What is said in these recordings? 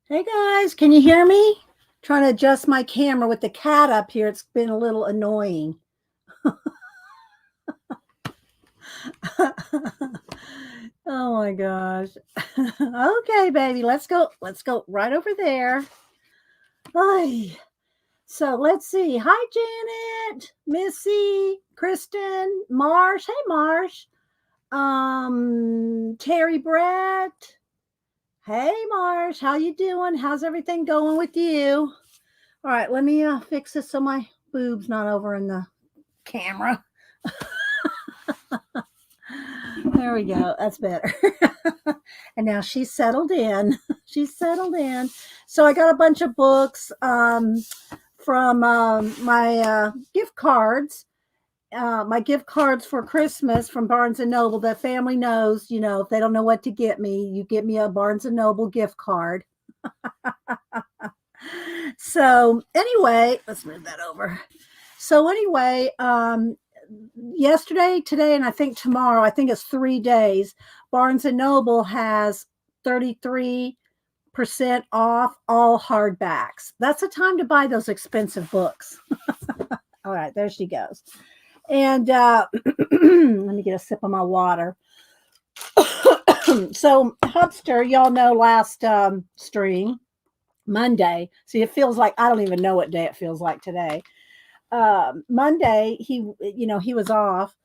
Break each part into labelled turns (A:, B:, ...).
A: Hey guys, can you hear me? Trying to adjust my camera with the cat up here. It's been a little annoying. Oh my gosh. Okay, baby, let's go. Let's go right over there. Ay. So let's see. Hi, Janet, Missy, Kristen, Marsh. Hey, Marsh. Terry Brett. Hey, Marsh. How you doing? How's everything going with you? All right, let me fix this so my boob's not over in the camera. There we go. That's better. And now she's settled in. She's settled in. So I got a bunch of books from my gift cards. My gift cards for Christmas from Barnes and Noble. The family knows, if they don't know what to get me, you get me a Barnes and Noble gift card. So anyway, let's move that over. So anyway, yesterday, today, and I think tomorrow, I think it's 3 days, Barnes and Noble has 33% off all hardbacks. That's the time to buy those expensive books. All right, there she goes. And let me get a sip of my water. So Hubster, y'all know last stream, Monday. See, it feels like I don't even know what day it feels like today. Monday, he was off,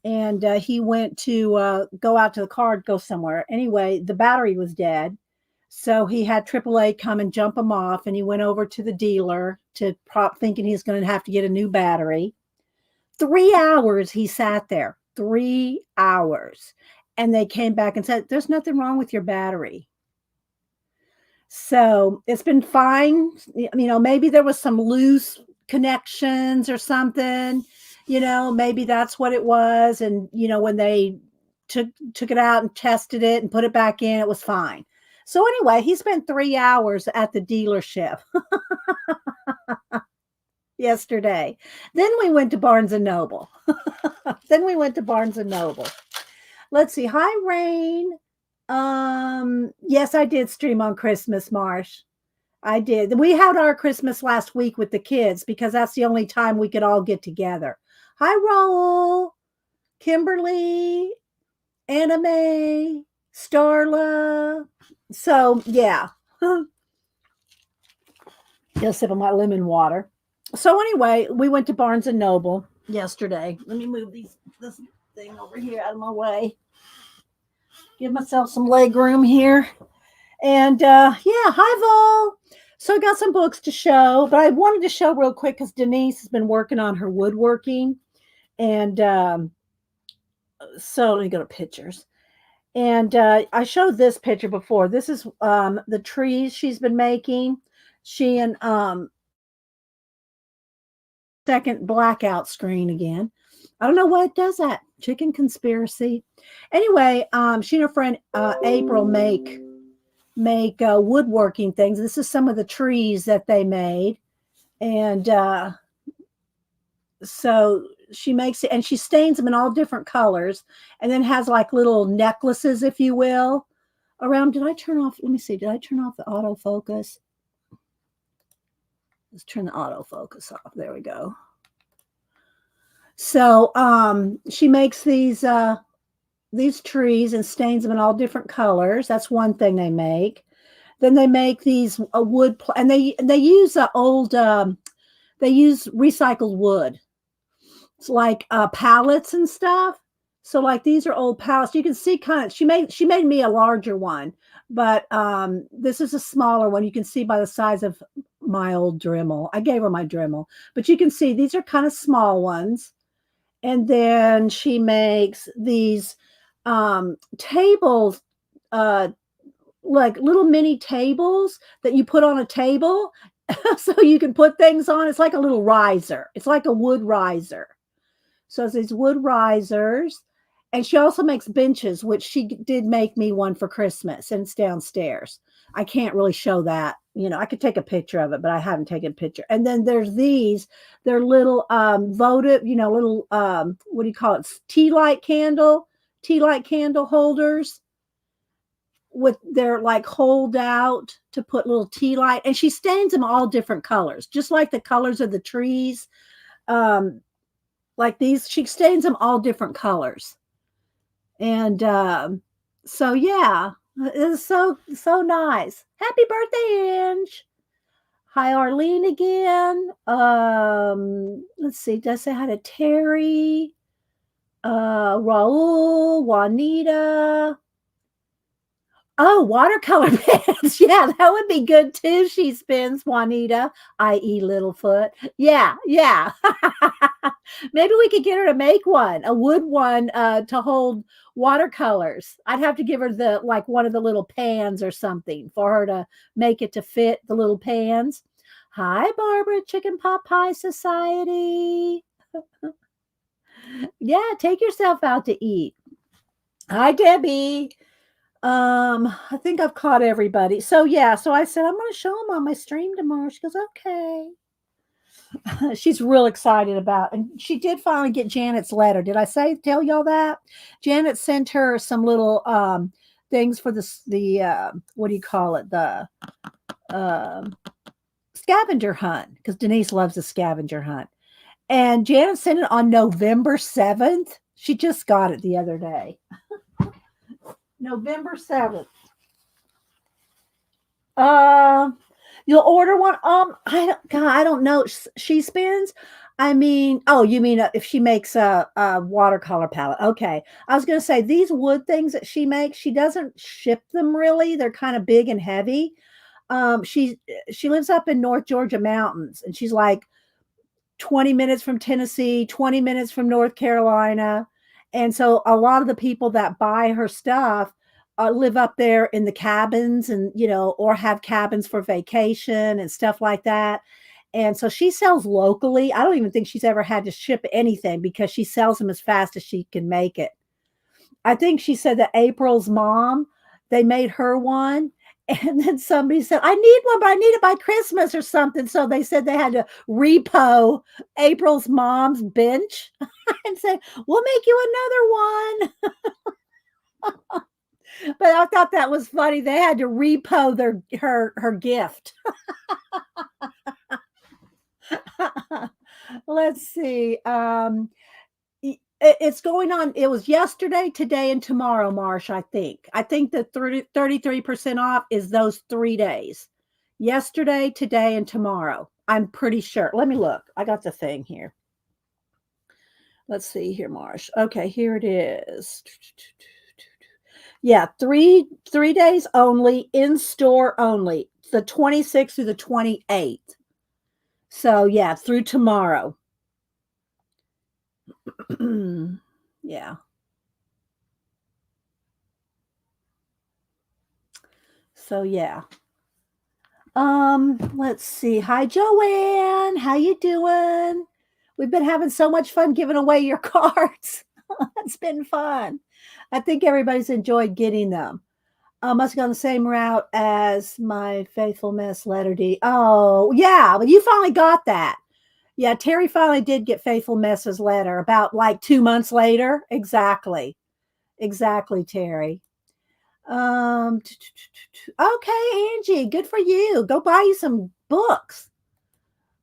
A: and he went to go out to the car, go somewhere. Anyway, the battery was dead, so he had AAA come and jump him off, and he went over to the dealer to thinking he's going to have to get a new battery. 3 hours he sat there, 3 hours, and they came back and said, "There's nothing wrong with your battery." So it's been fine. Maybe there was some loose connections or something. Maybe that's what it was. And when they took it out and tested it and put it back in, it was fine. So anyway, he spent 3 hours at the dealership yesterday. Then we went to Barnes and Noble. Let's see. Hi, Rain. Yes, I did stream on Christmas, Marsh. I did. We had our Christmas last week with the kids because that's the only time we could all get together. Hi, Raul, Kimberly, Anime, Starla. So, yeah. Get a sip of my lemon water. So, anyway, we went to Barnes and Noble yesterday. Let me move this thing over here out of my way. Give myself some leg room here. And yeah, hi, Vol. So I got some books to show, but I wanted to show real quick because Denise has been working on her woodworking. And so let me go to pictures. And I showed this picture before. This is the trees she's been making. She and second blackout screen again. I don't know what does that. Chicken conspiracy. Anyway, she and her friend April make woodworking things. This is some of the trees that they made. And so she makes it, and she stains them in all different colors, and then has like little necklaces, if you will, around. Did I turn off? Let me see. Did I turn off the autofocus? Let's turn the autofocus off. There we go. So she makes these trees and stains them in all different colors. That's one thing they make. Then they make these wood, and they use old. They use recycled wood. It's like pallets and stuff. So like these are old pallets. You can see kind of. She made me a larger one, but this is a smaller one. You can see by the size of my old Dremel. I gave her my Dremel, but you can see these are kind of small ones. And then she makes these tables, like little mini tables that you put on a table so you can put things on. It's like a little riser. It's like a wood riser. So it's these wood risers. And she also makes benches, which she did make me one for Christmas, and it's downstairs. I can't really show that. I could take a picture of it, but I haven't taken a picture. And then there's these. They're little votive, little what do you call it? Tea light candle holders they're like hold out to put little tea light, and she stains them all different colors, just like the colors of the trees. Um, like these, she stains them all different colors. And so yeah, it's so nice. Happy birthday, Ange. Hi, Arlene again. Let's see. Did I say hi to Terry? Raul, Juanita. Oh, watercolor pens. Yeah, that would be good too. She spins, Juanita, i.e. Littlefoot. Yeah, yeah. Maybe we could get her to make one, a wood one to hold watercolors. I'd have to give her the like one of the little pans or something for her to make it to fit the little pans. Hi, Barbara, Chicken Pot Pie Society. Yeah, take yourself out to eat. Hi, Debbie. I think I've caught everybody. So yeah, so I said I'm going to show them on my stream tomorrow. She goes, okay. She's real excited about, and she did finally get Janet's letter. Did I tell y'all that? Janet sent her some little things for the what do you call it? The scavenger hunt, because Denise loves the scavenger hunt. And Janet sent it on November 7th. She just got it the other day. November 7th. You'll order one. I don't know. She spins. I mean, oh, you mean if she makes a watercolor palette? Okay. I was going to say these wood things that she makes, she doesn't ship them really. They're kind of big and heavy. She lives up in North Georgia mountains, and she's like 20 minutes from Tennessee, 20 minutes from North Carolina. And so a lot of the people that buy her stuff live up there in the cabins, and, or have cabins for vacation and stuff like that. And so she sells locally. I don't even think she's ever had to ship anything because she sells them as fast as she can make it. I think she said that April's mom, they made her one. And then somebody said, I need one, but I need it by Christmas or something. So they said they had to repo April's mom's bench and say, we'll make you another one. But I thought that was funny. They had to repo her gift. Let's see. It's going on. It was yesterday, today, and tomorrow, Marsh, I think. I think the 33% off is those 3 days. Yesterday, today, and tomorrow. I'm pretty sure. Let me look. I got the thing here. Let's see here, Marsh. Okay, here it is. Yeah, three days only, in store only. The 26th through the 28th. So yeah, through tomorrow. Yeah. So yeah. Let's see. Hi, Joanne. How you doing? We've been having so much fun giving away your cards. It's been fun. I think everybody's enjoyed getting them. Must have gone the same route as my Faithful Mess letter D. Oh, yeah, but you finally got that. Yeah, Terry finally did get Faithful Mess's letter about like 2 months later. Exactly. Exactly, Terry. Okay, Angie, good for you. Go buy you some books.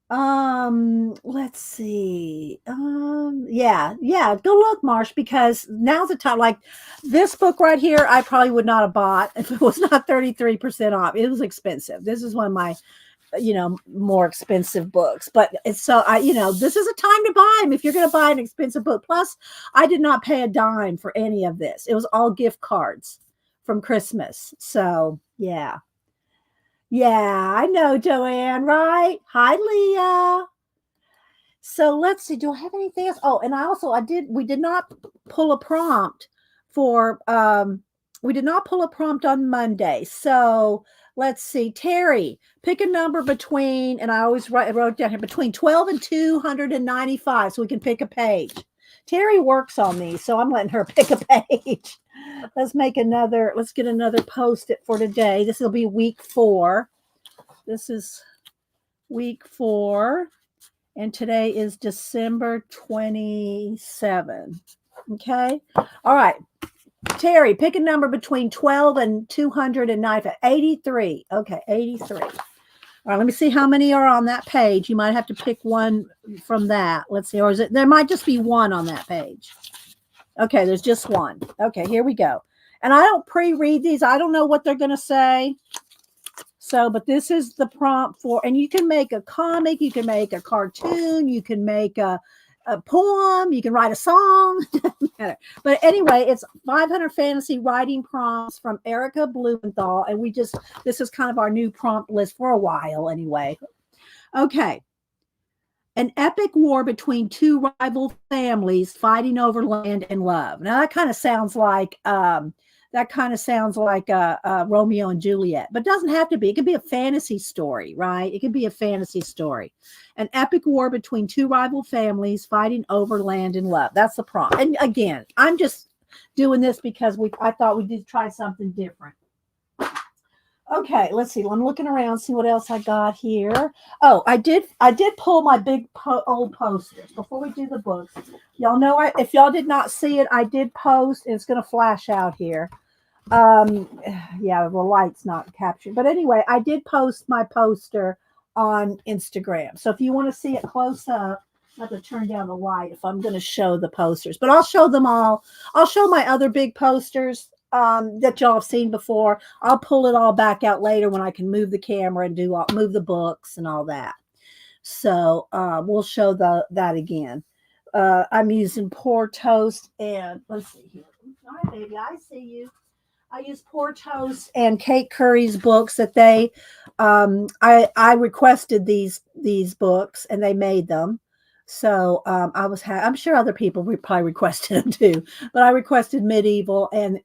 A: Let's see. Yeah, go look, Marsh, because now's the time. Like this book right here, I probably would not have bought if it was not 33% off. It was expensive. This is one of my more expensive books, but it's so this is a time to buy them if you're going to buy an expensive book. Plus, I did not pay a dime for any of this. It was all gift cards from Christmas. So yeah, I know, Joanne, right? Hi, Leah. So let's see, do I have anything else? Oh, and we did not pull a prompt for we did not pull a prompt on Monday. So let's see, Terry, pick a number between, and I wrote down here, between 12 and 295, so we can pick a page. Terry works on these, so I'm letting her pick a page. Let's get another post-it for today. This will be week 4. This is week 4, and today is December 27. Okay. All right. Terry, pick a number between 12 and 295. 83. Okay, 83. All right, let me see how many are on that page. You might have to pick one from that. Let's see. Or is it, there might just be one on that page. Okay, there's just one. Okay, here we go. And I don't pre-read these. I don't know what they're going to say. So, but this is the prompt for, and you can make a comic, you can make a cartoon, you can make a poem, you can write a song. But anyway, it's 500 fantasy writing prompts from Erica Blumenthal. And this is kind of our new prompt list for a while anyway. Okay. An epic war between two rival families fighting over land and love. Now that kind of sounds like Romeo and Juliet, but it doesn't have to be. It could be a fantasy story, right? It could be a fantasy story. An epic war between two rival families fighting over land and love. That's the prompt. And again, I'm just doing this because I thought we did try something different. Okay, let's see. I'm looking around, see what else I got here. Oh, I did pull my big old posters before we do the books. Y'all know, if y'all did not see it, I did post, and it's going to flash out here. Yeah, the light's not captured. But anyway, I did post my poster on Instagram. So if you want to see it close up, I have to turn down the light if I'm going to show the posters. But I'll show them all. I'll show my other big posters that y'all have seen before. I'll pull it all back out later when I can move the camera and move the books and all that. So we'll show that again. I'm using Poor Toast and let's see here. All right, baby, I see you. I use Poor Toast and Kate Curry's books that they I requested these books and they made them. So I'm sure other people probably requested them too, but I requested medieval and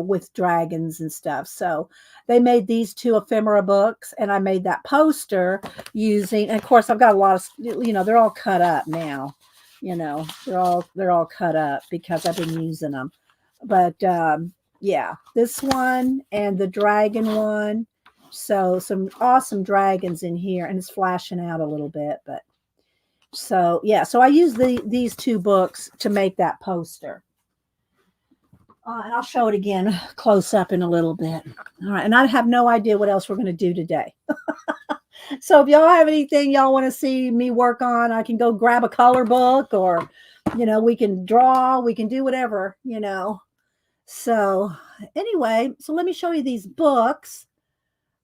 A: with dragons and stuff. So they made these two ephemera books, and I made that poster and of course I've got a lot of they're all cut up now. They're all cut up because I've been using them. But yeah, this one and the dragon one. So some awesome dragons in here, and it's flashing out a little bit, but. So yeah, so I use these two books to make that poster. And I'll show it again close up in a little bit. All right, and I have no idea what else we're going to do today. So if y'all have anything y'all want to see me work on, I can go grab a color book, or we can draw, we can do whatever, So anyway, so let me show you these books.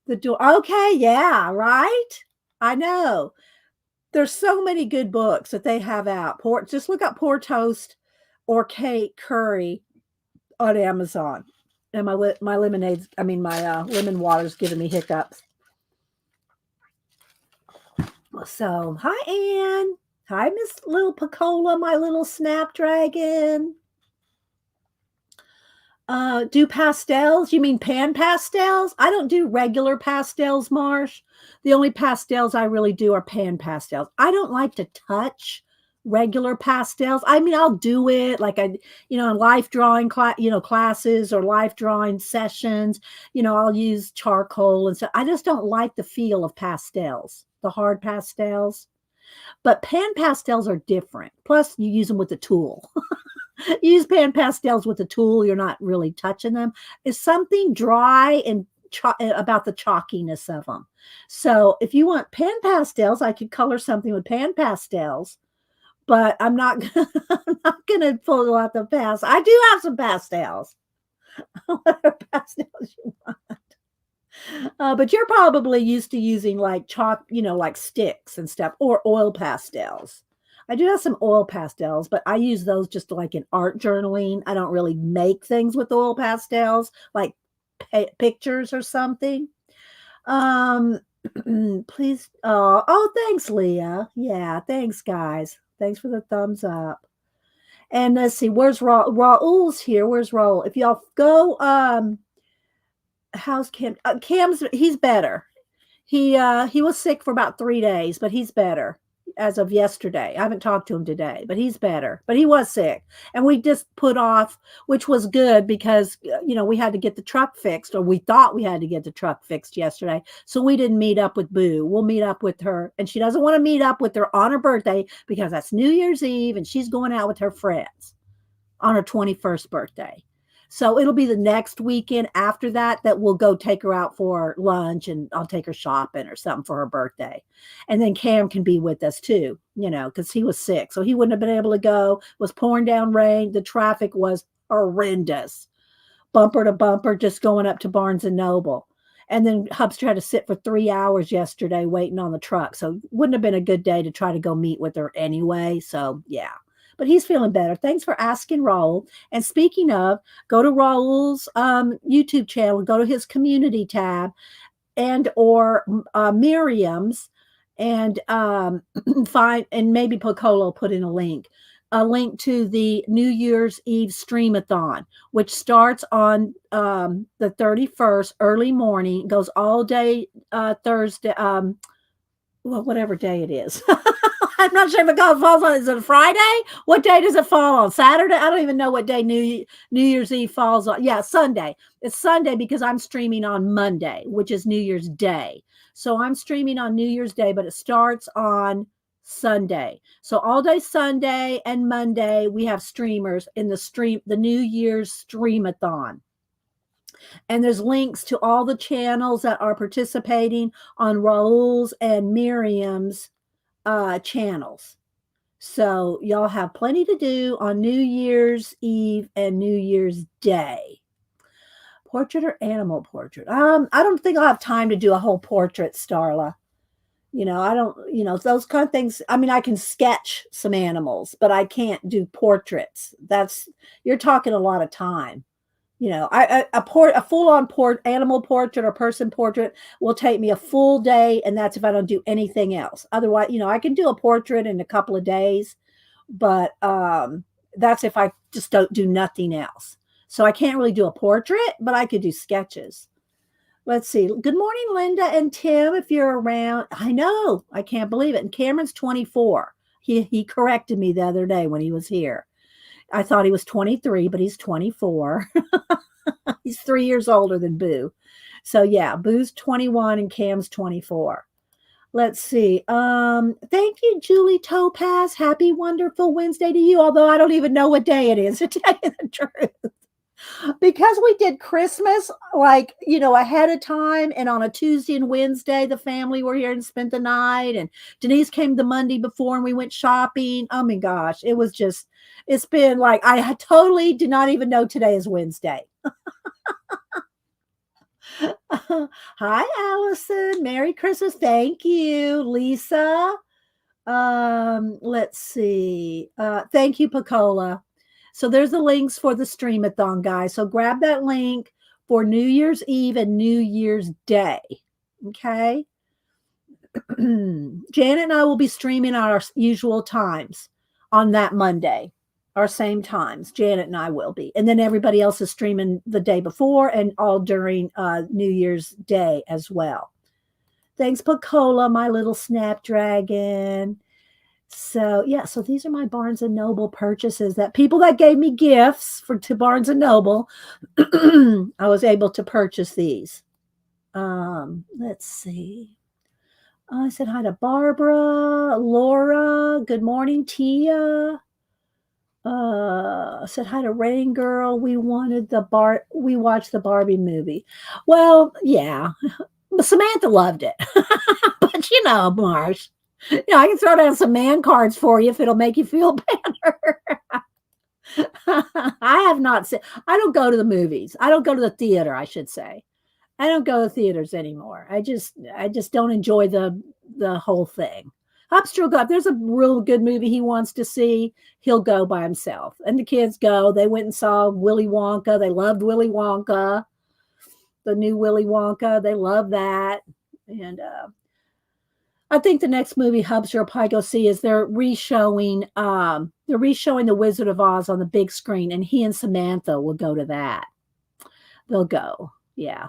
A: Okay, yeah, right? I know. There's so many good books that they have out. Just look up Poor Toast or Kate Curry on Amazon. And my lemon water's giving me hiccups. So, hi, Anne. Hi, Miss Little Picola, my little snapdragon. Do pastels? You mean pan pastels? I don't do regular pastels, Marsh. The only pastels I really do are pan pastels. I don't like to touch regular pastels. I mean, I'll do it like in life drawing classes or life drawing sessions. I'll use charcoal and stuff. I just don't like the feel of pastels, the hard pastels. But pan pastels are different. Plus, you use them with a tool. You use pan pastels with a tool, you're not really touching them. It's something dry and about the chalkiness of them. So if you want pan pastels, I could color something with pan pastels, but I'm not gonna pull out the pastels. I do have some pastels. Whatever pastels you want. But you're probably used to using like chalk, like sticks and stuff, or oil pastels. I do have some oil pastels, but I use those just like in art journaling. I don't really make things with oil pastels, like pictures or something. Please. Oh, thanks, Leah. Yeah, thanks, guys. Thanks for the thumbs up. And let's see, where's Raul's here? Where's Raul? If y'all go, how's Cam? Cam's, he's better. He was sick for about 3 days, but he's better as of yesterday. I haven't talked to him today, but he's better. But he was sick, and we just put off, which was good because we had to get the truck fixed, or we thought we had to get the truck fixed yesterday. So we didn't meet up with Boo. We'll meet up with her, and she doesn't want to meet up with her on her birthday because that's New Year's Eve, and she's going out with her friends on her 21st birthday. So it'll be the next weekend after that that we'll go take her out for lunch and I'll take her shopping or something for her birthday. And then Cam can be with us too, because he was sick. So he wouldn't have been able to go. It was pouring down rain. The traffic was horrendous, bumper to bumper, just going up to Barnes and Noble. And then Hubster had to sit for 3 hours yesterday waiting on the truck. So wouldn't have been a good day to try to go meet with her anyway. So yeah. But he's feeling better. Thanks for asking, Raul. And speaking of, go to Raul's YouTube channel, go to his community tab and or Miriam's and find, and maybe Piccolo put in a link to the New Year's Eve streamathon, which starts on the 31st early morning, goes all day Thursday, well, whatever day it is. I'm not sure if it falls on. Is it a Friday? What day does it fall on? Saturday? I don't even know what day New Year's Eve falls on. Yeah, Sunday. It's Sunday because I'm streaming on Monday, which is New Year's Day. So I'm streaming on New Year's Day, but it starts on Sunday. So all day Sunday and Monday we have streamers in the New Year's streamathon. And there's links to all the channels that are participating on Raul's and Miriam's channels. So y'all have plenty to do on New Year's Eve and New Year's Day. Portrait or animal portrait? I don't think I'll have time to do a whole portrait, Starla. I don't, those kind of things. I mean, I can sketch some animals, but I can't do portraits. You're talking a lot of time. A full-on animal portrait or person portrait will take me a full day, and that's if I don't do anything else. Otherwise, I can do a portrait in a couple of days, but that's if I just don't do nothing else. So I can't really do a portrait, but I could do sketches. Let's see. Good morning, Linda and Tim, if you're around. I know. I can't believe it. And Cameron's 24. He corrected me the other day when he was here. I thought he was 23, but he's 24. He's 3 years older than Boo. So yeah, Boo's 21 and Cam's 24. Let's see. Thank you, Julie Topaz. Happy wonderful Wednesday to you, although I don't even know what day it is, to tell you the truth. Because we did Christmas ahead of time, and on a Tuesday and Wednesday the family were here and spent the night, and Denise came the Monday before and we went shopping. Oh my gosh, it's been like I totally did not even know today is Wednesday. Hi, Allison. Merry Christmas. Thank you, Lisa. Let's see. Thank you, Picola. So there's the links for the streamathon, guys. So grab that link for New Year's Eve and New Year's Day. Okay. Janet and I will be streaming at our usual times on that Monday, our same times. Janet and I will be. And then everybody else is streaming the day before and all during New Year's Day as well. Thanks, Picola, my little snapdragon. So yeah, so these are my Barnes and Noble purchases, that people that gave me gifts to Barnes and Noble. I was able to purchase these. Let's see. I said hi to Barbara, Laura. Good morning, Tia. Said hi to Rain Girl. We watched the Barbie movie. Well, yeah, Samantha loved it, but Marsh. I can throw down some man cards for you if it'll make you feel better. I have not seen. I don't go to the movies. I don't go to the theater, I should say. I don't go to theaters anymore. I just don't enjoy the whole thing. Hubster will go. If there's a real good movie he wants to see, he'll go by himself. And the kids go. They went and saw Willy Wonka. They loved Willy Wonka. The new Willy Wonka. They love that. And I think the next movie Hubster will probably go see is they're reshowing The Wizard of Oz on the big screen, and he and Samantha will go to that. They'll go. Yeah.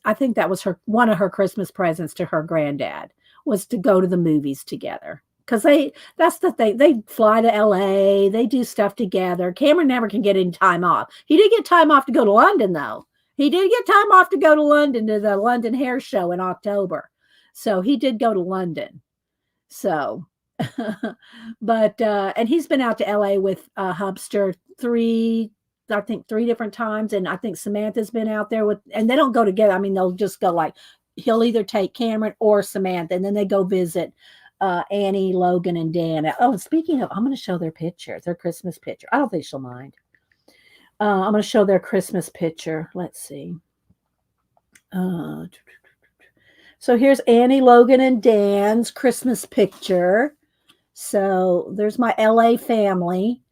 A: I think that was one of her Christmas presents to her granddad, was to go to the movies together. Because that's the thing. They fly to LA, they do stuff together. Cameron never can get any time off. He did get time off to go to London, though. He did get time off to go to London to the London Hair Show in October. So he did go to London. So, but, and he's been out to LA with Hubster 3 I think 3 different times, and I think Samantha's been out there with, and they don't go together. I mean, they'll just go like he'll either take Cameron or Samantha, and then they go visit Annie, Logan, and Dan. Oh, and speaking of, I'm going to show their picture, their Christmas picture. I don't think she'll mind. I'm going to show their Christmas picture. Let's see. So here's Annie, Logan, and Dan's Christmas picture. So there's my LA family.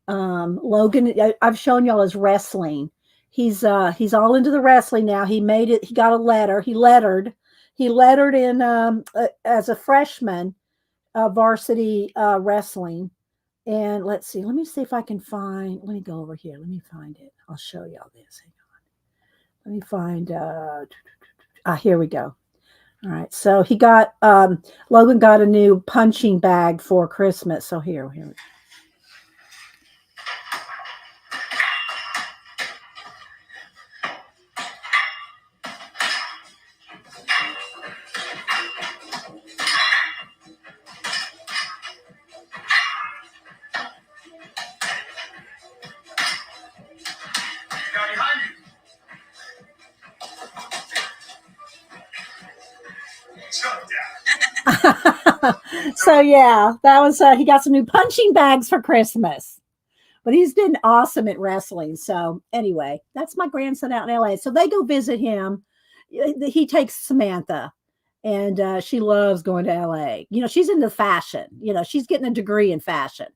A: Logan, I've shown y'all his wrestling. He's all into the wrestling now. He made it. He got a letter. He lettered in as a freshman, varsity wrestling. And let's see. Let me see if I can find. Let me go over here. Let me find it. I'll show y'all this. Hang on. Let me find. Here we go. All right. So he got Logan got a new punching bag for Christmas. So here. So yeah, that was he got some new punching bags for Christmas. But he's been awesome at wrestling. So anyway, that's my grandson out in LA. So they go visit him. He takes Samantha, and she loves going to LA. You know, she's into fashion. You know, she's getting a degree in fashion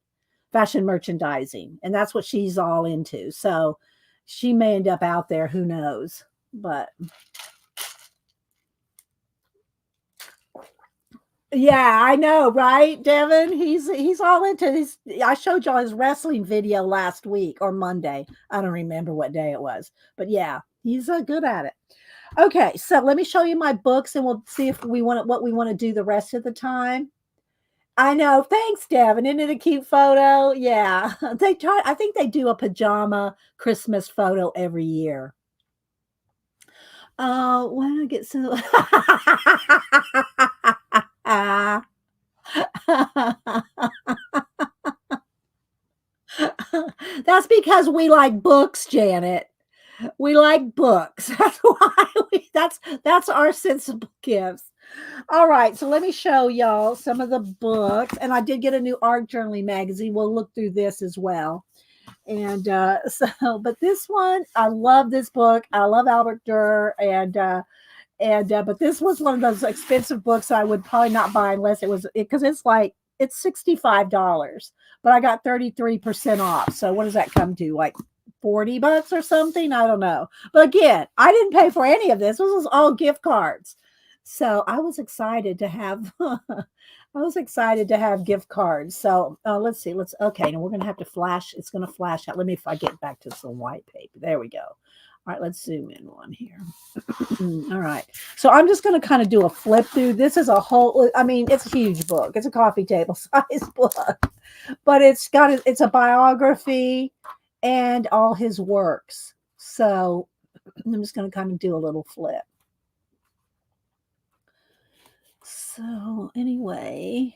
A: merchandising, and that's what she's all into. So she may end up out there. Who knows? But yeah, I know, right, Devin? He's all into this. I showed y'all his wrestling video last week or Monday. I don't remember what day it was, but yeah, he's good at it. Okay, so let me show you my books, and we'll see if we want what we want to do the rest of the time. I know. Thanks, Devin. Isn't it a cute photo? Yeah, they try. I think they do a pajama Christmas photo every year. When I get so. That's because we like books, Janet. We like books. That's why that's our sensible gifts. All right, so let me show y'all some of the books. And I did get a new art journaling magazine. We'll look through this as well. And but this one, I love this book. I love Albert Durr, but this was one of those expensive books I would probably not buy unless it was because it's $65, but I got 33% off. So what does that come to? Like $40 or something? I don't know. But again, I didn't pay for any of this. This was all gift cards. So I was excited to have gift cards. So let's see. Okay. Now we're going to have to flash. It's going to flash out. Let me, if I get back to some white paper. There we go. All right, let's zoom in one here. All right. So I'm just going to kind of do a flip through. This is a whole, I mean, it's a huge book. It's a coffee table size book, but it's a biography and all his works. So I'm just going to kind of do a little flip. So anyway,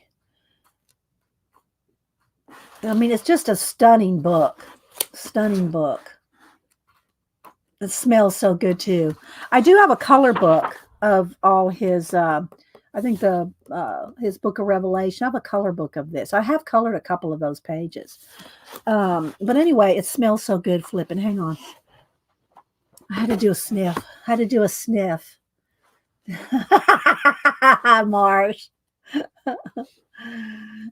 A: I mean, it's just a stunning book. Stunning book. It smells so good too. I do have a color book of all his. I think his book of Revelation. I have a color book of this. I have colored a couple of those pages. But anyway, it smells so good. Flipping. Hang on. I had to do a sniff. Marsh.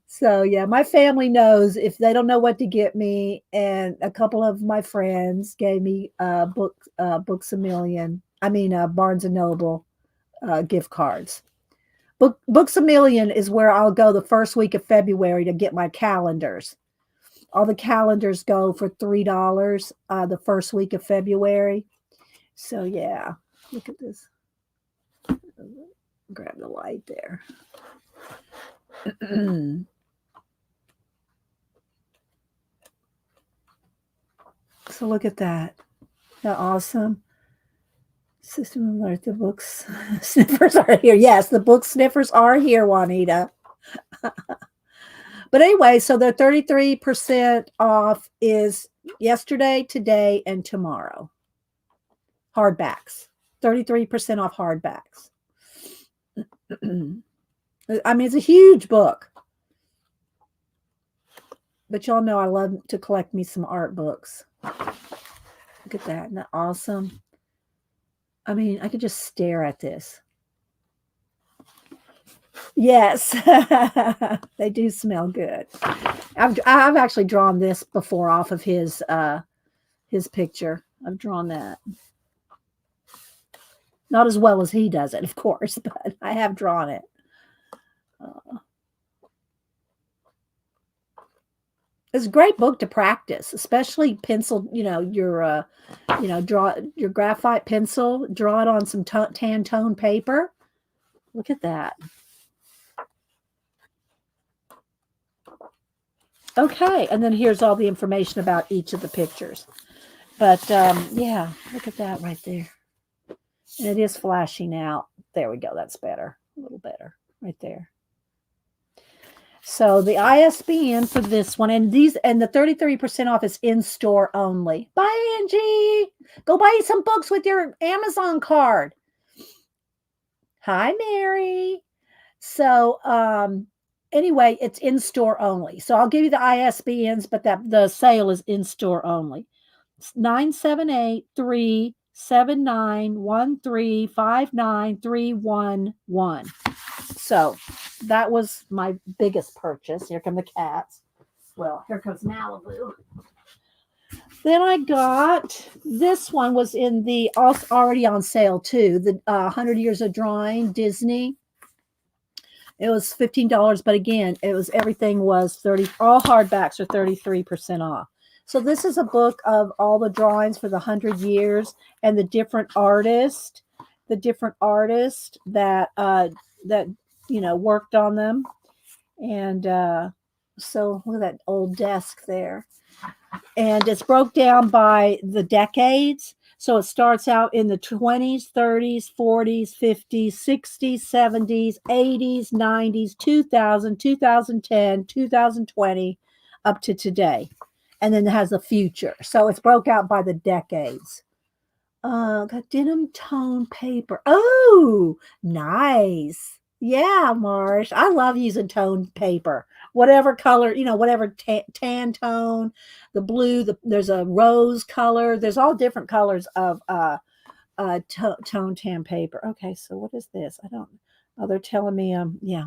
A: So yeah, my family knows if they don't know what to get me, and a couple of my friends gave me Books a Million. I mean Barnes and Noble gift cards. Books a Million is where I'll go the first week of February to get my calendars. All the calendars go for $3 the first week of February. So yeah, look at this. Grab the light there. So look at that. Isn't that awesome? System alert, the books sniffers are here. Yes, the book sniffers are here, Juanita. But anyway, so the 33% off is yesterday, today, and tomorrow. Hardbacks. 33% off hardbacks. I mean, it's a huge book. But y'all know I love to collect me some art books. Look at that. Isn't that awesome? I mean, I could just stare at this. Yes, they do smell good. I've actually drawn this before off of his picture. I've drawn that. Not as well as he does it, of course, but I have drawn it. It's a great book to practice, especially pencil. Draw your graphite pencil, draw it on some tan tone paper. Look at that. Okay, and then here's all the information about each of the pictures. But yeah, look at that right there. And it is flashing out. There we go. That's better. A little better right there. So the ISBN for this one, and the 33% off is in store only. Bye, Angie. Go buy you some books with your Amazon card. Hi, Mary. So anyway, it's in store only. So I'll give you the ISBNs, but the sale is in store only. It's 978-379-1359-311. So that was my biggest purchase. Here come the cats. Well, here comes Malibu. Then I got this one was in the already on sale too. The 100 Years of Drawing Disney. It was $15, but again, everything was 30. All hardbacks are 33% off. So this is a book of all the drawings for the 100 years and the different artists that worked on them. And so look at that old desk there. And it's broke down by the decades. So it starts out in the 20s, 30s, 40s, 50s, 60s, 70s, 80s, 90s, 2000, 2010, 2020, up to today. And then it has the future. So it's broke out by the decades. Got denim tone paper. Oh, nice. Yeah, Marsh. I love using toned paper. Whatever color, whatever tan tone, the blue, there's a rose color. There's all different colors of tone tan paper. Okay, so what is this? I don't. Oh, they're telling me. Yeah,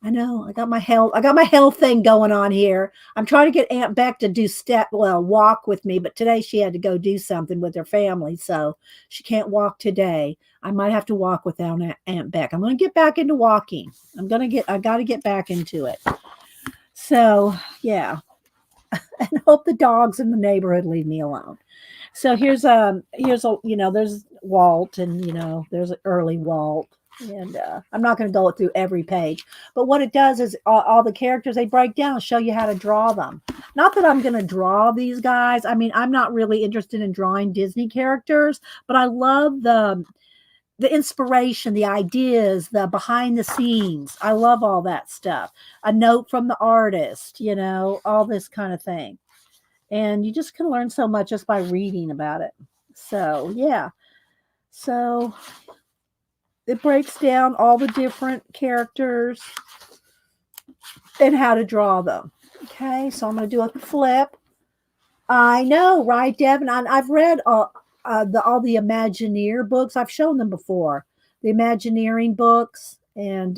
A: I know. I got my health thing going on here. I'm trying to get Aunt Beck to walk with me, but today she had to go do something with her family, so she can't walk today. I might have to walk without Aunt Beck. I'm going to get back into walking. I got to get back into it. So yeah, and hope the dogs in the neighborhood leave me alone. So here's there's Walt, and there's early Walt. And I'm not going to go through every page, but what it does is all the characters they break down, show you how to draw them. Not that I'm going to draw these guys. I mean, I'm not really interested in drawing Disney characters, but I love the inspiration, the ideas, the behind the scenes. I love all that stuff. A note from the artist, all this kind of thing. And you just can learn so much just by reading about it. So, yeah. So it breaks down all the different characters and how to draw them. Okay, so I'm going to do a flip. I know, right, Devin? I've read all the Imagineer books. I've shown them before. The Imagineering books and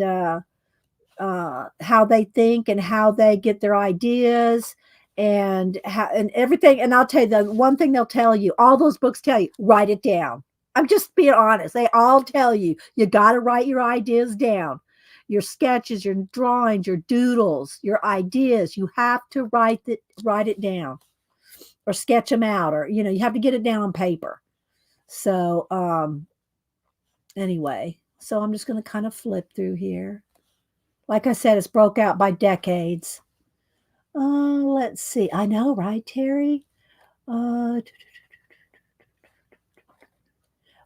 A: how they think and how they get their ideas and everything. And I'll tell you, the one thing they'll tell you, all those books tell you, write it down. I'm just being honest. They all tell you got to write your ideas down, your sketches, your drawings, your doodles, your ideas. You have to write it down or sketch them out, or, you have to get it down on paper. So, anyway, so I'm just going to kind of flip through here. Like I said, it's broke out by decades. Let's see. I know, right, Terry?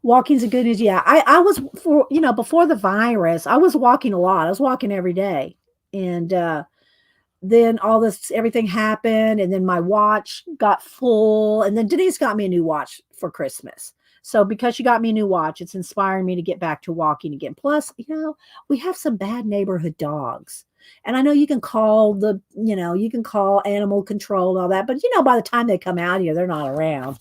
A: Walking's a good news. Yeah, I was before the virus, I was walking a lot. I was walking every day, and then everything happened, and then my watch got full, and then Denise got me a new watch for Christmas. So because she got me a new watch, it's inspiring me to get back to walking again. Plus, we have some bad neighborhood dogs. And I know you can call animal control and all that, but by the time they come out here, they're not around.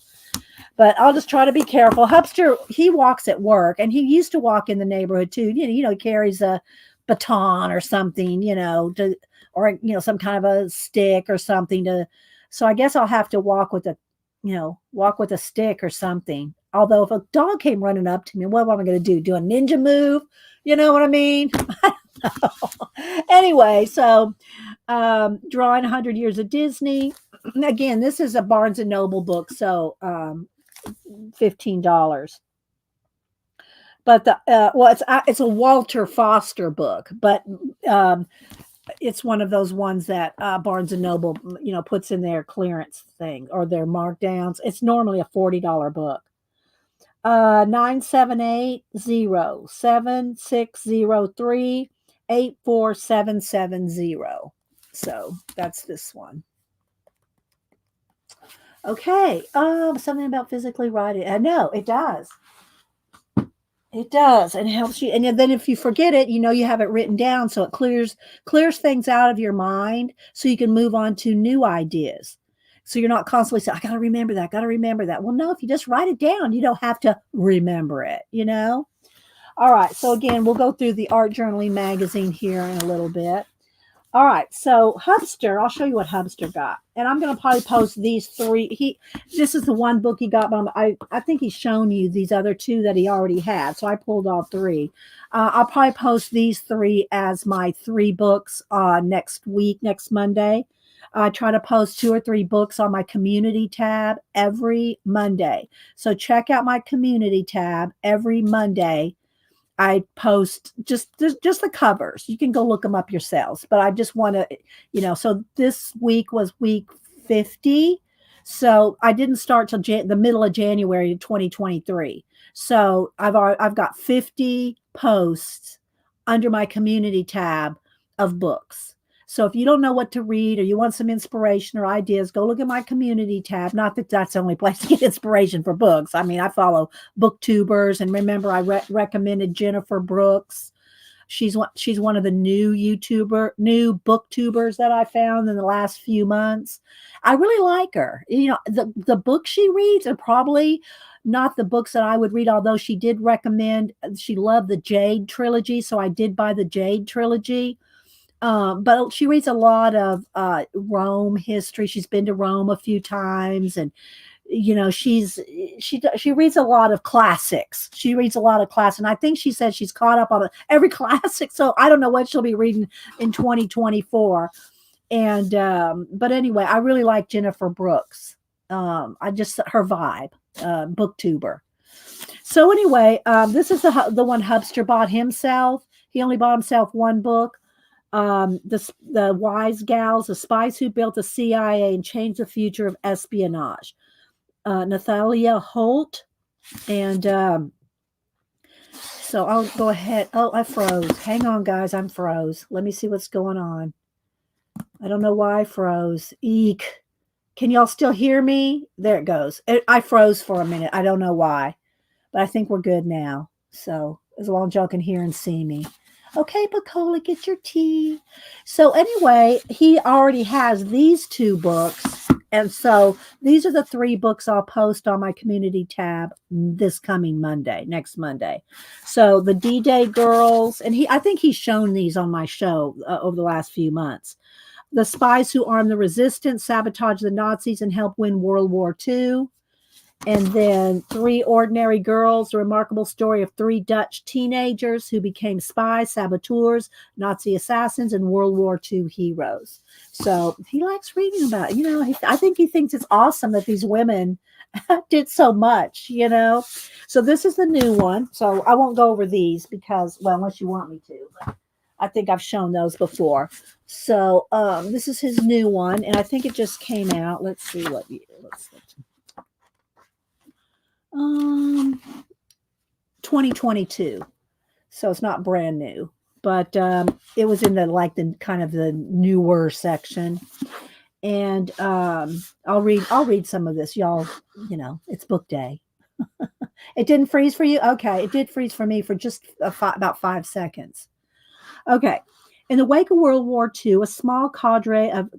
A: But I'll just try to be careful. Hubster, he walks at work, and he used to walk in the neighborhood too. He carries a baton or something, or some kind of a stick or something to. So I guess I'll have to walk with a stick or something. Although if a dog came running up to me, what am I going to do? Do a ninja move? You know what I mean? Anyway, so drawing 100 Years of Disney. Again, this is a Barnes and Noble book, so $15. But it's a Walter Foster book, but it's one of those ones that Barnes and Noble puts in their clearance thing or their markdowns. It's normally a $40 book. 978-7603-84770. So that's this one. Okay. Something about physically writing. I know it does. It does, and it helps you. And then if you forget it, you have it written down, so it clears things out of your mind, so you can move on to new ideas. So you're not constantly saying, I got to remember that, got to remember that. Well, no, if you just write it down, you don't have to remember it, All right. So again, we'll go through the Art Journaling magazine here in a little bit. All right. So Hubster, I'll show you what Hubster got. And I'm going to probably post these three. This is the one book he got, but I think he's shown you these other two that he already had. So I pulled all three. I'll probably post these three as my 3 books next week, next Monday. I try to post 2 or 3 books on my community tab every Monday. So check out my community tab every Monday. I post just the covers. You can go look them up yourselves. But I just want to, so this week was week 50. So I didn't start till the middle of January 2023. So I've got 50 posts under my community tab of books. So if you don't know what to read or you want some inspiration or ideas, go look at my community tab. Not that that's the only place to get inspiration for books. I mean, I follow booktubers, and remember I recommended Jennifer Brooks. She's one of the new booktubers that I found in the last few months. I really like her. The books she reads are probably not the books that I would read, although she did recommend, she loved the Jade trilogy. So I did buy the Jade trilogy. But she reads a lot of Rome history. She's been to Rome a few times, and she reads a lot of classics. She reads a lot of classics, and I think she said she's caught up on every classic. So I don't know what she'll be reading in 2024. And but anyway, I really like Jennifer Brooks. Her vibe, booktuber. So anyway, this is the one Hubster bought himself. He only bought himself one book. The Wise Gals, the Spies Who Built the CIA and Changed the Future of Espionage. Nathalia Holt. And so I'll go ahead. Oh, I froze. Hang on, guys. I'm froze. Let me see what's going on. I don't know why I froze. Eek. Can y'all still hear me? There it goes. I froze for a minute. I don't know why. But I think we're good now. So as long as y'all can hear and see me. Okay, Bacola, get your tea. So anyway, he already has these 2 books. And so these are the 3 books I'll post on my community tab this coming Monday, next Monday. So the D-Day Girls, and I think he's shown these on my show over the last few months. The Spies Who Armed the Resistance, Sabotage the Nazis, and Help Win World War II. And then 3 Ordinary Girls, a remarkable story of 3 Dutch teenagers who became spies, saboteurs, Nazi assassins, and World War II heroes. So he likes reading about it. I think he thinks it's awesome that these women did so much, So this is the new one. So I won't go over these because, well, unless you want me to. But I think I've shown those before. So this is his new one, and I think it just came out. Let's see what year. 2022. So it's not brand new, but it was in the kind of the newer section. And I'll read some of this, y'all. It's book day. It didn't freeze for you? Okay, it did freeze for me for just about 5 seconds. Okay. In the wake of World War II, a small cadre of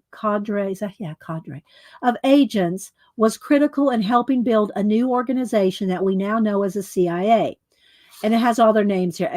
A: agents was critical in helping build a new organization that we now know as the CIA. And it has all their names here: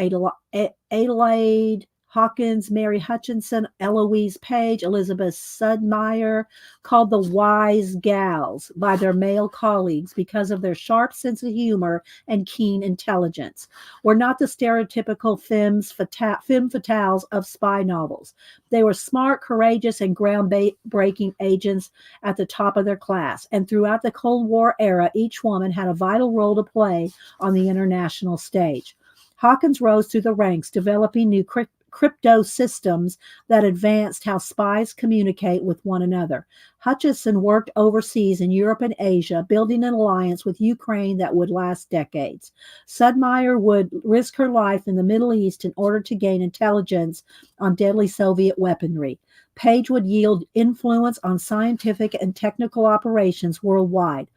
A: Adelaide Hawkins, Mary Hutchinson, Eloise Page, Elizabeth Sudmeyer, called the Wise Gals by their male colleagues because of their sharp sense of humor and keen intelligence. Were not the stereotypical femme fatales of spy novels. They were smart, courageous, and groundbreaking agents at the top of their class. And throughout the Cold War era, each woman had a vital role to play on the international stage. Hawkins rose through the ranks, developing new crypto systems that advanced how spies communicate with one another. Hutchison worked overseas in Europe and Asia, building an alliance with Ukraine that would last decades. Sudmeyer would risk her life in the Middle East in order to gain intelligence on deadly Soviet weaponry. Page would yield influence on scientific and technical operations worldwide,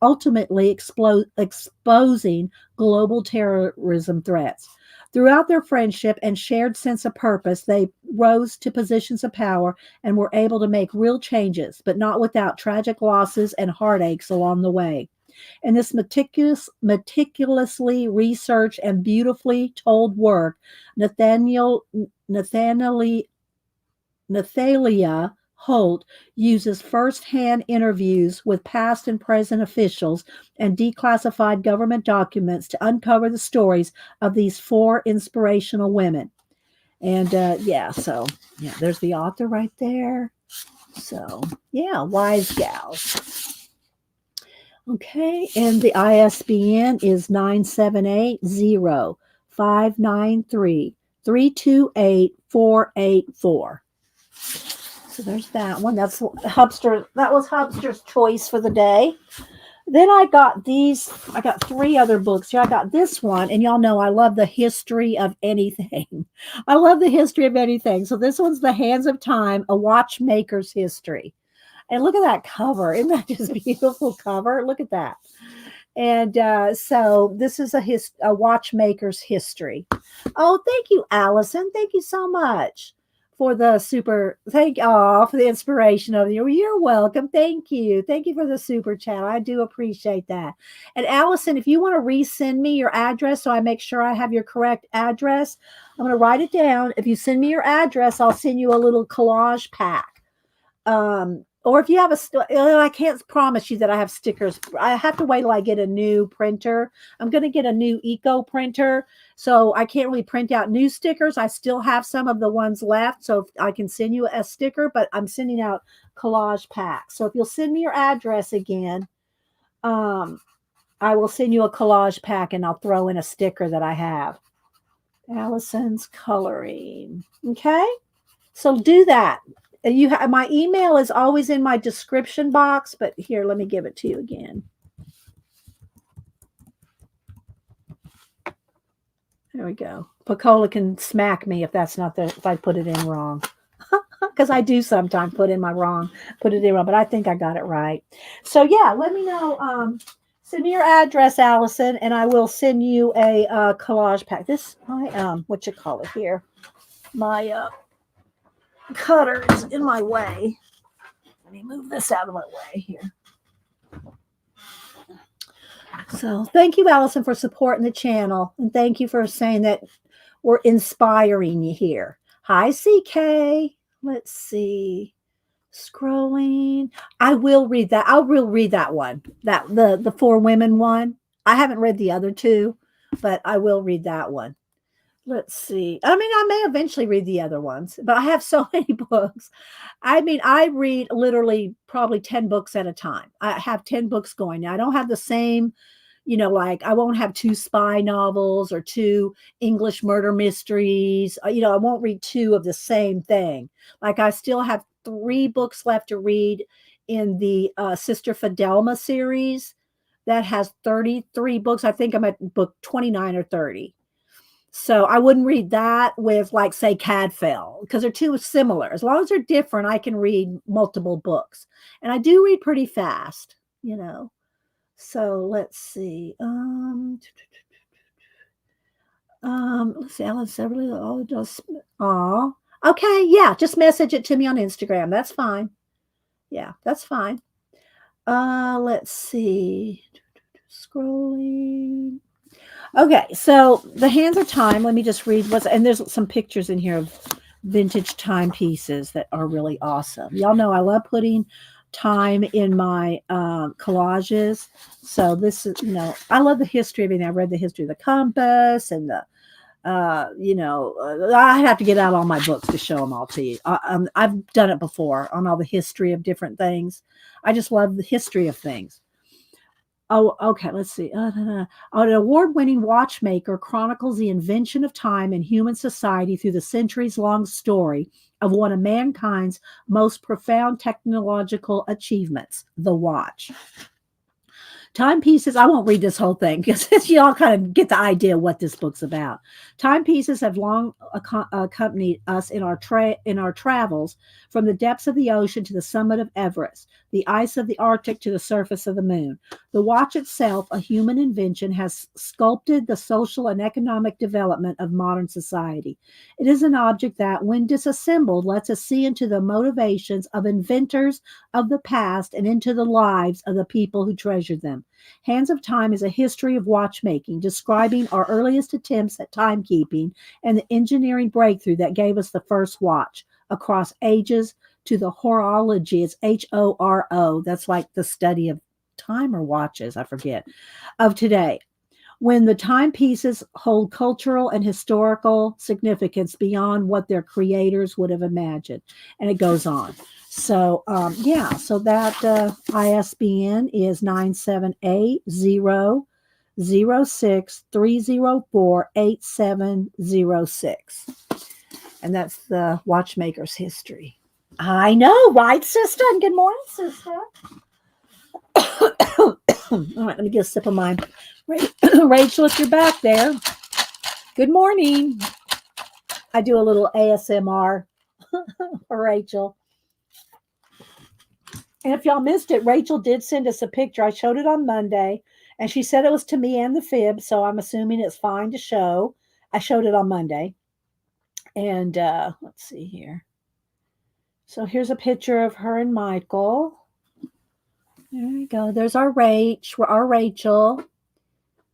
A: ultimately exposing global terrorism threats. Throughout their friendship and shared sense of purpose, they rose to positions of power and were able to make real changes, but not without tragic losses and heartaches along the way. In this meticulously researched and beautifully told work, Nathalia Holt uses first-hand interviews with past and present officials and declassified government documents to uncover the stories of these four inspirational women. And there's the author right there. So, yeah, Wise Gals. Okay, and the ISBN is 978-593-328-484. So there's that one. That was Hubster's choice for the day. Then I got three other books here. I got this one, and y'all know I love the history of anything. I love the history of anything. So this one's The Hands of Time, A Watchmaker's History. And look at that cover. Isn't that just a beautiful cover? Look at that. And so this is a watchmaker's history. Oh, thank you, Allison. Thank you so much for the for the inspiration of you. You're welcome. Thank you. Thank you for the super chat. I do appreciate that. And Allison, if you want to resend me your address so I make sure I have your correct address, I'm going to write it down. If you send me your address, I'll send you a little collage pack. Or if you have I can't promise you that I have stickers. I have to wait till I get a new printer. I'm going to get a new eco printer, so I can't really print out new stickers. I still have some of the ones left, so I can send you a sticker, but I'm sending out collage packs. So if you'll send me your address again, I will send you a collage pack, and I'll throw in a sticker that I have. Allison's Coloring. Okay? So do that. My email is always in my description box, but here, let me give it to you again. There we go. Pacola can smack me if I put it in wrong. Because I do sometimes put it in wrong, but I think I got it right. So yeah, let me know. Send me your address, Allison, and I will send you a collage pack. What you call it here? My cutter is in my way. Let me move this out of my way here. So thank you, Allison, for supporting the channel. And thank you for saying that we're inspiring you here. Hi, CK. Let's see. Scrolling. I will read that. I will read that one. The four women one. I haven't read the other two, but I will read that one. Let's see. I mean, I may eventually read the other ones, but I have so many books. I mean, I read literally probably 10 books at a time. I have 10 books going now. I don't have the same, like I won't have 2 spy novels or 2 English murder mysteries. I won't read 2 of the same thing. Like I still have 3 books left to read in the Sister Fidelma series that has 33 books. I think I'm at book 29 or 30. So I wouldn't read that with, like, say, Cadfael, because they're too similar. As long as they're different, I can read multiple books. And I do read pretty fast, you know. So let's see. Let's see, Alan Severly, all just aw. Okay, yeah, just message it to me on Instagram. That's fine. Yeah, that's fine. Let's see. Scrolling. Okay, so the Hands of Time. Let me just read what's, and there's some pictures in here of vintage timepieces that are really awesome. Y'all know I love putting time in my collages. So this is, I love the history of everything. I read the history of the compass and the I have to get out all my books to show them all to you. I've done it before on all the history of different things. I just love the history of things. Oh, okay. Let's see. An award-winning watchmaker chronicles the invention of time in human society through the centuries-long story of one of mankind's most profound technological achievements, the watch. Timepieces, I won't read this whole thing because you all kind of get the idea what this book's about. Timepieces have long accompanied us in our travels from the depths of the ocean to the summit of Everest, the ice of the Arctic to the surface of the moon. The watch itself, a human invention, has sculpted the social and economic development of modern society. It is an object that, when disassembled, lets us see into the motivations of inventors of the past and into the lives of the people who treasured them. Hands of Time is a history of watchmaking, describing our earliest attempts at timekeeping and the engineering breakthrough that gave us the first watch across ages to the horology. It's HORO. That's like the study of time or watches, I forget, of today. When the timepieces hold cultural and historical significance beyond what their creators would have imagined. And it goes on. So, so that ISBN is 978-006-304-8706. And that's the watchmaker's history. I know, right, sister? And good morning, sister. All right, let me get a sip of mine. Rachel, if you're back there, good morning. I do a little ASMR for Rachel. And if y'all missed it, Rachel did send us a picture. I showed it on Monday, and she said it was to me and the fib, so I'm assuming it's fine to show. I showed it on Monday. And let's see here. So here's a picture of her and Michael. There we go. There's our Rachel.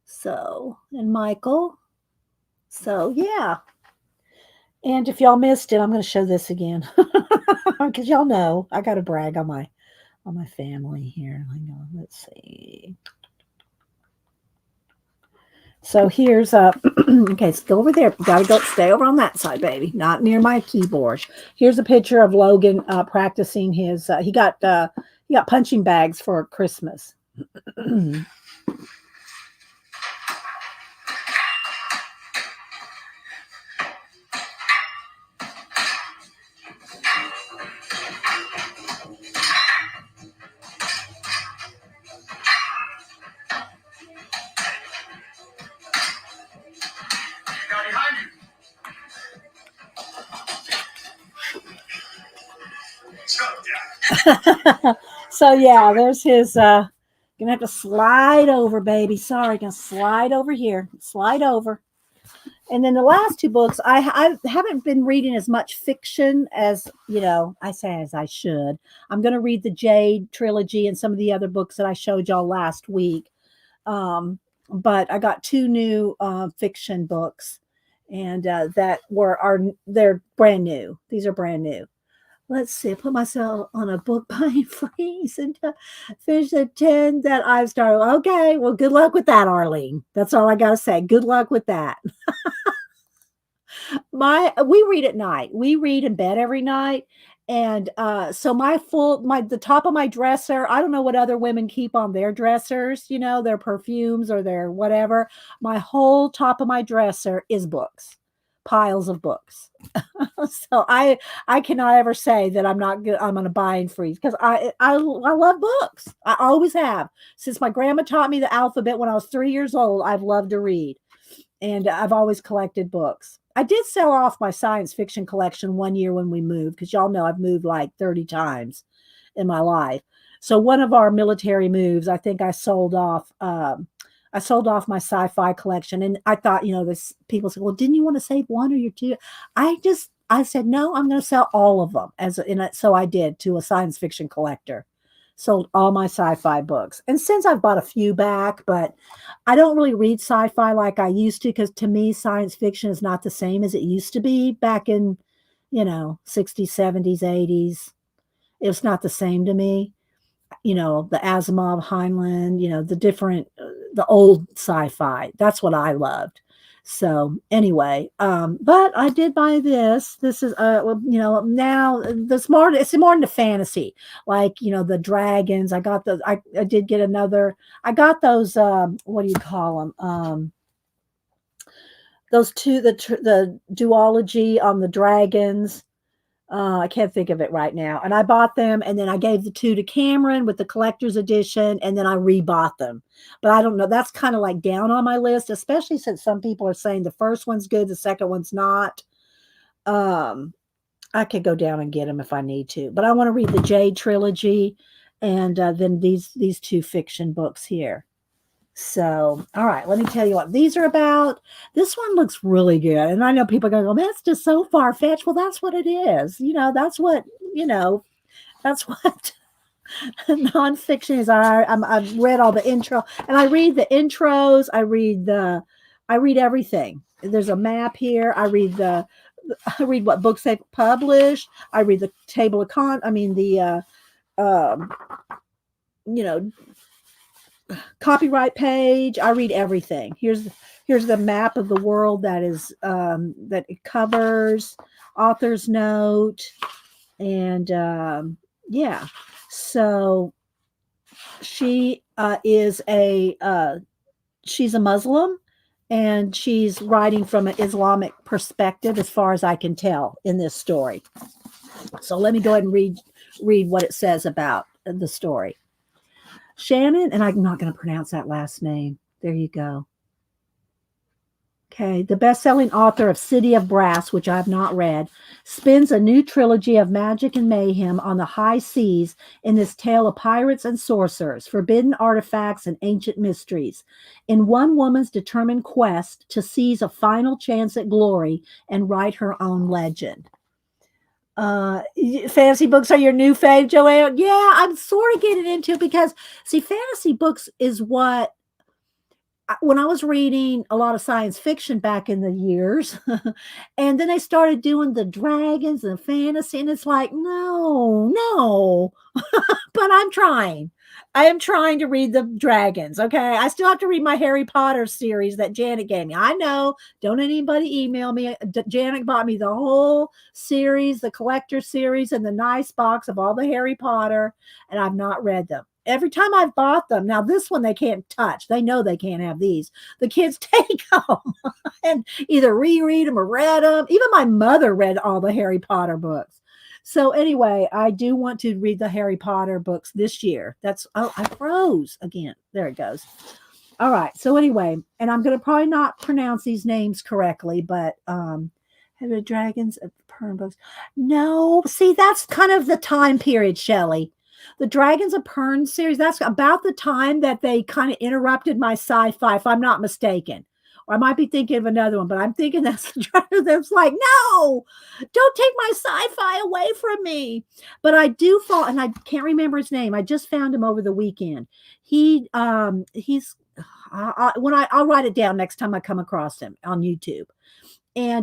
A: So, and Michael. So, yeah. And if y'all missed it, I'm going to show this again. Because y'all know I got to brag on my family here. Hang on, let's see. So here's okay, let's go over there. Gotta go stay over on that side, baby. Not near my keyboard. Here's a picture of Logan practicing his he got punching bags for Christmas. So yeah, there's his gonna have to slide over, baby. Sorry, gonna slide over here. Slide over. And then the last two books, I haven't been reading as much fiction as, I say as I should. I'm going to read the Jade trilogy and some of the other books that I showed y'all last week. But I got two new fiction books, and they're brand new. These are brand new. Let's see. I put myself on a book buying freeze and finish the 10 that I've started. Okay, well, good luck with that, Arlene. That's all I got to say. Good luck with that. We read at night. We read in bed every night. And so the top of my dresser, I don't know what other women keep on their dressers, their perfumes or their whatever. My whole top of my dresser is books, piles of books. So I cannot ever say that I'm not good. I'm on a buying freeze because I love books. I always have. Since my grandma taught me the alphabet when I was 3 years old, I've loved to read. And I've always collected books. I did sell off my science fiction collection one year when we moved, because y'all know I've moved like 30 times in my life. So one of our military moves, I think I sold off my sci-fi collection, and I thought, this people say, "Well, didn't you want to save one or your two?" I said, "No, I'm going to sell all of them." So I did, to a science fiction collector. Sold all my sci-fi books, and since I've bought a few back, but I don't really read sci-fi like I used to, because to me, science fiction is not the same as it used to be back in, 60s, 70s, 80s. It's not the same to me. The Asimov, Heinlein, the different, the old sci-fi. That's what I loved. So anyway, but I did buy this. This is, now it's more into fantasy, like, the dragons. I did get another, I got those, what do you call them? Those two, the duology on the dragons. I can't think of it right now. And I bought them, and then I gave the two to Cameron with the collector's edition, and then I rebought them. But I don't know. That's kind of like down on my list, especially since some people are saying the first one's good, the second one's not. I could go down and get them if I need to, but I want to read the Jade trilogy, and then these two fiction books here. So, all right, let me tell you what these are about. This one looks really good. And I know people are going to go, "That's just so far fetched." Well, that's what it is. That's what nonfiction is. I've read all the intro, and I read the intros. I read everything. There's a map here. I read what books they've published. I read the table of um, you know, copyright page. I read everything. Here's the map of the world that it covers, author's note, and yeah. So she she's a Muslim, and she's writing from an Islamic perspective, as far as I can tell in this story. So let me go ahead and read what it says about the story. Shannon, and I'm not going to pronounce that last name. There you go. Okay, the best-selling author of City of Brass, which I've not read, spins a new trilogy of magic and mayhem on the high seas in this tale of pirates and sorcerers, forbidden artifacts, and ancient mysteries, in one woman's determined quest to seize a final chance at glory and write her own legend. Fantasy books are your new fave, Joanne? Yeah, I'm sort of getting into it because, see, fantasy books is what, when I was reading a lot of science fiction back in the years, and then they started doing the dragons and fantasy, and it's like, no, but I'm trying. I am trying to read the dragons. Okay. I still have to read my Harry Potter series that Janet gave me. I know. Don't anybody email me. Janet bought me the whole series, the collector series, and the nice box of all the Harry Potter, and I've not read them. Every time I've bought them, now this one they can't touch. They know they can't have these. The kids take them and either reread them or read them. Even my mother read all the Harry Potter books. So anyway, I do want to read the Harry Potter books this year. I froze again. There it goes. All right. So anyway, and I'm going to probably not pronounce these names correctly, but the Dragons of Pern books. No, see, that's kind of the time period, Shelley. The Dragons of Pern series, that's about the time that they kind of interrupted my sci-fi, if I'm not mistaken. Or I might be thinking of another one, but I'm thinking that's the Dragon that's like, no, don't take my sci-fi away from me. But I do fall, and I can't remember his name. I just found him over the weekend. He's I'll write it down next time I come across him on YouTube.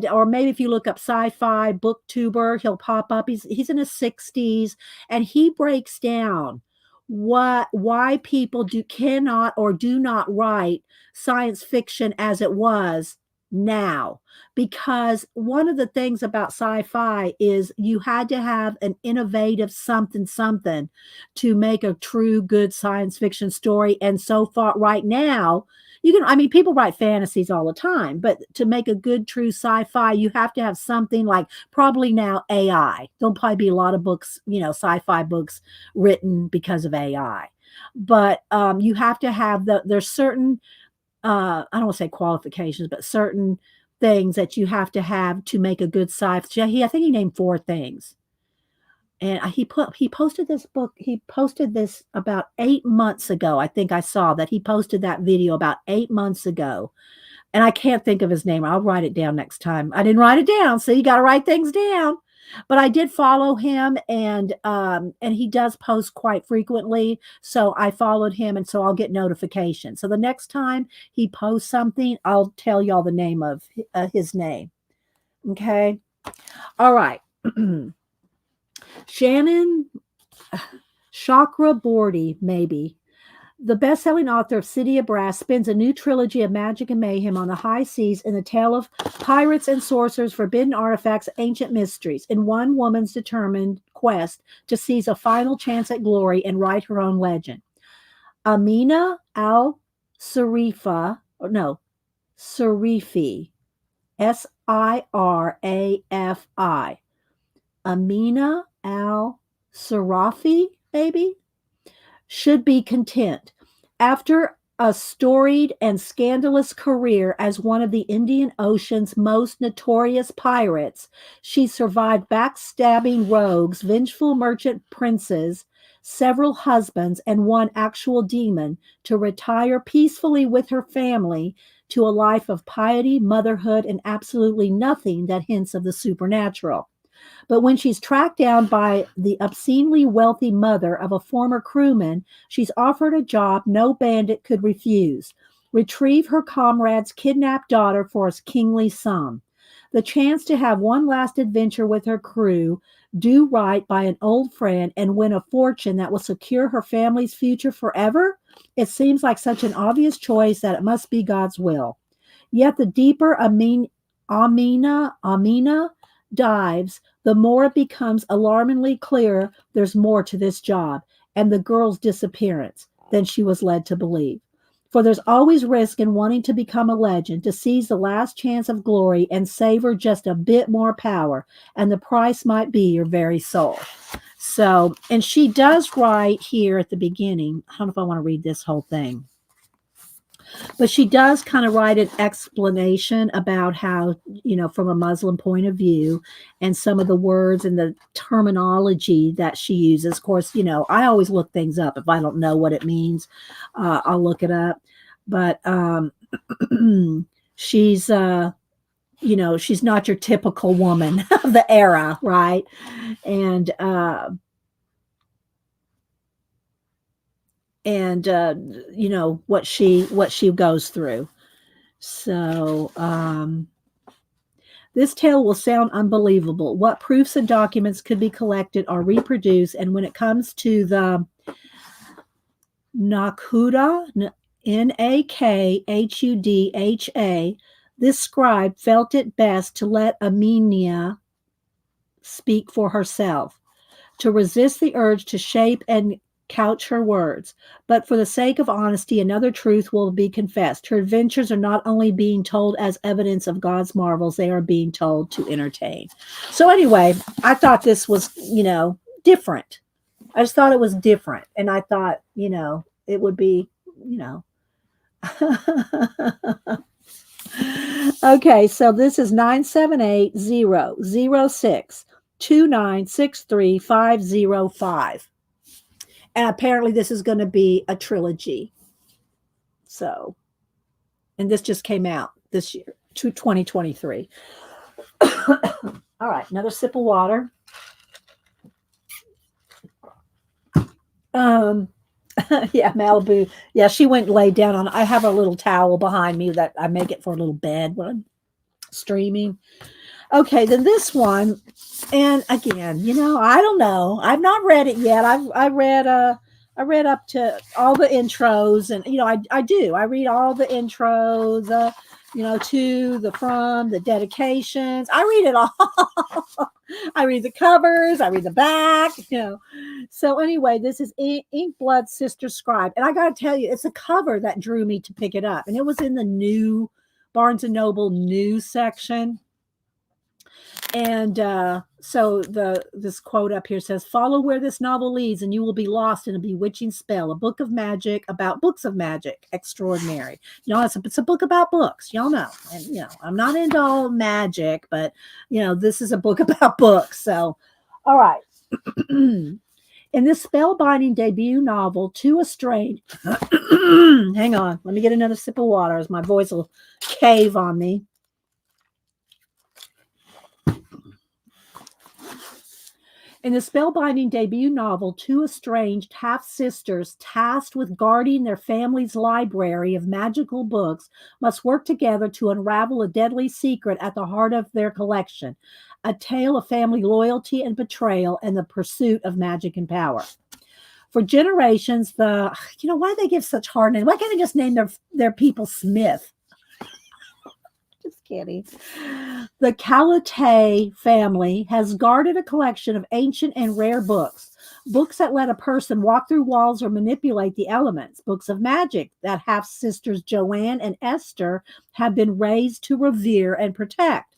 A: Or maybe if you look up sci-fi booktuber, he'll pop up. He's in his 60s, and he breaks down why people cannot or do not write science fiction as it was now. Because one of the things about sci-fi is you had to have an innovative something to make a true good science fiction story. And so far right now, people write fantasies all the time, but to make a good true sci-fi, you have to have something like, probably now, AI. There'll probably be a lot of books, sci-fi books written because of AI. But you have to have there's certain I don't want to say qualifications, but certain things that you have to make a good sci-fi. I think he named 4 things. And he posted this book. He posted this about 8 months ago. I think I saw that he posted that video about 8 months ago. And I can't think of his name. I'll write it down next time. I didn't write it down, so you got to write things down. But I did follow him, and he does post quite frequently. So I followed him, and so I'll get notifications. So the next time he posts something, I'll tell y'all the name of his name. Okay. All right. Shannon Chakraborty, maybe. The best-selling author of City of Brass spins a new trilogy of magic and mayhem on the high seas in the tale of pirates and sorcerers, forbidden artifacts, ancient mysteries, in one woman's determined quest to seize a final chance at glory and write her own legend. Amina al-Sarifi, Sarifi, Sirafi. Amina al-Sarafi, maybe? Should be content. After a storied and scandalous career as one of the Indian Ocean's most notorious pirates, she survived backstabbing rogues, vengeful merchant princes, several husbands, and one actual demon to retire peacefully with her family to a life of piety, motherhood, and absolutely nothing that hints of the supernatural. But when she's tracked down by the obscenely wealthy mother of a former crewman, she's offered a job no bandit could refuse: retrieve her comrade's kidnapped daughter for a kingly sum. The chance to have one last adventure with her crew, do right by an old friend, and win a fortune that will secure her family's future forever? It seems like such an obvious choice that it must be God's will. Yet the deeper Amina dives, the more it becomes alarmingly clear there's more to this job and the girl's disappearance than she was led to believe. For there's always risk in wanting to become a legend, to seize the last chance of glory and savor just a bit more power, and the price might be your very soul. So, and she does write here at the beginning, I don't know if I want to read this whole thing, but she does kind of write an explanation about how, from a Muslim point of view, and some of the words and the terminology that she uses. Of course, I always look things up. If I don't know what it means, I'll look it up. But she's, she's not your typical woman of the era, right? And what she goes through. So this tale will sound unbelievable. What proofs and documents could be collected or reproduced? And when it comes to the Nakhudha, Nakhudha, this scribe felt it best to let Amina speak for herself, to resist the urge to shape and couch her words. But for the sake of honesty, another truth will be confessed. Her adventures are not only being told as evidence of God's marvels, they are being told to entertain. So anyway, I thought this was, different. I just thought it was different. And I thought, it would be, Okay, so this is 978-006-2963-505. And apparently this is going to be a trilogy. So, and this just came out this year, 2023. All right, another sip of water. Yeah, Malibu. Yeah, she went and laid down on. I have a little towel behind me that I make it for a little bed when I'm streaming. Okay, then this one, and again, I don't know. I've not read it yet. I read up to all the intros, and I do. I read all the intros, to, the from, the dedications. I read it all. I read the covers. I read the back. So anyway, this is Inkblood Sister Scribe, and I got to tell you, it's a cover that drew me to pick it up, and it was in the new Barnes and Noble news section. And so this quote up here says, "Follow where this novel leads, and you will be lost in a bewitching spell. A book of magic about books of magic, extraordinary." It's a book about books. Y'all know, and I'm not into all magic, but this is a book about books. So, all right. In this spellbinding debut novel, two estranged. Hang on, let me get another sip of water, as my voice will cave on me. In the spellbinding debut novel, two estranged half-sisters tasked with guarding their family's library of magical books must work together to unravel a deadly secret at the heart of their collection, a tale of family loyalty and betrayal and the pursuit of magic and power. For generations, why do they give such hard names? Why can't they just name their people Smith? Just kidding. The Collage family has guarded a collection of ancient and rare books that let a person walk through walls or manipulate the elements, books of magic that half-sisters Joanne and Esther have been raised to revere and protect.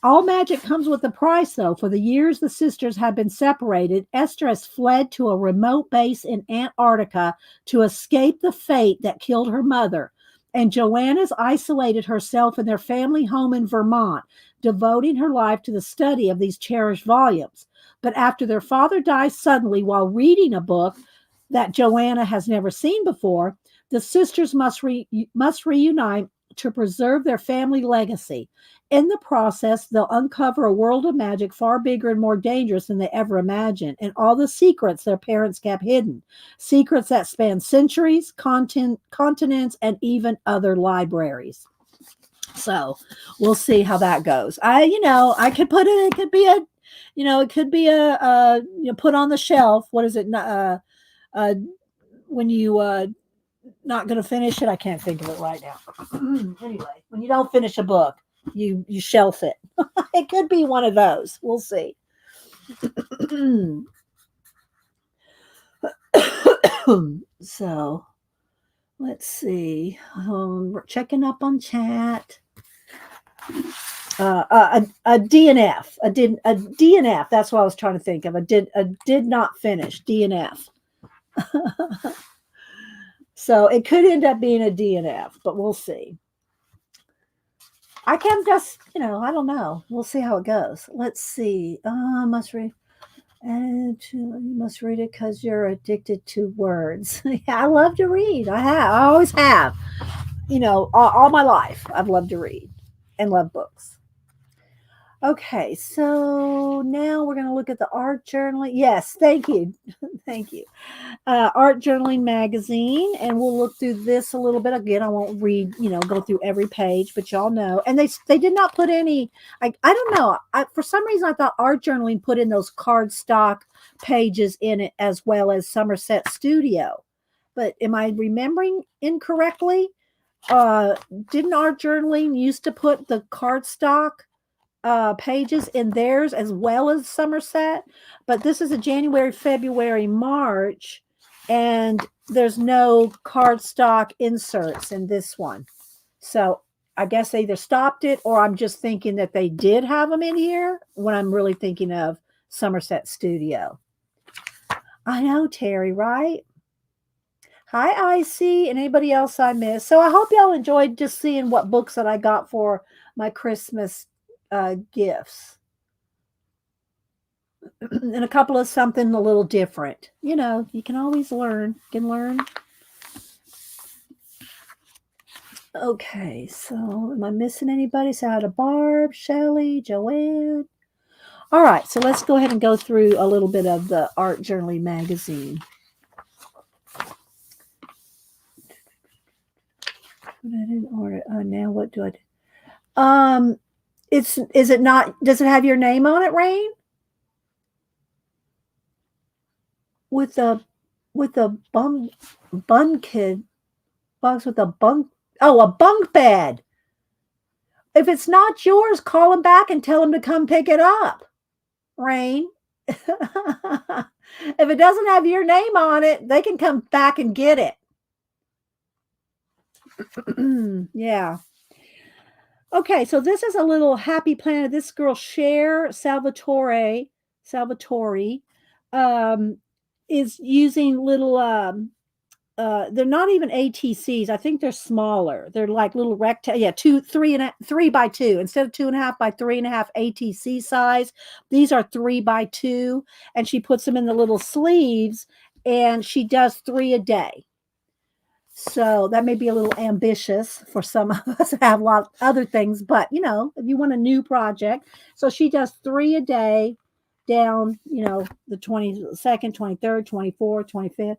A: All magic comes with a price, though. For the years the sisters have been separated, Esther has fled to a remote base in Antarctica to escape the fate that killed her mother. And Joanne has isolated herself in their family home in Vermont, devoting her life to the study of these cherished volumes. But after their father dies suddenly while reading a book that Joanna has never seen before, the sisters must reunite to preserve their family legacy. In the process, they'll uncover a world of magic far bigger and more dangerous than they ever imagined, and all the secrets their parents kept hidden. Secrets that span centuries, continents, and even other libraries. So we'll see how that goes. I could put it. It could be put on the shelf. What is it? When you not going to finish it, I can't think of it right now. Anyway, when you don't finish a book, you shelf it. It could be one of those. We'll see. So let's see. We're checking up on chat. A DNF. A DNF. That's what I was trying to think of. A did not finish DNF. So it could end up being a DNF, but we'll see. I can just, I don't know. We'll see how it goes. Let's see. Must read. And you must read it because you're addicted to words. I love to read. I always have. All my life, I've loved to read and love books. Okay, so now we're going to look at the art journaling. Yes, thank you. Thank you. Art Journaling Magazine, and we'll look through this a little bit. Again, I won't read, go through every page, but y'all know. And they did not put any, I don't know. For some reason, I thought Art Journaling put in those cardstock pages in it as well as Somerset Studio. But am I remembering incorrectly? Didn't Art Journaling used to put the cardstock pages in theirs as well as Somerset? But this is a January, February, March, and there's no cardstock inserts in this one. So I guess they either stopped it, or I'm just thinking that they did have them in here when I'm really thinking of Somerset Studio. I know, Terry, right? Hi, Icy, and anybody else I missed. So I hope y'all enjoyed just seeing what books that I got for my Christmas gifts. And a couple of something a little different. You can always learn. You can learn. Okay, so am I missing anybody? Say hi to Barb, Shelly, Joanne. All right, so let's go ahead and go through a little bit of the Art Journaling Magazine. I didn't order. Now what do I do? Is it not? Does it have your name on it, Rain? With the bun kid box with a bunk. Oh, a bunk bed. If it's not yours, call him back and tell him to come pick it up, Rain. If it doesn't have your name on it, they can come back and get it. Yeah. Okay, so this is a little happy planet. This girl, Cher Salvatore, um, is using little, they're not even ATCs. I think they're smaller. They're like little yeah, 3 by 2 instead of 2.5 by 3.5 ATC size. These are 3 by 2, and she puts them in the little sleeves, and she does 3 a day. So that may be a little ambitious for some of us to have a lot of other things, but if you want a new project, so she does 3 a day down, the 22nd, 23rd, 24th, 25th,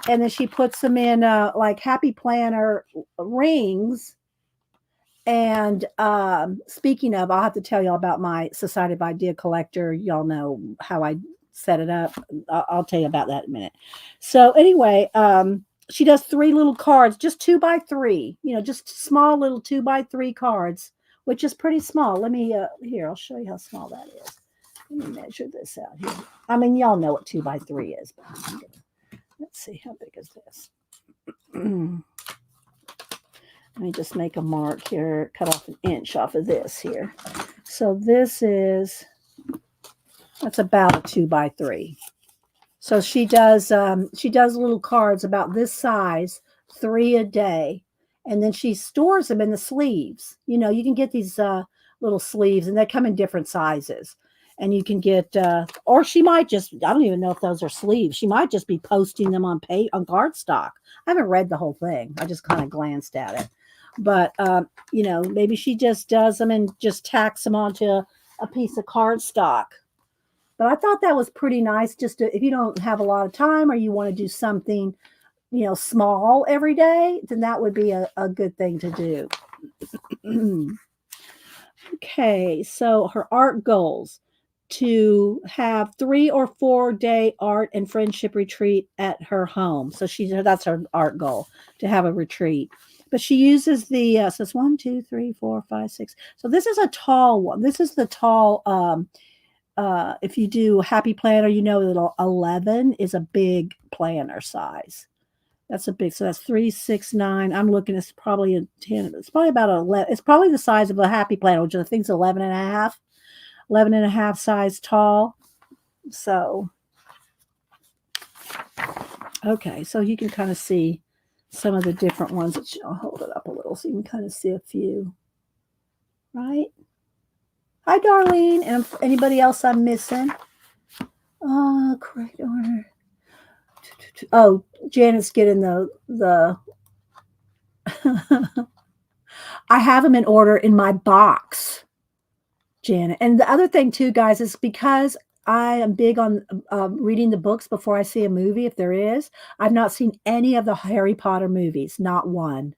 A: and then she puts them in like happy planner rings. And speaking of, I'll have to tell y'all about my Society of Idea Collector. Y'all know how I set it up. I'll tell you about that in a minute. So anyway, she does 3 little cards, just 2 by 3, just small little 2 by 3 cards, which is pretty small. Let me, here, I'll show you how small that is. Let me measure this out here. I mean, y'all know what 2 by 3 is. But let's see, how big is this? Let me just make a mark here, cut off an inch off of this here. So that's about a 2 by 3. So she does little cards about this size, 3 a day, and then she stores them in the sleeves. You can get these little sleeves, and they come in different sizes. And you can get, or she might just, I don't even know if those are sleeves. She might just be posting them on cardstock. I haven't read the whole thing. I just kind of glanced at it. But, maybe she just does them and just tacks them onto a piece of cardstock. But I thought that was pretty nice, just if you don't have a lot of time or you want to do something, small every day, then that would be a good thing to do. Okay, so her art goals: to have 3 or 4 day art and friendship retreat at her home. So that's her art goal, to have a retreat. But she uses so it's 1, 2, 3, 4, 5, 6. So this is a tall one. This is the tall. If you do Happy Planner, that 11 is a big planner size. That's a big. So that's 3, 6, 9. I'm looking. It's probably a 10. It's probably about 11. It's probably the size of a Happy Planner, which I think is 11 and a half. 11 and a half size tall. So, okay, so you can kind of see some of the different ones. I'll hold it up a little so you can kind of see a few. Right? Hi, Darlene. And anybody else I'm missing? Correct order. Oh, Janet's getting the I have them in order in my box, Janet. And the other thing too, guys, is because I am big on reading the books before I see a movie, if there is. I've not seen any of the Harry Potter movies, not one.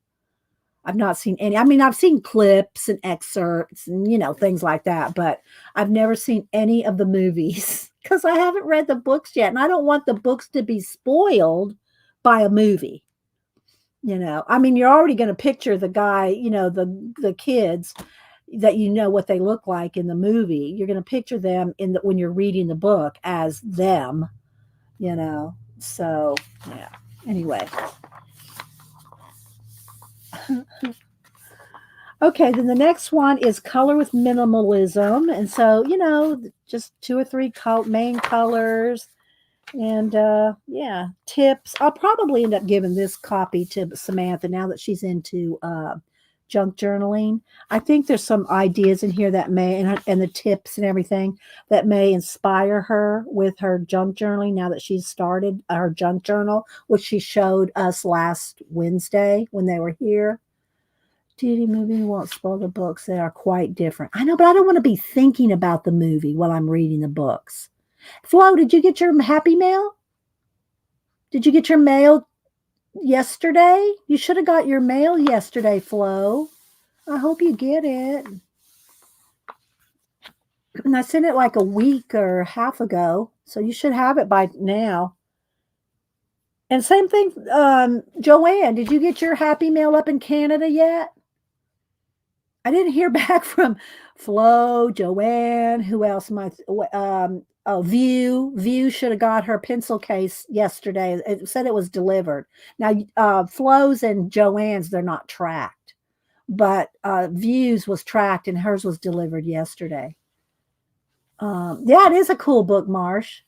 A: I've not seen any. I mean, I've seen clips and excerpts and, things like that, but I've never seen any of the movies because I haven't read the books yet. And I don't want the books to be spoiled by a movie. I mean, you're already going to picture the guy, the kids that what they look like in the movie. You're going to picture them when you're reading the book as them, So, yeah. Anyway. Okay, then the next one is color with minimalism. And so, just 2 or 3 main colors. And yeah, tips. I'll probably end up giving this copy to Samantha now that she's into junk journaling. I think there's some ideas in here that may, and the tips and everything that may inspire her with her junk journaling now that she's started her junk journal, which she showed us last Wednesday when they were here. TV movie won't spoil the books. They are quite different. I know, but I don't want to be thinking about the movie while I'm reading the books. Flo, did you get your happy mail? Did you get your mail yesterday? You should have got your mail yesterday, Flo. I hope you get it. And I sent it like a week or half ago, so you should have it by now. And same thing, Joanne, did you get your happy mail up in Canada yet? I didn't hear back from Flo, Joanne, who else? View should have got her pencil case yesterday. It said it was delivered. Now, Flo's and Joanne's, they're not tracked, but Views was tracked and hers was delivered yesterday. Yeah, it is a cool book, Marsh.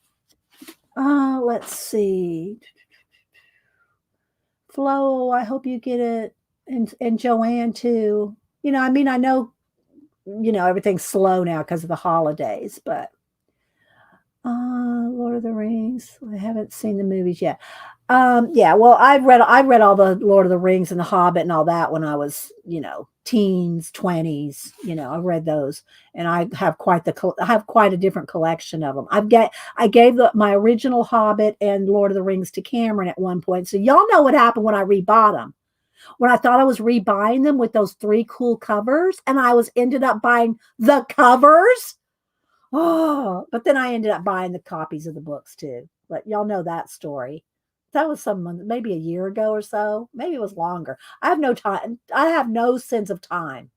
A: Let's see. Flo, I hope you get it, and Joanne too. I mean, I know, everything's slow now because of the holidays, but Lord of the Rings. I haven't seen the movies yet. Yeah, well, I read all the Lord of the Rings and the Hobbit and all that when I was, teens, 20s. I read those, and I have quite a different collection of them. I gave my original Hobbit and Lord of the Rings to Cameron at one point. So y'all know what happened when I rebought them. When I thought I was rebuying them with those 3 cool covers, and I ended up buying the covers. Oh, but then I ended up buying the copies of the books too. But y'all know that story. That was maybe a year ago or so. Maybe it was longer. I have no time. I have no sense of time.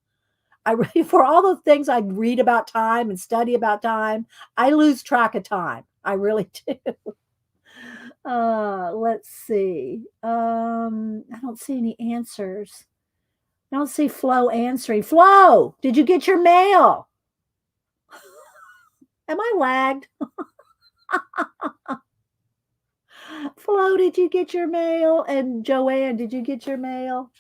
A: For all the things I read about time and study about time, I lose track of time. I really do. Let's see. I don't see any answers. I don't see Flo answering. Flo, did you get your mail? Am I lagged? Flo, did you get your mail? And Joanne, did you get your mail?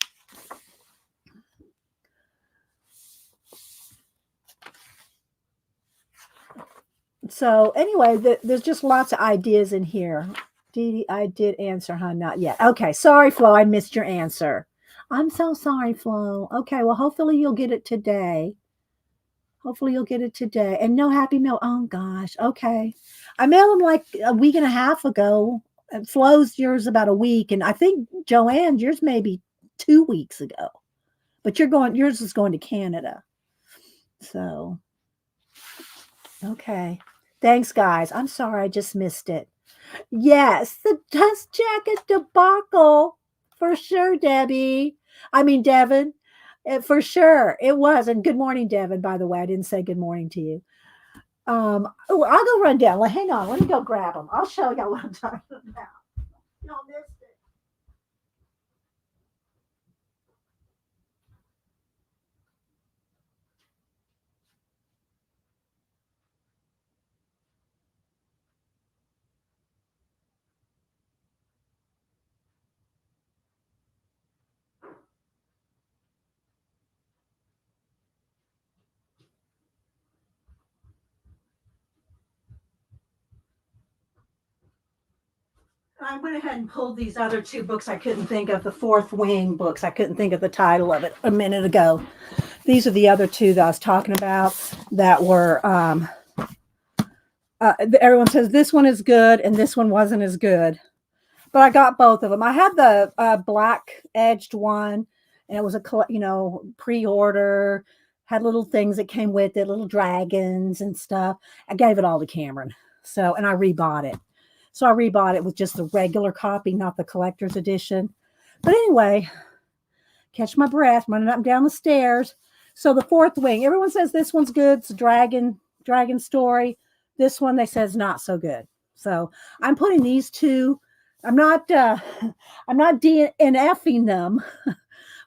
A: So anyway, there's just lots of ideas in here. Dee Dee, I did answer, huh? Not yet. Okay, sorry, Flo, I missed your answer. I'm so sorry, Flo. Okay, well, hopefully you'll get it today. Hopefully you'll get it today. And no Happy Meal. Oh gosh. Okay. I mailed them like a week and a half ago. Flo's yours about a week, and I think Joanne, yours maybe 2 weeks ago. But yours is going to Canada. So okay. Thanks, guys. I'm sorry I just missed it. Yes, the dust jacket debacle. For sure, Debbie. I mean, Devin. For sure. It was. And good morning, Devin, by the way. I didn't say good morning to you. I'll go run down. Hang on. Let me go grab them. I'll show y'all what I'm talking about. Y'all missed it. I went ahead and pulled these other 2 books I couldn't think of, the Fourth Wing books. I couldn't think of the title of it a minute ago. These are the other 2 that I was talking about that were, everyone says this one is good and this one wasn't as good. But I got both of them. I had the black edged one, and it was pre-order, had little things that came with it, little dragons and stuff. I gave it all to Cameron. And I rebought it. So I rebought it with just the regular copy, not the collector's edition. But anyway, catch my breath, running up and down the stairs. So the Fourth Wing, everyone says this one's good. It's a dragon story. This one they says not so good. So I'm putting these 2. I'm not DNFing them,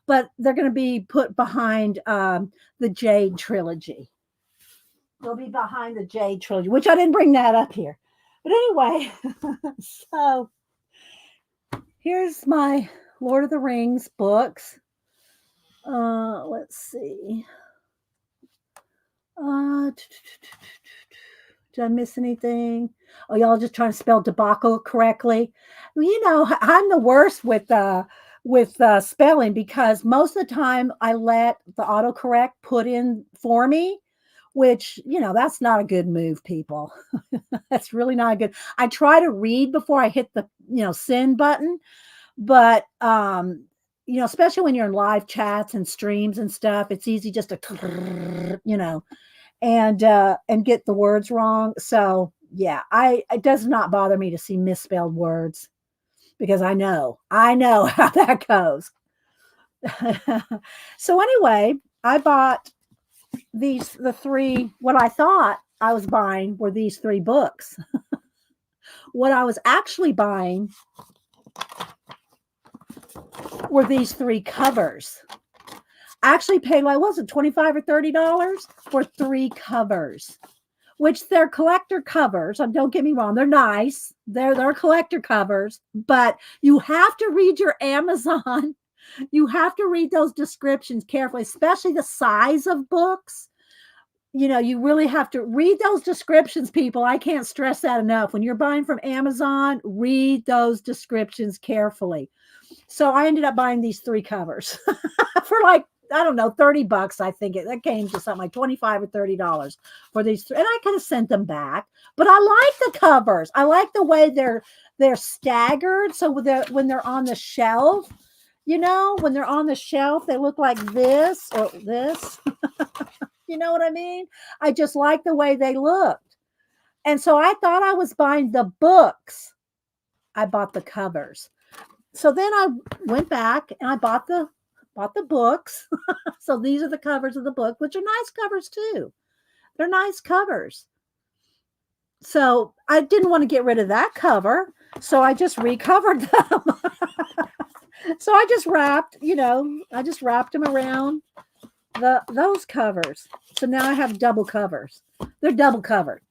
A: but they're going to be put behind the Jade trilogy. They'll be behind the Jade trilogy, which I didn't bring that up here. But anyway, so here's my Lord of the Rings books. Let's see. Did I miss anything? Oh, y'all just trying to spell debacle correctly. I'm the worst with spelling, because most of the time I let the autocorrect put in for me, which, that's not a good move, people. That's really not good. I try to read before I hit the, send button, but, especially when you're in live chats and streams and stuff, it's easy just to, and get the words wrong. So yeah, it does not bother me to see misspelled words, because I know how that goes. So anyway, I bought what I thought I was buying were these 3 books. What I was actually buying were these 3 covers. actually paid, like, what was it, 25 or $30 for 3 covers, which they're collector covers. Don't get me wrong, they're nice. They're collector covers, but you have to read your Amazon. You have to read those descriptions carefully, especially the size of books. You really have to read those descriptions, people. I can't stress that enough. When you're buying from Amazon, read those descriptions carefully. So I ended up buying these 3 covers for, like, I don't know, $30. I think that came to something like 25 or $30 for these 3. And I could have sent them back, but I like the covers. I like the way they're staggered. So when they're on the shelf, when they're on the shelf, they look like this or this. You know what I mean? I just like the way they looked. And so I thought I was buying the books. I bought the covers. So then I went back and I bought the books. So these are the covers of the book, which are nice covers too. They're nice covers. So I didn't want to get rid of that cover. So I just recovered them. So I just wrapped them around those covers. So now I have double covers. They're double covered.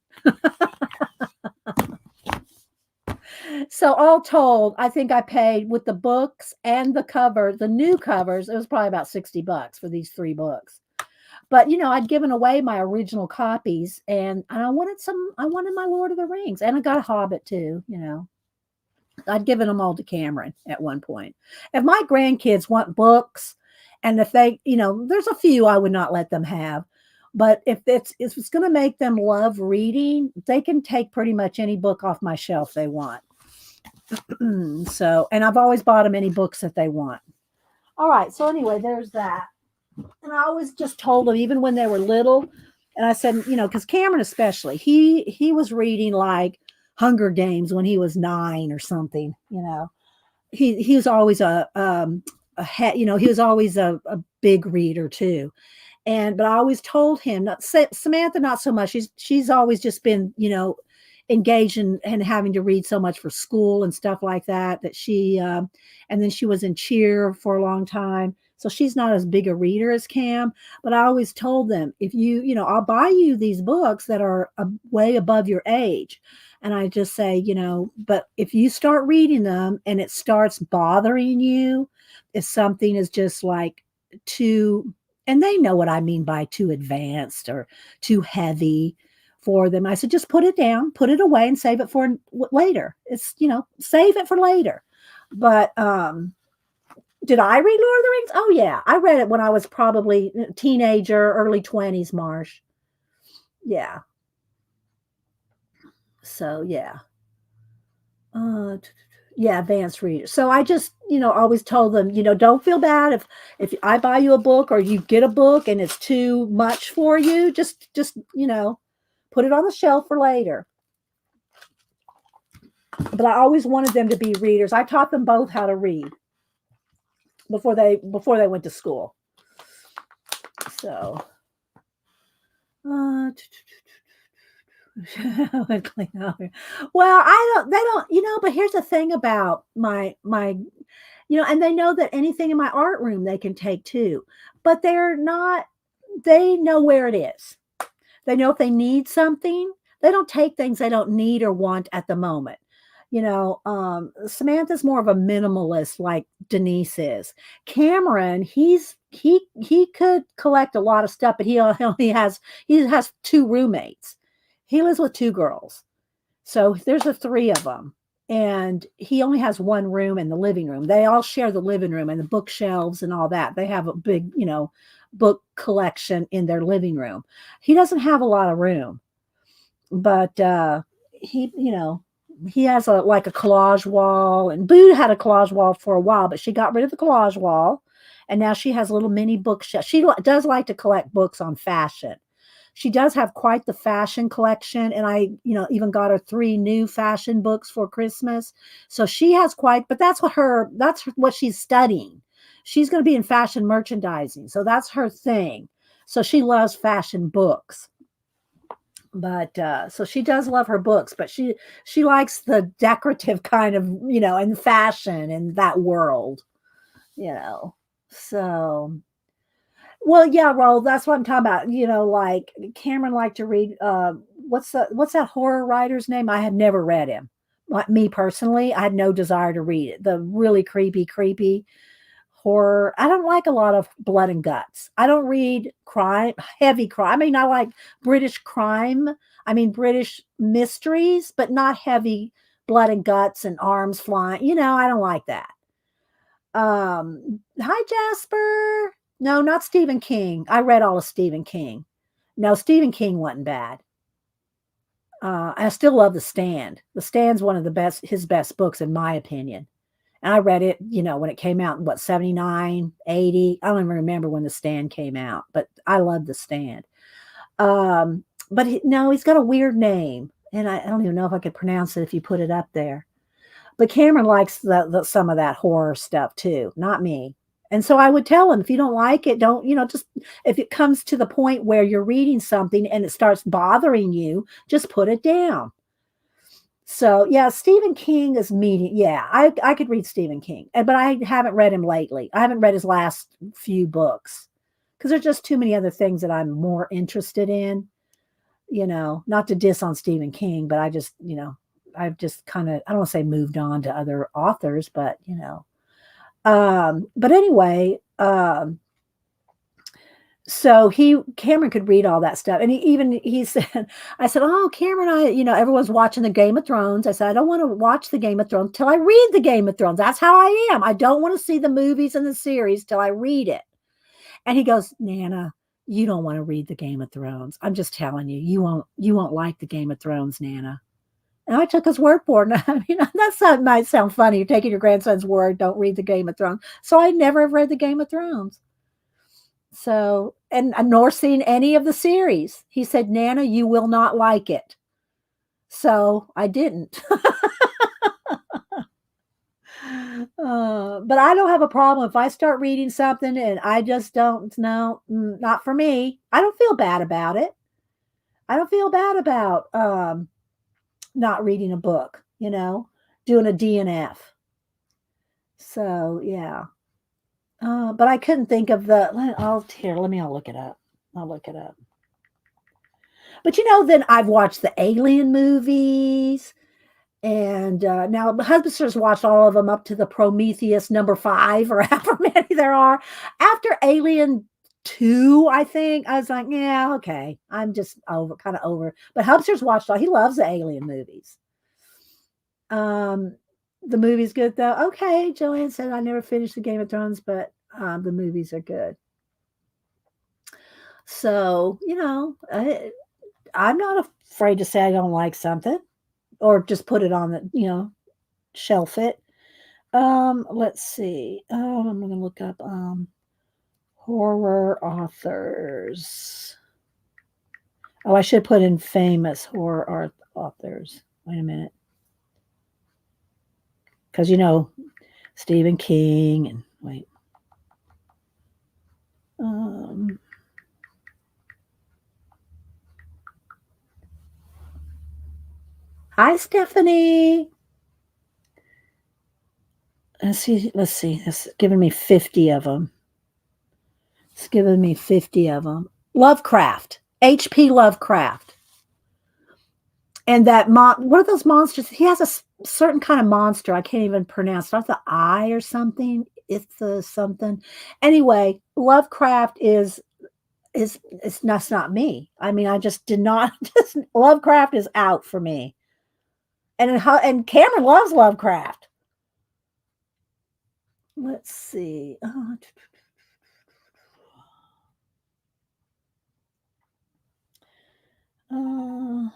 A: So all told, I think I paid with the books and the cover, the new covers, it was probably about $60 for these 3 books. But I'd given away my original copies, and I wanted my Lord of the Rings, and I got a Hobbit too. I'd given them all to Cameron at one point. If my grandkids want books, and if they, there's a few I would not let them have, but if it's going to make them love reading, they can take pretty much any book off my shelf they want. So, and I've always bought them any books that they want. All right. So anyway, there's that. And I always just told them, even when they were little, and I said, because Cameron especially, he was reading like Hunger Games when he was 9 or something. He was always he was always a big reader too. But I always told him, Samantha, not so much. She's always just been, engaged in and having to read so much for school and stuff like that she, and then she was in cheer for a long time. So she's not as big a reader as Cam, but I always told them, if I'll buy you these books that are way above your age. And I just say, but if you start reading them and it starts bothering you, if something is just like too, and they know what I mean by too advanced or too heavy for them, I said, just put it down, put it away, and save it for later. It's, save it for later. But did I read Lord of the Rings? Oh yeah, I read it when I was probably a teenager, early 20s, Marsh. Yeah. So yeah. Yeah, advanced readers. So I just, always told them, don't feel bad if I buy you a book or you get a book and it's too much for you, just put it on the shelf for later. But I always wanted them to be readers. I taught them both how to read before they went to school. So well, they don't, but here's the thing about my and they know that anything in my art room they can take too, but they know where it is. They know if they need something. They don't take things they don't need or want at the moment. Samantha's more of a minimalist like Denise is. Cameron, he could collect a lot of stuff, but he has 2 roommates. He lives with 2 girls. So there's 3 of them. And he only has 1 room in the living room. They all share the living room and the bookshelves and all that. They have a big, book collection in their living room. He doesn't have a lot of room, but he has a collage wall, and Boo had a collage wall for a while, but she got rid of the collage wall, and now she has a little mini bookshelf. She does like to collect books on fashion. She does have quite the fashion collection, and I, even got her 3 new fashion books for Christmas. So she has but that's what she's studying. She's going to be in fashion merchandising, so that's her thing. So she loves fashion books. But so she does love her books, but she likes the decorative kind of, and fashion and that world, so Well, yeah, well, that's what I'm talking about. Like Cameron liked to read. What's that horror writer's name? I had never read him. Like me personally, I had no desire to read it. The really creepy horror. I don't like a lot of blood and guts. I don't read crime, heavy crime. I mean, I like British crime. I mean, British mysteries, but not heavy blood and guts and arms flying. I don't like that. Hi Jasper. No, not Stephen King. I read all of Stephen King. No, Stephen King wasn't bad. I still love The Stand. The Stand's one of his best books, in my opinion. And I read it, when it came out in 79, 80. I don't even remember when The Stand came out, but I love The Stand. But no, he's got a weird name. And I don't even know if I could pronounce it if you put it up there. But Cameron likes some of that horror stuff too, not me. And so I would tell him, if you don't like it, don't, just if it comes to the point where you're reading something and it starts bothering you, just put it down. So yeah, Stephen King is meaty. Yeah, I could read Stephen King, but I haven't read him lately. I haven't read his last few books because there's just too many other things that I'm more interested in. Not to diss on Stephen King, but I've just kind of, I don't want to say moved on to other authors, but but anyway, so Cameron could read all that stuff. And he said, I said, oh, Cameron, everyone's watching the Game of Thrones. I said, I don't want to watch the Game of Thrones till I read the Game of Thrones. That's how I am. I don't want to see the movies and the series till I read it. And he goes, Nana, you don't want to read the Game of Thrones. I'm just telling you, you won't like the Game of Thrones, Nana. And I took his word for it. I mean, that might sound funny. You're taking your grandson's word. Don't read the Game of Thrones. So I never have read the Game of Thrones. So, and nor seen any of the series. He said, Nana, you will not like it. So I didn't. But I don't have a problem if I start reading something and I just don't know, not for me. I don't feel bad about it. I don't feel bad about not reading a book, doing a DNF. So yeah. But I couldn't think of let me look it up. I'll look it up. But then I've watched the Alien movies. And now the husband's watched all of them up to the Prometheus #5 or however many there are. After Alien 2, I think, I was like, yeah, okay. I'm just kind of over. But Hubster's watched all. He loves the Alien movies. The movie's good though. Okay, Joanne said I never finished the Game of Thrones, but the movies are good. So, I'm not afraid to say I don't like something or just put it on the, shelf it. Let's see. I'm going to look up horror authors. Oh, I should put in famous horror authors. Wait a minute. Because, Stephen King and wait. Hi, Stephanie. Let's see. It's giving me 50 of them. It's giving me 50 of them. Lovecraft. H.P. Lovecraft. And that what are those monsters? He has a certain kind of monster. I can't even pronounce. Starts with I or something. It's something. Anyway, Lovecraft is that's not me. I mean, I just did not. Lovecraft is out for me. And Cameron loves Lovecraft. Let's see. I'm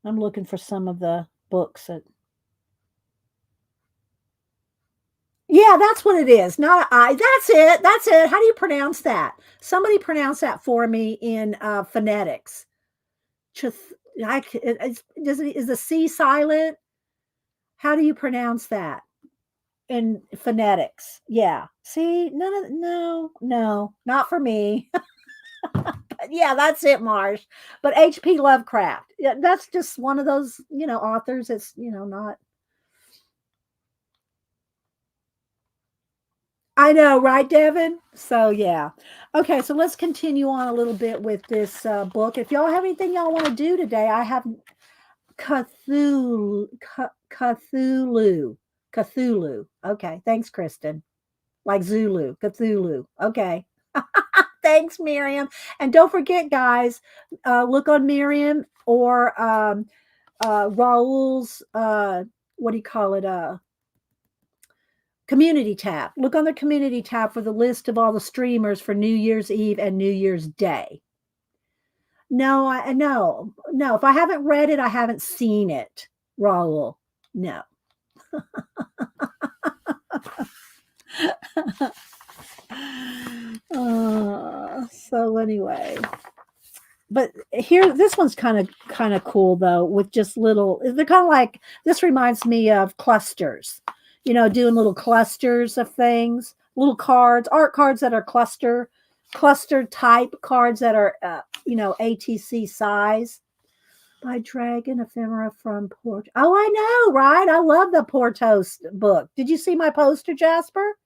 A: looking for some of the books that. Yeah, that's what it is. Not I. That's it. That's it. How do you pronounce that? Somebody pronounce that for me in phonetics. Is the C silent? How do you pronounce that in phonetics? Yeah. See, no, not for me. Yeah, that's it, Marsh. But H.P. Lovecraft. Yeah, that's just one of those, authors that's, not. I know, right, Devin? So yeah. Okay, so let's continue on a little bit with this book. If y'all have anything y'all want to do today, I have Cthulhu. Cthulhu. Cthulhu. Okay, thanks, Kristen. Like Zulu, Cthulhu. Okay. Thanks, Miriam. And don't forget, guys, look on Miriam or Raul's, what do you call it? Community tab. Look on the community tab for the list of all the streamers for New Year's Eve and New Year's Day. No, no. If I haven't read it, I haven't seen it, Raul. No. So anyway, but here, this one's kind of cool though, with just little. They're kind of like, this reminds me of clusters. You know, doing little clusters of things, little cards, art cards that are cluster type cards that are, ATC size. By Dragon Ephemera from Port. Oh, I know, right? I love the Portos book. Did you see my poster, Jasper?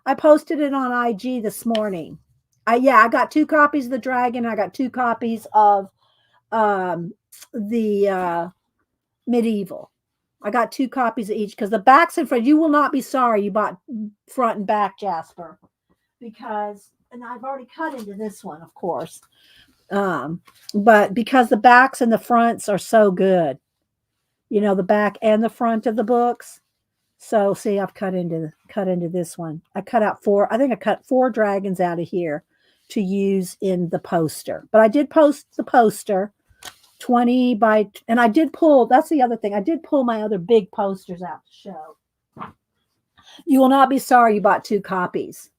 A: I posted it on IG this morning. I got 2 copies of the Dragon. I got 2 copies of the Medieval. I got 2 copies of each because the back's in front. You will not be sorry you bought front and back, Jasper, because, and I've already cut into this one, of course. But because the backs and the fronts are so good, the back and the front of the books. So see, I've cut into this one. I cut 4 dragons out of here to use in the poster. But I did post the poster 20 by, and I did pull, that's the other thing. I did pull my other big posters out to show. You will not be sorry you bought 2 copies.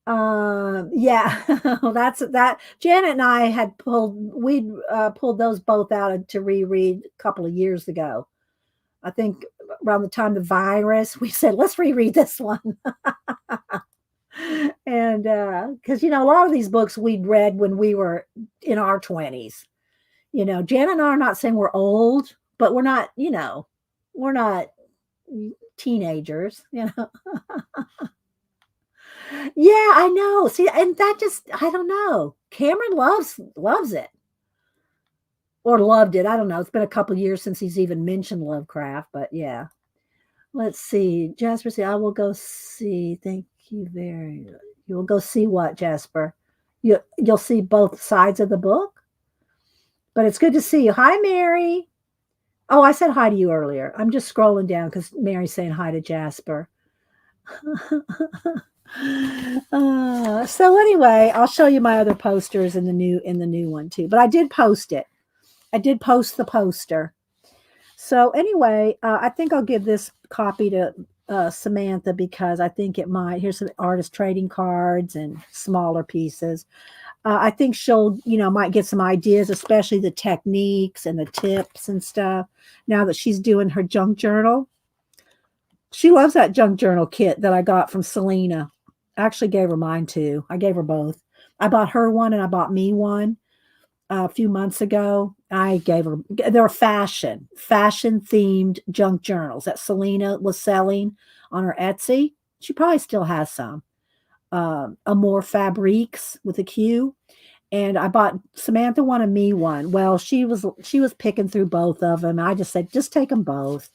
A: Yeah, that's that. Janet and I had pulled those both out to reread a couple of years ago. I think around the time the virus, we said, let's reread this one. And because, a lot of these books we'd read when we were in our 20s. Janet and I are not saying we're old, but we're not, we're not teenagers, Yeah, I know. See, and that just, I don't know. Cameron loves it. Or loved it. I don't know. It's been a couple years since he's even mentioned Lovecraft, but yeah. Let's see. Jasper said, I will go see. Thank you very much. You will go see what, Jasper? You'll see both sides of the book? But it's good to see you. Hi, Mary. Oh, I said hi to you earlier. I'm just scrolling down because Mary's saying hi to Jasper. So anyway, I'll show you my other posters in the new one too. But I did post it. I did post the poster. So anyway, I think I'll give this copy to Samantha because I think it might. Here's some artist trading cards and smaller pieces. I think she'll, might get some ideas, especially the techniques and the tips and stuff. Now that she's doing her junk journal, she loves that junk journal kit that I got from Selena. I actually gave her mine too. I gave her both. I bought her one and I bought me one a few months ago. I gave her, they're fashion themed junk journals that Selena was selling on her Etsy. She probably still has some. Amore Fabriques with a Q. And I bought Samantha one and me one. Well, she was picking through both of them. I just said, just take them both.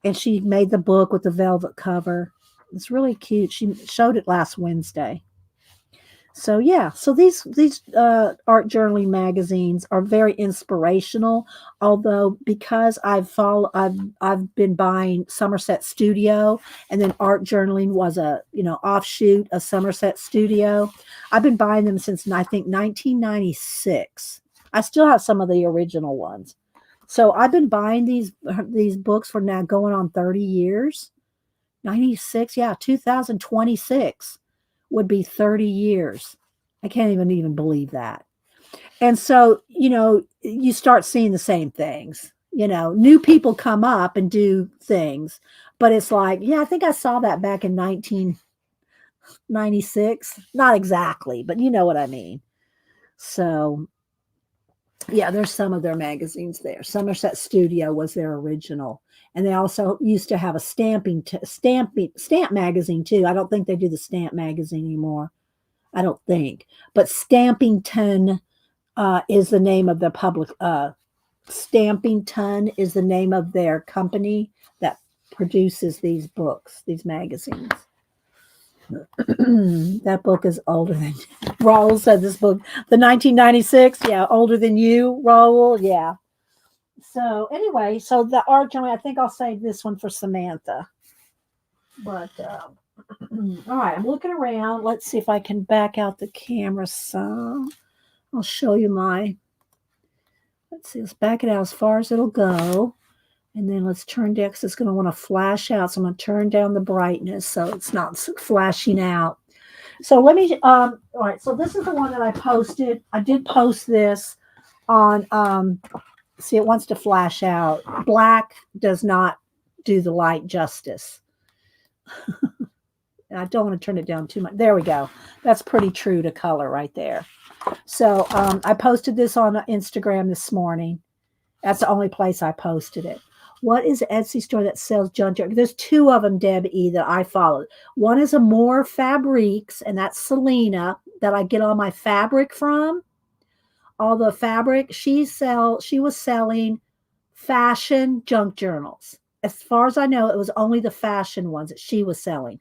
A: And she made the book with the velvet cover. It's really cute. She showed it last Wednesday. So yeah, so these art journaling magazines are very inspirational. Although because I've been buying Somerset Studio, and then art journaling was a offshoot of Somerset Studio. I've been buying them since I think 1996. I still have some of the original ones. So I've been buying these books for now going on 30 years. 96, yeah, 2026 would be 30 years. I can't even believe that. And so, you start seeing the same things. New people come up and do things, but it's like, yeah, I think I saw that back in 1996. Not exactly, but you know what I mean. So Yeah, there's some of their magazines there. Somerset Studio was their original. And they also used to have a stamp magazine too. I don't think they do the stamp magazine anymore. I don't think. But Stampington is the name of the public. Stampington is the name of their company that produces these books, these magazines. That book is older than Raul said. This book, the 1996, yeah, older than you, Raul, yeah. So anyway, so the art journal, I think I'll save this one for Samantha. But all right, I'm looking around. Let's see if I can back out the camera some. I'll show you my. Let's see. Let's back it out as far as it'll go, and then let's turn down because it's going to want to flash out. So I'm going to turn down the brightness so it's not flashing out. So let me. All right. So this is the one that I posted. I did post this on. See, it wants to flash out. Black does not do the light justice. I don't want to turn it down too much. There we go. That's pretty true to color right there. So I posted this on Instagram this morning. That's the only place I posted it. What is the Etsy store that sells junk? There's two of them, Debbie, that I followed. One is Amore Fabriques, and that's Selena that I get all my fabric from. All the fabric she was selling fashion junk journals. As far as I know, it was only the fashion ones that she was selling.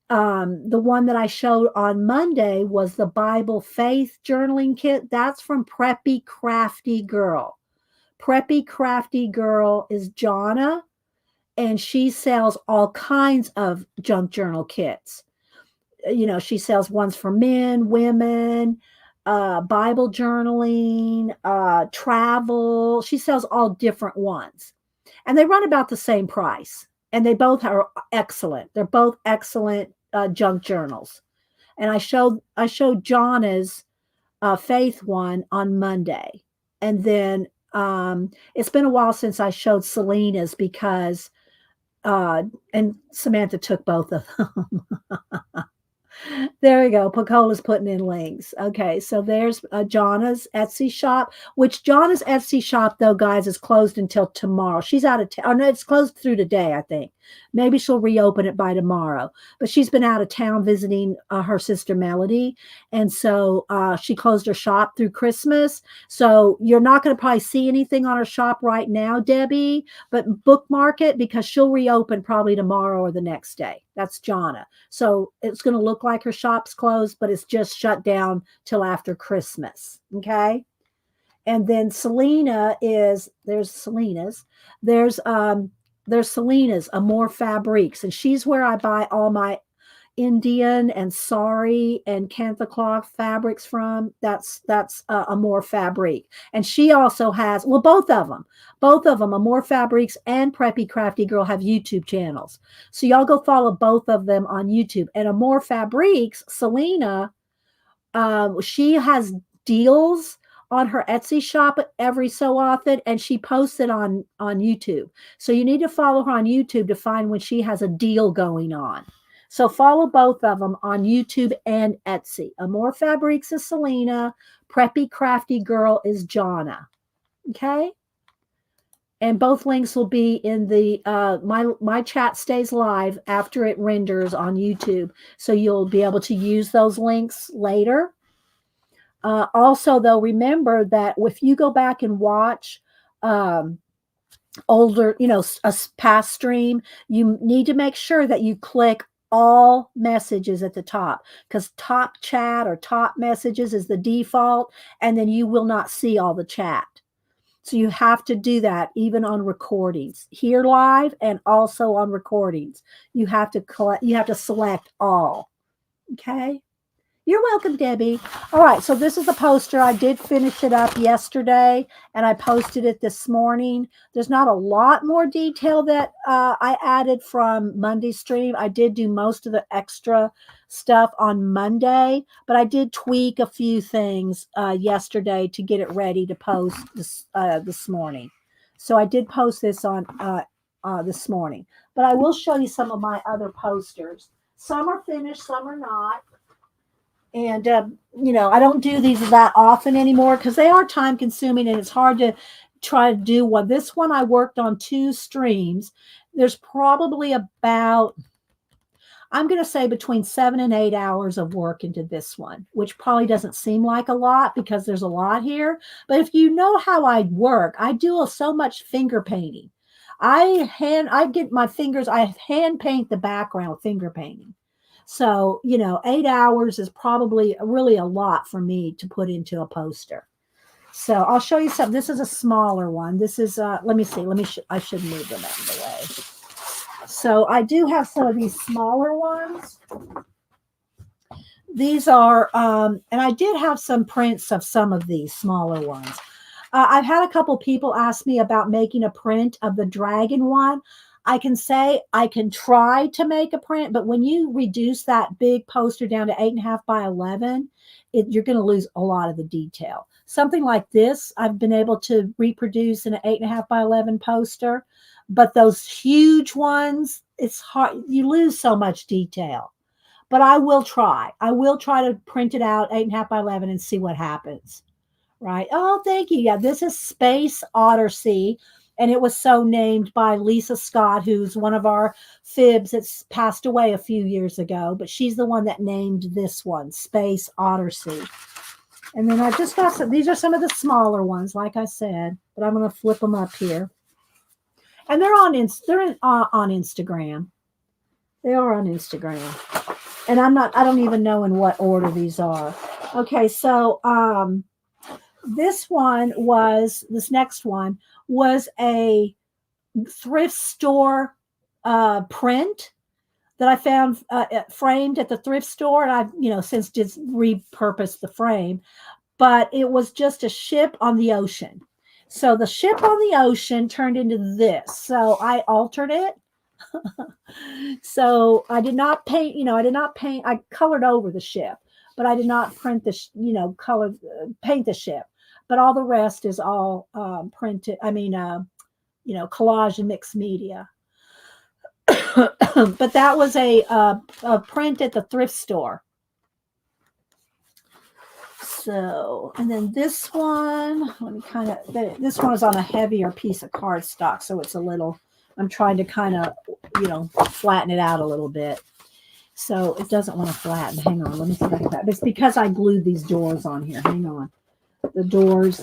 A: The one that I showed on Monday was the Bible Faith journaling kit. That's from Preppy Crafty Girl. Preppy Crafty Girl is Jonna, and she sells all kinds of junk journal kits. You know, she sells ones for men, women, Bible journaling, travel. She sells all different ones. And they run about the same price. And they both are excellent. They're both excellent junk journals. And I showed Jonna's Faith one on Monday. And then it's been a while since I showed Selena's because and Samantha took both of them. There we go. Pacola's putting in links. Okay, so there's Jonna's Etsy shop, which Jonna's Etsy shop, though, guys, is closed until tomorrow. She's out of town. Oh, no, it's closed through today, I think. Maybe she'll reopen it by tomorrow. But she's been out of town visiting her sister Melody. And so she closed her shop through Christmas. So you're not going to probably see anything on her shop right now, Debbie, but bookmark it because she'll reopen probably tomorrow or the next day. That's Jonna. So it's going to look like her shop's closed, but it's just shut down till after Christmas. Okay. And then there's Selena's, there's Selena's Amore Fabriques, and she's where I buy all my Indian and sari and kantha cloth fabrics from. That's Amore Fabrique. And she also has, well, both of them, Amore Fabriques and Preppy Crafty Girl have YouTube channels. So y'all go follow both of them on YouTube. And Amore Fabriques, Selena, she has deals on her Etsy shop every so often, and she posts it on YouTube. So you need to follow her on YouTube to find when she has a deal going on. So follow both of them on YouTube and Etsy. Amore Fabriques is Selena. Preppy Crafty Girl is Jonna. Okay? And both links will be in the my chat stays live after it renders on YouTube. So you'll be able to use those links later. Also, though, remember that if you go back and watch older, a past stream, you need to make sure that you click all messages at the top, because top chat or top messages is the default, and then you will not see all the chat. So you have to do that even on recordings here live and also on recordings. You have to select all. Okay. You're welcome, Debbie. All right, so this is the poster. I did finish it up yesterday, and I posted it this morning. There's not a lot more detail that I added from Monday's stream. I did do most of the extra stuff on Monday, but I did tweak a few things yesterday to get it ready to post this morning. So I did post this on this morning, but I will show you some of my other posters. Some are finished, some are not. And, I don't do these that often anymore because they are time consuming and it's hard to try to do one. This one I worked on 2 streams. There's probably about, I'm going to say between 7 and 8 hours of work into this one, which probably doesn't seem like a lot because there's a lot here. But if you know how I work, I do so much finger painting. I get my fingers, I hand paint the background with finger painting. So, 8 hours is probably really a lot for me to put into a poster. So I'll show you some. This is a smaller one. This is, let me see. I should move them out of the way. So I do have some of these smaller ones. These are, and I did have some prints of some of these smaller ones. I've had a couple people ask me about making a print of the dragon one. I can say I can try to make a print, but when you reduce that big poster down to 8.5 by 11, you're going to lose a lot of the detail. Something like this, I've been able to reproduce in an 8.5 by 11 poster, but those huge ones, it's hard. You lose so much detail. But I will try. I will try to print it out 8.5 by 11 and see what happens. Right. Oh, thank you. Yeah, this is Space Odyssey. And it was so named by Lisa Scott, who's one of our fibs that's passed away a few years ago. But she's the one that named this one, Space Odyssey. And then I just got some, these are some of the smaller ones, like I said, but I'm going to flip them up here. And they're on Instagram. They are on Instagram. And I don't even know in what order these are. Okay, so this next one was a thrift store print that I found framed at the thrift store. And I've, since just repurposed the frame, but it was just a ship on the ocean. So the ship on the ocean turned into this. So I altered it. So I did not paint, I colored over the ship, but I did not print paint the ship. But all the rest is all printed. Collage and mixed media. But that was a print at the thrift store. So, and then this one, this one is on a heavier piece of cardstock. So it's a little, I'm trying to kind of, flatten it out a little bit. So it doesn't want to flatten. Hang on. Let me see if I can flatten. It's because I glued these doors on here. Hang on. The doors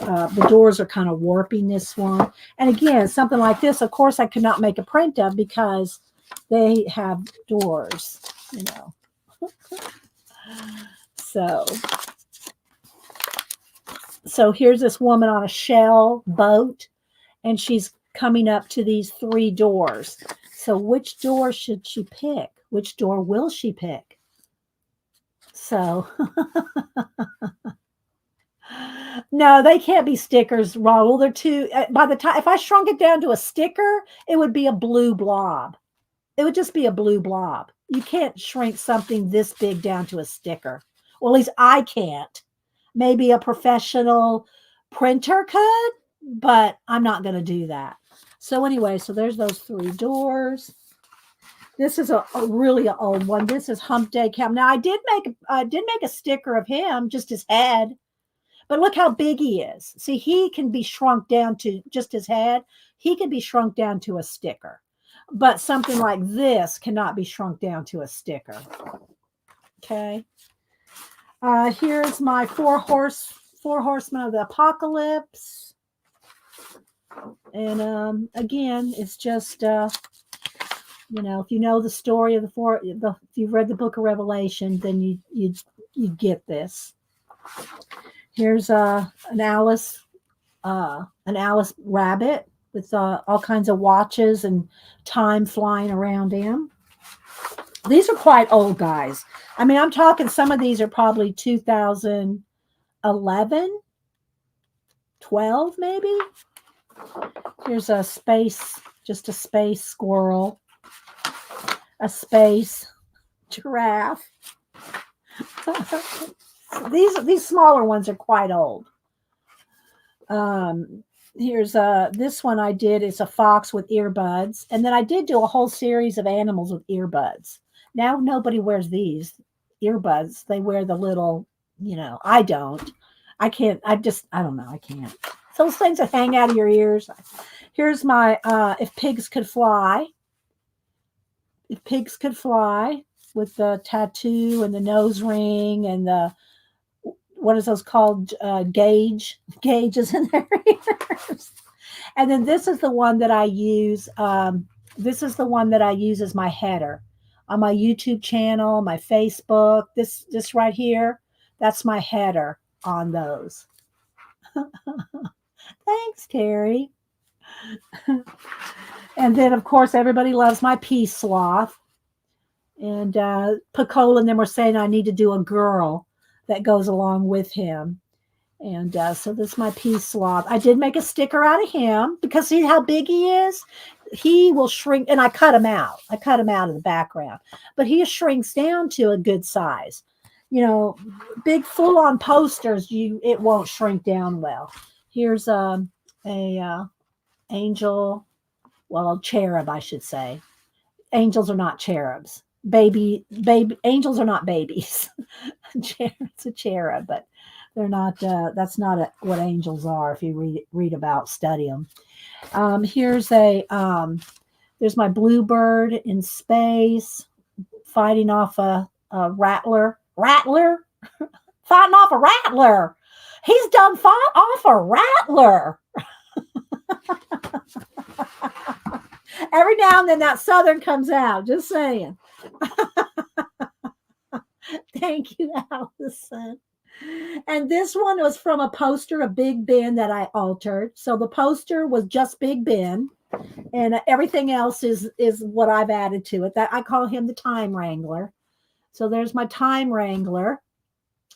A: are kind of warping this one. And again, something like this, of course, I could not make a print of because they have doors, So here's this woman on a shell boat, and she's coming up to these 3 doors. So which door should she pick? Which door will she pick? So no, they can't be stickers, Raul. They're too, by the time, if I shrunk it down to a sticker, it would be a blue blob. It would just be a blue blob. You can't shrink something this big down to a sticker. Well, at least I can't. Maybe a professional printer could, but I'm not going to do that. So anyway, so there's those 3 doors. This is a really old one. This is Hump Day Cam. Now I did make a sticker of him, just his head. But look how big he is. See, he can be shrunk down to just his head. He can be shrunk down to a sticker. But something like this cannot be shrunk down to a sticker. Okay. Here's my 4 horsemen of the apocalypse. And again, it's just, if you know the story of if you've read the book of Revelation, then you get this. Here's an Alice rabbit with all kinds of watches and time flying around him. These are quite old, guys. I mean, I'm talking some of these are probably 2011, 12 maybe. Here's a space squirrel, a space giraffe. These smaller ones are quite old. Here's this one I did. It's a fox with earbuds. And then I did do a whole series of animals with earbuds. Now nobody wears these. earbuds. They wear the little, I don't. I can't. I don't know. I can't. So those things that hang out of your ears. Here's my If Pigs Could Fly. If Pigs Could Fly, with the tattoo and the nose ring and the, what is those called? Gauges in their ears. And then this is the one that I use. This is the one that I use as my header on my YouTube channel, my Facebook. This right here, that's my header on those. Thanks, Terry. And then, of course, everybody loves my peace sloth. And Picola and them were saying I need to do a girl that goes along with him. And so this is my peace sloth. I did make a sticker out of him because see how big he is? He will shrink, and I cut him out. I cut him out of the background. But he shrinks down to a good size. Big full-on posters, it won't shrink down well. Here's a angel, well, a cherub, I should say. Angels are not cherubs. Baby, angels are not babies. It's a cherub, but they're not. That's not what angels are. If you study them. Here's there's my bluebird in space, fighting off a rattler. Rattler, fighting off a rattler. He's done fought off a rattler. Every now and then that Southern comes out. Just saying. Thank you, Allison. And this one was from a poster of Big Ben that I altered. So the poster was just Big Ben, and everything else is what I've added to it. That I call him the Time Wrangler. So there's my Time Wrangler,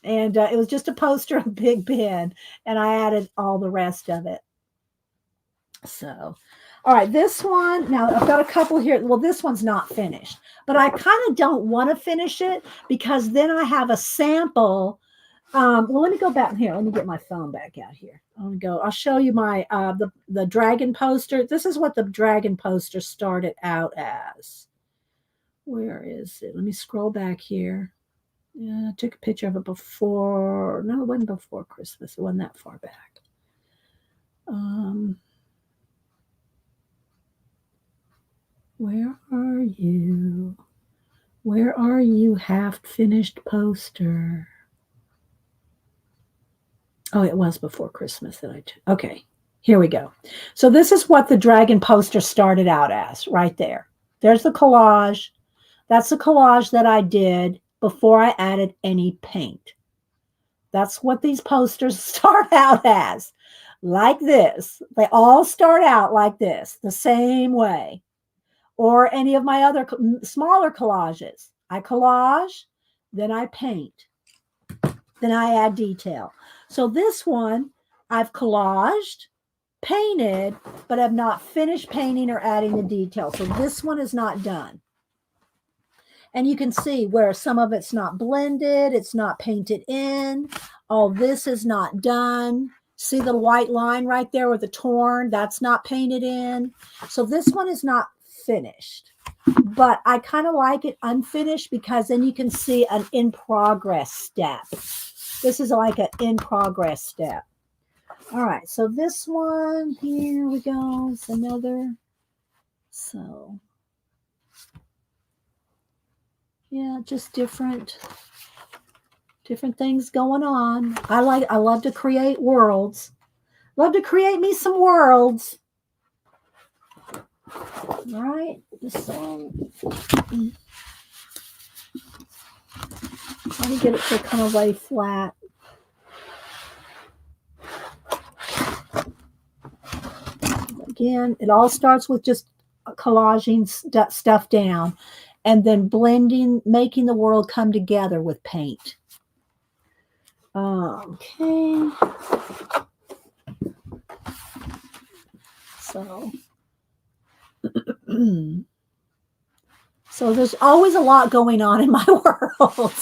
A: and it was just a poster of Big Ben, and I added all the rest of it. So, all right, this one, now I've got a couple here. Well, this one's not finished, but I kind of don't want to finish it because then I have a sample. Well, let me go back here. Let me get my phone back out here. I'll show you my, the dragon poster. This is what the dragon poster started out as. Where is it? Let me scroll back here. Yeah, I took a picture of it before. No, it wasn't before Christmas. It wasn't that far back. Where are you? Where are you, half-finished poster? Oh, it was before Christmas that I took. Okay, here we go. So this is what the dragon poster started out as, right there. There's the collage. That's the collage that I did before I added any paint. That's what these posters start out as, like this. They all start out like this, the same way. Or any of my other smaller collages. I collage, then I paint, then I add detail. So this one, I've collaged, painted, but I've not finished painting or adding the detail. So this one is not done. And you can see where some of it's not blended, it's not painted in. All this is not done. See the white line right there with the torn? That's not painted in. So this one is not finished. But I kind of like it unfinished because then you can see an in progress step. This is like an in progress step. All right, so this one, here we go. It's another. So, yeah, just different things going on. I love to create worlds. Love to create me some worlds. All right, so let me get it to kind of lay flat. Again, it all starts with just collaging stuff down and then blending, making the world come together with paint. Okay. So there's always a lot going on in my world.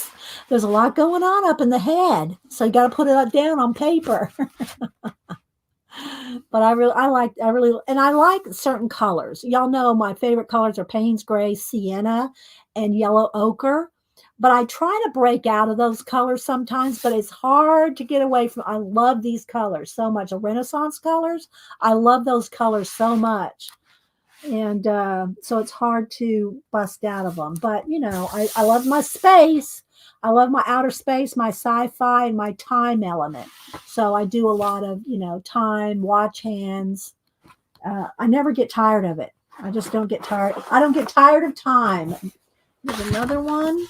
A: There's a lot going on up in the head. So you got to put it down on paper. But I like certain colors. Y'all know my favorite colors are Payne's Gray, Sienna, and Yellow Ochre. but I try to break out of those colors sometimes, but it's hard to get away from. I love these colors so much. The Renaissance colors, I love those colors so much. And so it's hard to bust out of them. But, I love my space. I love my outer space, my sci-fi, and my time element. So I do a lot of, time, watch hands. I never get tired of it. I just don't get tired. I don't get tired of time. There's another one.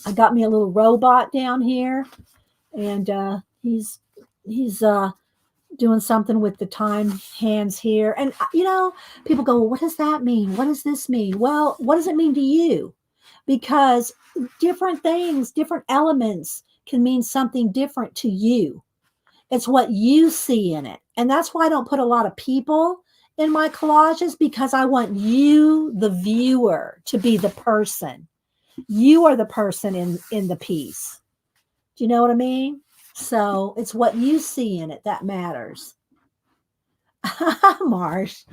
A: I got me a little robot down here, and he's doing something with the time hands here. And people go, well, what does that mean? What does this mean? Well, what does it mean to you? Because different things, different elements can mean something different to you. It's what you see in it. And that's why I don't put a lot of people in my collages, because I want you, the viewer, to be the person. You are the person in the piece. Do you know what I mean? So it's what you see in it that matters. Marsh.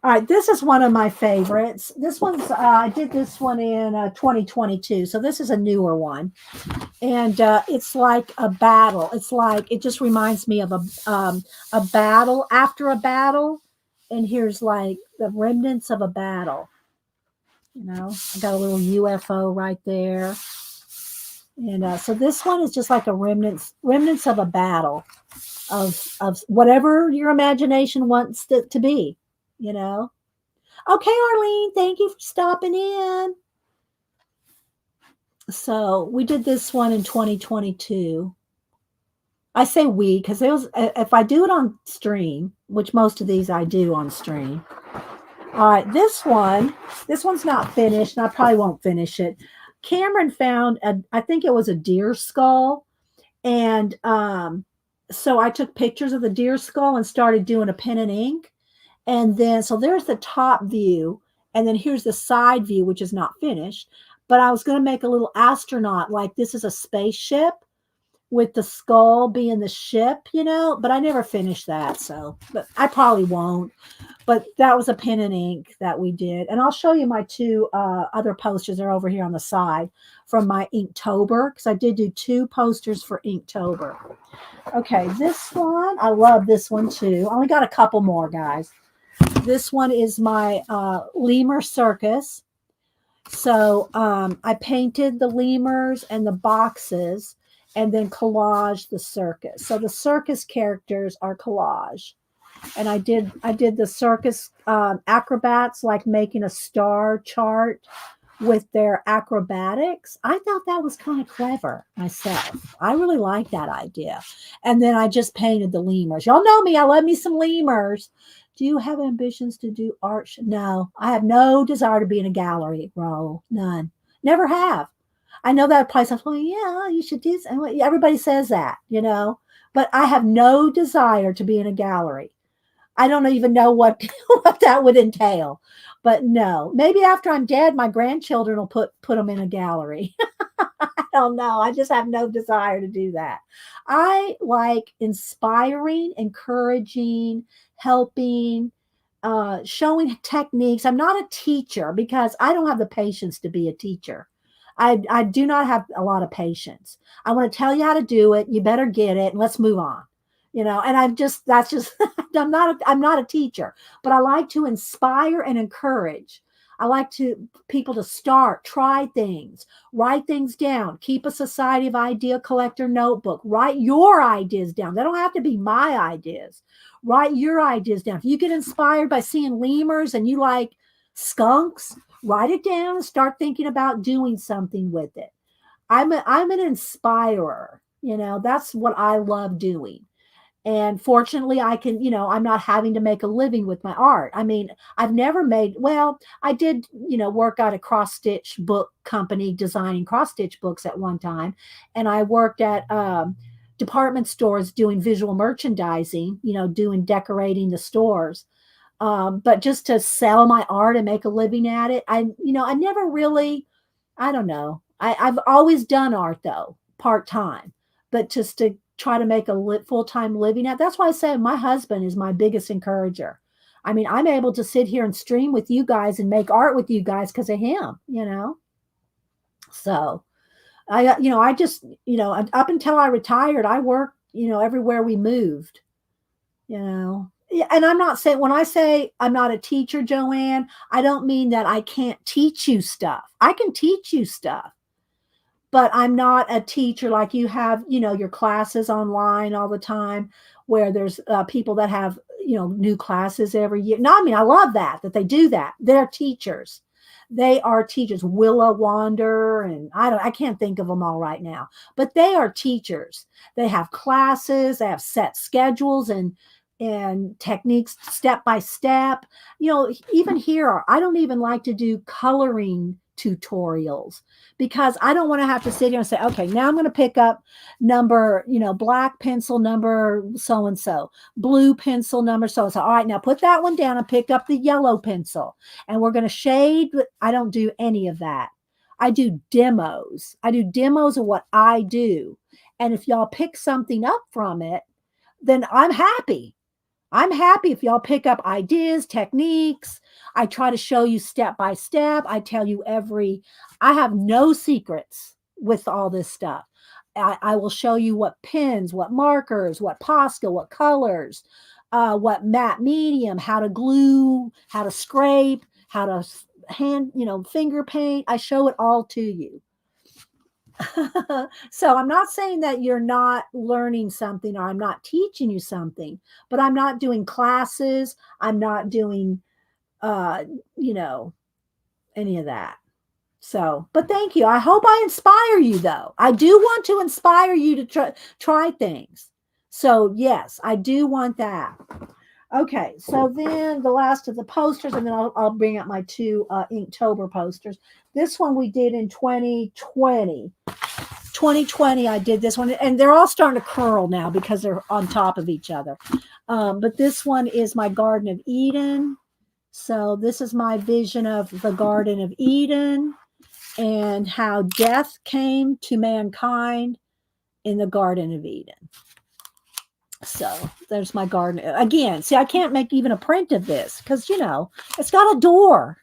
A: All right, this is one of my favorites. This one's I did this one in 2022, so this is a newer one, and it's like a battle. It's like, it just reminds me of a battle after a battle, and here's like the remnants of a battle. I got a little UFO right there. And so this one is just like a remnants of a battle of whatever your imagination wants it to be, Okay, Arlene, thank you for stopping in. So we did this one in 2022. I say we because if I do it on stream, which most of these I do on stream. All right, this one's not finished, and I probably won't finish it. Cameron found I think it was a deer skull, and so I took pictures of the deer skull and started doing a pen and ink, and then so there's the top view, and then here's the side view, which is not finished. But I was going to make a little astronaut, like this is a spaceship with the skull being the ship, but I never finished that, but I probably won't. But that was a pen and ink that we did. And I'll show you my two other posters. They're over here on the side from my Inktober, because I did do 2 posters for Inktober. Okay, this one, I love this one too. I only got a couple more, guys. This one is my lemur circus. So I painted the lemurs and the boxes, and then collage the circus. So the circus characters are collage. And I did the circus acrobats, like making a star chart with their acrobatics. I thought that was kind of clever myself. I really like that idea. And then I just painted the lemurs. Y'all know me. I love me some lemurs. Do you have ambitions to do art? No, I have no desire to be in a gallery role. None. Never have. I know that place. Well, yeah, you should do something. Everybody says that, but I have no desire to be in a gallery. I don't even know what that would entail, but no, maybe after I'm dead, my grandchildren will put them in a gallery. I don't know. I just have no desire to do that. I like inspiring, encouraging, helping, showing techniques. I'm not a teacher because I don't have the patience to be a teacher. I do not have a lot of patience. I want to tell you how to do it. You better get it, and let's move on. And that's just I'm not a teacher, but I like to inspire and encourage. I like people to start, try things, write things down, keep a Society of Idea Collector notebook, write your ideas down. They don't have to be my ideas. Write your ideas down. If you get inspired by seeing lemurs and you like skunks, write it down and start thinking about doing something with it. I'm an inspirer. That's what I love doing. And fortunately, I can, I'm not having to make a living with my art. I mean, I've never I did, work at a cross-stitch book company designing cross-stitch books at one time. And I worked at department stores doing visual merchandising, decorating the stores. But just to sell my art and make a living at it, I never really, I don't know. I've always done art though, part-time, but just to try to make a full-time living at. That's why I say my husband is my biggest encourager. I mean, I'm able to sit here and stream with you guys and make art with you guys because of him, So I just, up until I retired, I worked, everywhere we moved, you know. Yeah, and I'm not saying, when I say I'm not a teacher, Joanne, I don't mean that I can't teach you stuff. I can teach you stuff, but I'm not a teacher like you have, your classes online all the time, where there's people that have, new classes every year. No, I mean, I love that they do that. They're teachers. They are teachers. Willa Wander, and I can't think of them all right now, but they are teachers. They have classes, they have set schedules and techniques step by step. Even here, I don't even like to do coloring tutorials, because I don't want to have to sit here and say, okay, now I'm going to pick up number, black pencil number so and so, blue pencil number so and so. All right, now put that one down and pick up the yellow pencil, and we're going to shade. I don't do any of that. I do demos. I do demos of what I do. And if y'all pick something up from it, then I'm happy. I'm happy if y'all pick up ideas, techniques. I try to show you step by step. I tell you I have no secrets with all this stuff. I will show you what pens, what markers, what Posca, what colors, what matte medium, how to glue, how to scrape, how to finger paint. I show it all to you. So I'm not saying that you're not learning something, or I'm not teaching you something, but I'm not doing classes. I'm not doing, any of that. So, but thank you. I hope I inspire you, though. I do want to inspire you to try things. So yes, I do want that. Okay, so then the last of the posters, and then I'll bring up my two Inktober posters. This one we did in 2020. 2020, I did this one, and they're all starting to curl now because they're on top of each other. But this one is my Garden of Eden. So this is my vision of the Garden of Eden and how death came to mankind in the Garden of Eden. So there's my garden. Again, see, I can't make even a print of this because, it's got a door.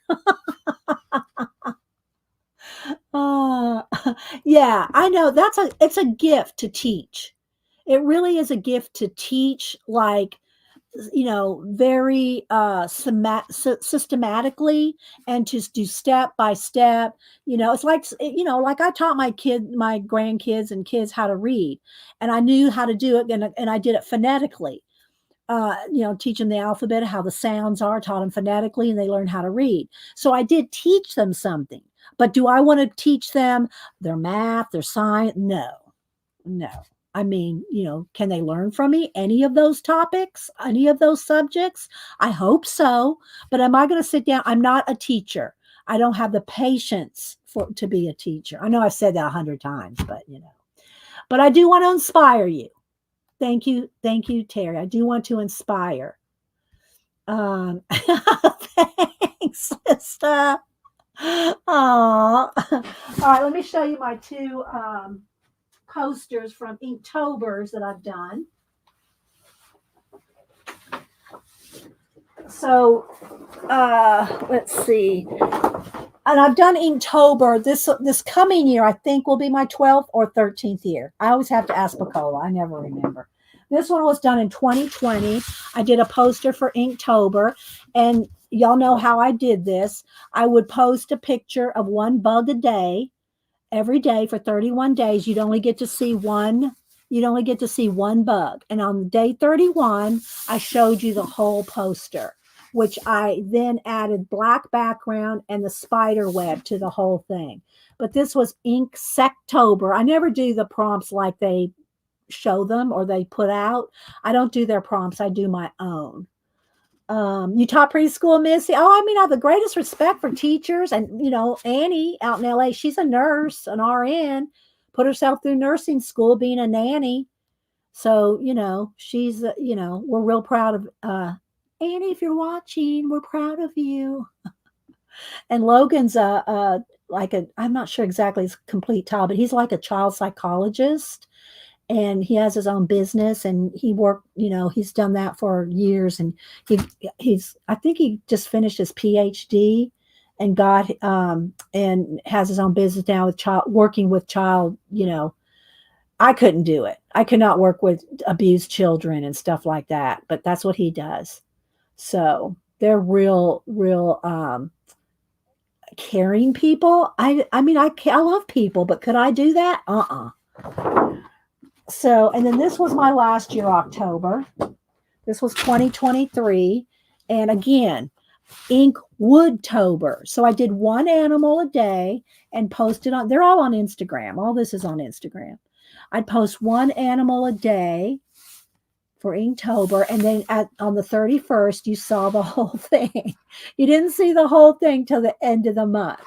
A: Yeah, I know it's a gift to teach. It really is a gift to teach, like, very systematically, and to do step by step. It's like, like I taught my grandkids and kids how to read, and I knew how to do it, and I did it phonetically. Teach them the alphabet, how the sounds are, taught them phonetically, and they learned how to read. So I did teach them something. But do I want to teach them their math, their science? No. I mean, can they learn from me any of those topics, any of those subjects? I hope so. But am I going to sit down? I'm not a teacher. I don't have the patience to be a teacher. I know I've said that 100 times, but I do want to inspire you. Thank you, Terry. I do want to inspire. Thanks, sister. All right, let me show you my two posters from Inktober's that I've done. So let's see. And I've done Inktober. This coming year, I think, will be my 12th or 13th year. I always have to ask Bacola. I never remember. This one was done in 2020. I did a poster for Inktober, and y'all know how I did this. I would post a picture of one bug a day, every day for 31 days. You'd only get to see one. You'd only get to see one bug. And on day 31, I showed you the whole poster, which I then added black background and the spider web to the whole thing. But this was Inktober. I never do the prompts like they show them or they put out. I don't do their prompts. I do my own. You taught preschool, Missy? Oh, I mean, I have the greatest respect for teachers. And, Annie out in LA, she's a nurse, an RN, put herself through nursing school, being a nanny. So, she's, we're real proud of, Annie, if you're watching, we're proud of you. And Logan's I'm not sure exactly his complete title, but he's like a child psychologist. And he has his own business, and he worked, he's done that for years. And I think he just finished his PhD, and got and has his own business now with child working with child, I couldn't do it. I could not work with abused children and stuff like that, but that's what he does. So they're real caring people. I love people, but could I do that? So, and then this was my last year, October. This was 2023. And again, ink Woodtober. So I did one animal a day and posted on, they're all on Instagram. All this is on Instagram. I'd post one animal a day for Inktober, and then on the 31st, you saw the whole thing. You didn't see the whole thing till the end of the month.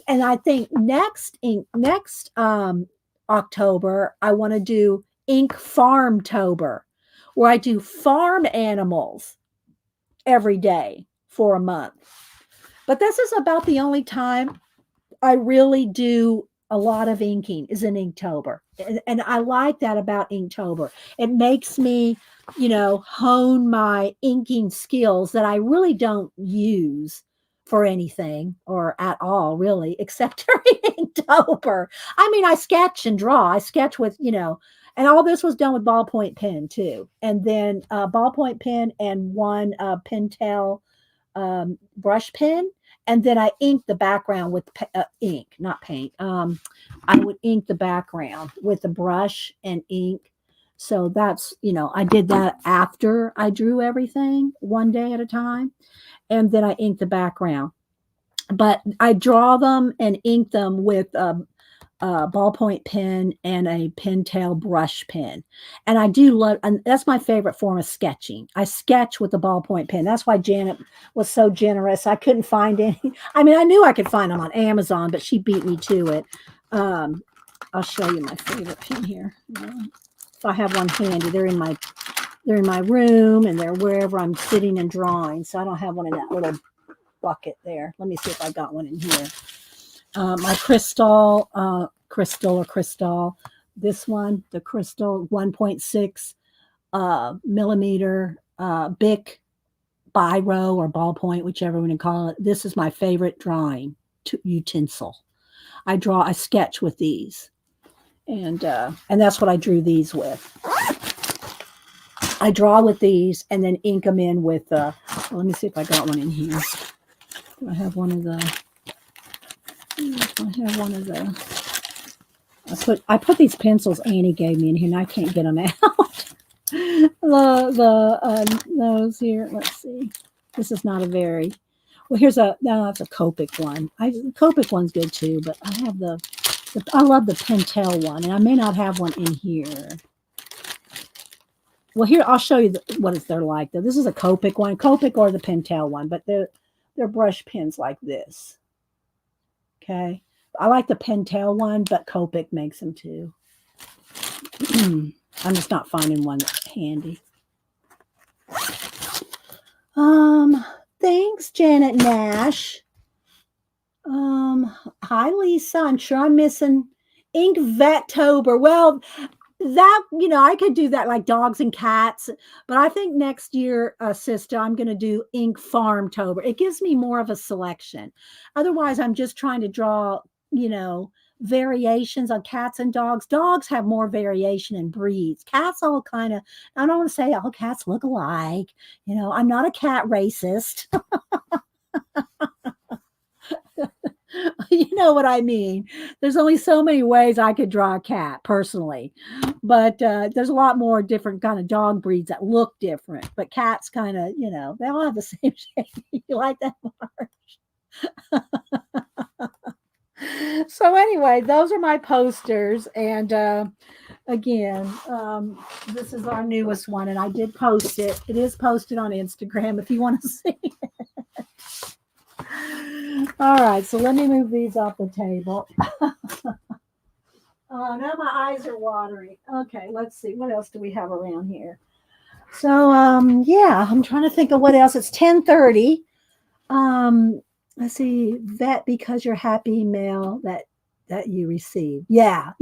A: And I think next October, I want to do Ink Farmtober, where I do farm animals every day for a month. But this is about the only time I really do a lot of inking is in Inktober. And I like that about Inktober. It makes me, hone my inking skills that I really don't use for anything or at all, really, except during Inktober. I mean, I sketch and draw. I sketch with, and all this was done with ballpoint pen too. And then ballpoint pen and one Pentel brush pen, and then I ink the background with ink, not paint. I would ink the background with a brush and ink. So that's, I did that after I drew everything one day at a time, and then I ink the background. But I draw them and ink them with ballpoint pen and a Pentel brush pen. And I do love, and that's my favorite form of sketching. I sketch with the ballpoint pen. That's why Janet was so generous. I couldn't find any. I mean, I knew I could find them on Amazon, but she beat me to it. I'll show you my favorite pen here. If I have one handy, they're in my room, and they're wherever I'm sitting and drawing. So I don't have one in that little bucket there. Let me see if I got one in here. My crystal, this one, the crystal 1.6 millimeter Bic biro or ballpoint, whichever one you call it. This is my favorite drawing utensil. I sketch with these, and that's what I drew these with. I draw with these and then ink them in with. Let me see if I got one in here. Do I have one of the? I put these pencils Annie gave me in here, and I can't get them out. Those here. Let's see. This is not a very. Well, that's a Copic one. Copic one's good too, but I have I love the Pentel one, and I may not have one in here. Well, here I'll show you what they're like. Though this is a Copic one, Copic or the Pentel one, but they're brush pens like this. Okay, I like the Pentel one, but Copic makes them too. I'm just not finding one that's handy. Thanks, Janet Nash. Hi, Lisa. I'm sure I'm missing Ink Vettober. Well, that, I could do that like dogs and cats, but I think next year, sister, I'm going to do Ink Farmtober. It gives me more of a selection. Otherwise, I'm just trying to draw, variations on cats and dogs. Dogs have more variation in breeds. Cats all kind of, I don't want to say all cats look alike. I'm not a cat racist. You know what I mean? There's only so many ways I could draw a cat personally, but there's a lot more different kind of dog breeds that look different. But cats kind of, they all have the same shape. You like that, Marge? So anyway, those are my posters, and again, this is our newest one, and I did post it. It is posted on Instagram if you want to see it. All right, so let me move these off the table. Oh, now my eyes are watering. Okay, let's see. What else do we have around here? So, yeah, I'm trying to think of what else. It's 10:30. Let's see. Vet because you're happy email that you received. Yeah,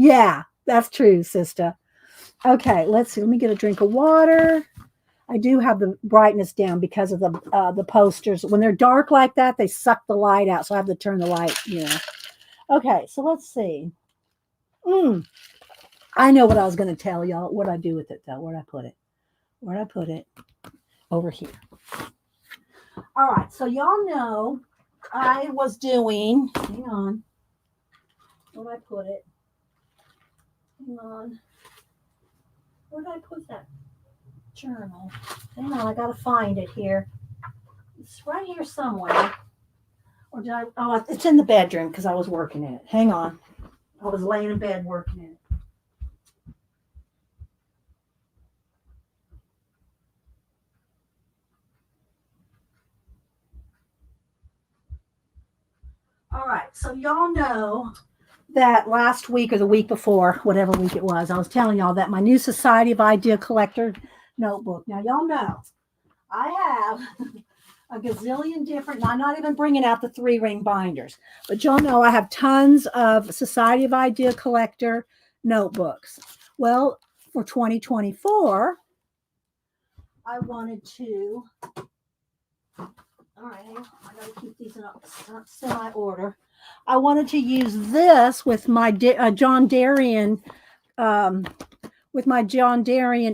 A: that's true, sister. Okay, let's see. Let me get a drink of water. I do have the brightness down because of the posters. When they're dark like that, they suck the light out, so I have to turn the light. Okay, so let's see. I know what I was going to tell y'all. What I do with it though? Where'd I put it? Where'd I put it? Over here. All right, so y'all know I was doing. Hang on. Where'd I put it? Hang on. Where did I put that journal? Hang on, I gotta find it here. It's right here somewhere. Or did I? Oh, it's in the bedroom because I was working in it. Hang on. I was laying in bed working in it. All right, so y'all know that last week or the week before, whatever week it was, I was telling y'all that my new Society of Idea Collector notebook. Now, y'all know I have a gazillion different, I'm not even bringing out the 3-ring binders, but y'all know I have tons of Society of Idea Collector notebooks. Well, for 2024, I wanted to, all right, I gotta keep these in semi-order. I wanted to use this with my John Darien,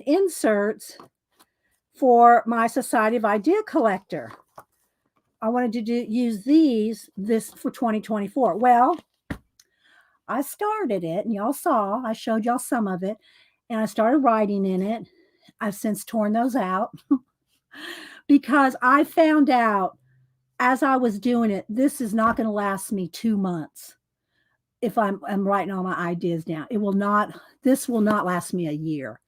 A: inserts for my Society of Idea Collector. I wanted to use this for 2024. Well, I started it, and y'all saw, I showed y'all some of it, and I started writing in it. I've since torn those out because I found out as I was doing it, this is not going to last me 2 months if I'm writing all my ideas down. This will not last me a year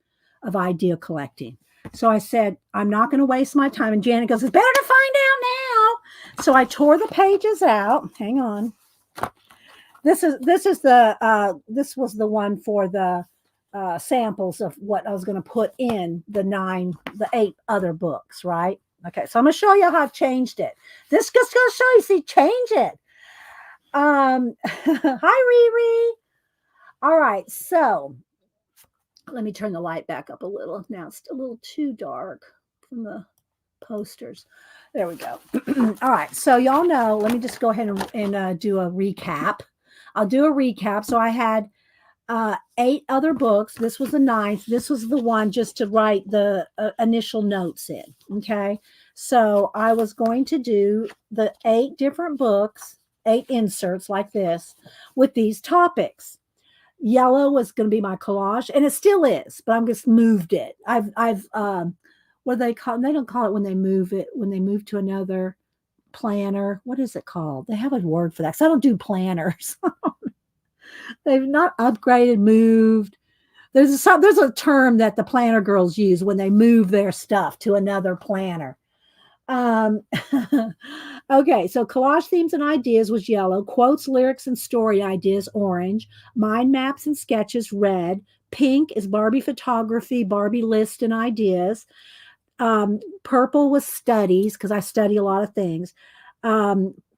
A: of idea collecting. So I said, I'm not going to waste my time. And Janet goes, it's better to find out now. So I tore the pages out. Hang on. This was the one for the samples of what I was going to put in the 8 other books, right? Okay, so I'm going to show you how I've changed it. This just going to show you, see, change it. Hi, Riri. All right, so let me turn the light back up a little. Now it's a little too dark from the posters. There we go. All right, so y'all know, let me just go ahead and do a recap. I'll do a recap. So I had 8 other books. This was the 9th. This was the one just to write the initial notes in. Okay. So I was going to do the 8 different books, 8 inserts like this with these topics. Yellow was going to be my collage, and it still is, but I'm just moved it. I've what do they call it? They don't call it when they move it, when they move to another planner. What is it called? They have a word for that. So I don't do planners. They've not upgraded, moved. There's a term that the planner girls use when they move their stuff to another planner. Okay, so collage themes and ideas was yellow, quotes, lyrics, and story ideas orange, mind maps and sketches red, pink is Barbie photography, Barbie list and ideas. Purple was studies because I study a lot of things.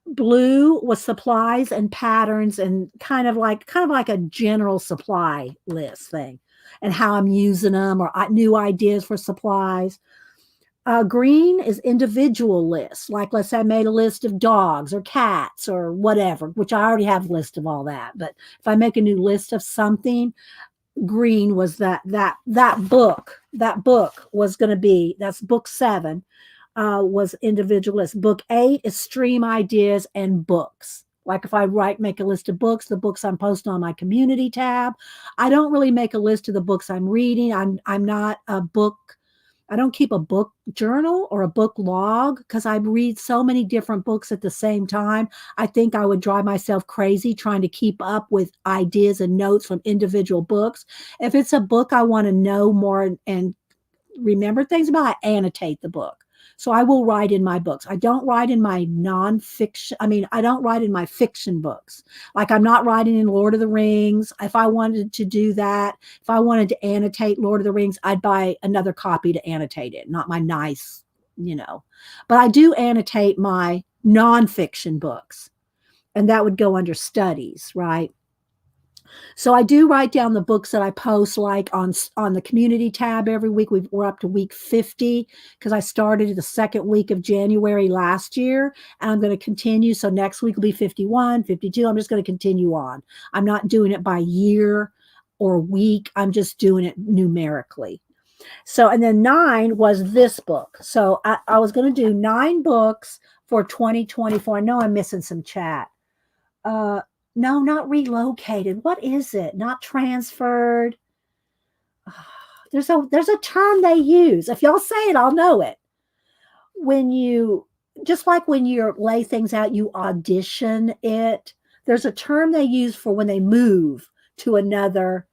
A: Blue was supplies and patterns and kind of like a general supply list thing and how I'm using them or new ideas for supplies. Green is individual lists. Like let's say I made a list of dogs or cats or whatever, which I already have a list of all that. But if I make a new list of something, green was that book. That book was going to be, that's book 7. Was individualist. Book 8 is stream ideas and books. Like if I make a list of books, the books I'm posting on my community tab. I don't really make a list of the books I'm reading. I'm not a book. I don't keep a book journal or a book log because I read so many different books at the same time. I think I would drive myself crazy trying to keep up with ideas and notes from individual books. If it's a book I want to know more and remember things about, I annotate the book. So I will write in my books. I don't write in my nonfiction. I don't write in my fiction books. Like I'm not writing in Lord of the Rings. If I wanted to do that, if I wanted to annotate Lord of the Rings, I'd buy another copy to annotate it, not my nice, But I do annotate my nonfiction books, and that would go under studies, right? So I do write down the books that I post like on the community tab every week. We're up to week 50 because I started the second week of January last year, and I'm going to continue. So next week will be 51, 52. I'm just going to continue on. I'm not doing it by year or week. I'm just doing it numerically. So, and then 9 was this book. So I was going to do 9 books for 2024. I know I'm missing some chat. Uh, no, not relocated. What is it? Not transferred. There's a term they use. If y'all say it, I'll know it. When you just like when you lay things out, you audition it. There's a term they use for when they move to another,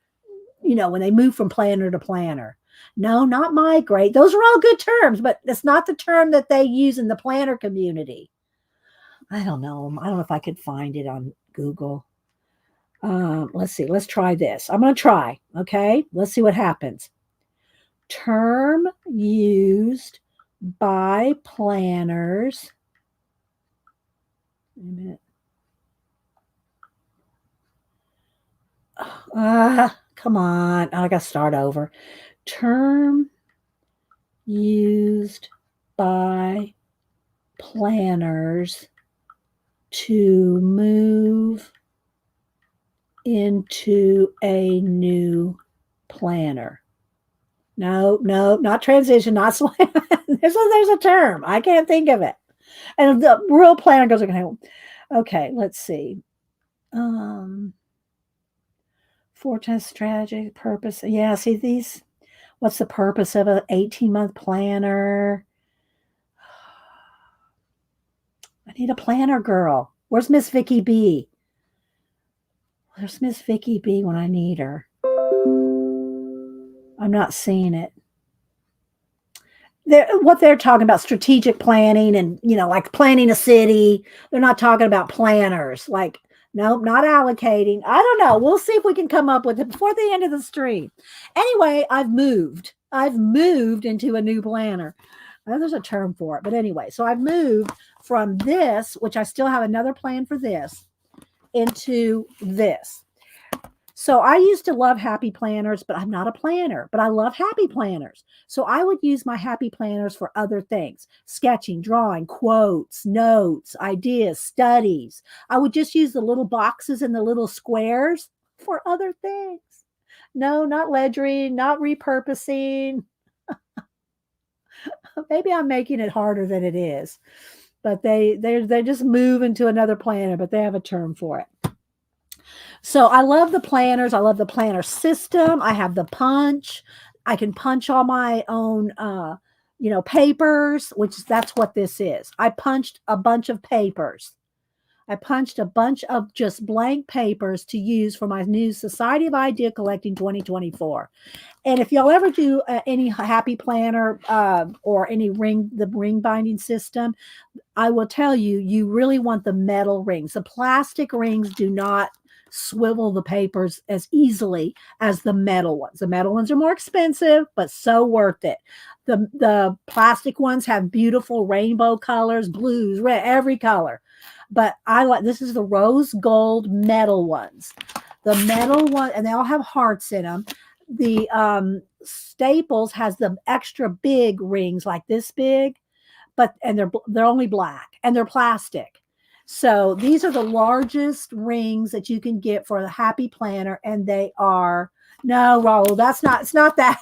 A: when they move from planner to planner. No, not migrate. Those are all good terms, but it's not the term that they use in the planner community. I don't know. I don't know if I could find it on Google. Let's see. Let's try this. I'm going to try. Okay. Let's see what happens. Term used by planners. Wait a minute. Come on. I got to start over. Term used by planners to move into a new planner. No, not transition, not slam. There's a term. I can't think of it. And the real planner goes, okay, let's see. Forecast strategy, purpose. Yeah, see these. What's the purpose of an 18-month planner? I need a planner girl. Where's Miss Vicky B? Where's Miss Vicky B when I need her? I'm not seeing it. What they're talking about, strategic planning and, like planning a city. They're not talking about planners. Like, nope, not allocating. I don't know. We'll see if we can come up with it before the end of the stream. Anyway, I've moved into a new planner. There's a term for it. But anyway, so I've moved from this, which I still have another plan for this, into this. So I used to love happy planners, but I'm not a planner, but I love happy planners. So I would use my happy planners for other things: sketching, drawing, quotes, notes, ideas, studies. I would just use the little boxes and the little squares for other things. No, not ledgering, not repurposing. Maybe I'm making it harder than it is, but they just move into another planner, but they have a term for it. So I love the planners. I love the planner system. I have the punch. I can punch all my own, papers, which that's what this is. I punched a bunch of papers. I punched a bunch of just blank papers to use for my new Society of Idea Collecting 2024. And if y'all ever do any happy planner or the ring binding system, I will tell you, you really want the metal rings. The plastic rings do not swivel the papers as easily as the metal ones. The metal ones are more expensive, but so worth it. The plastic ones have beautiful rainbow colors, blues, red, every color. But this is the rose gold metal ones. The metal one, and they all have hearts in them. The Staples has the extra big rings, like this big, and they're only black and they're plastic. So these are the largest rings that you can get for the happy planner, and they are no, Raul. It's not that.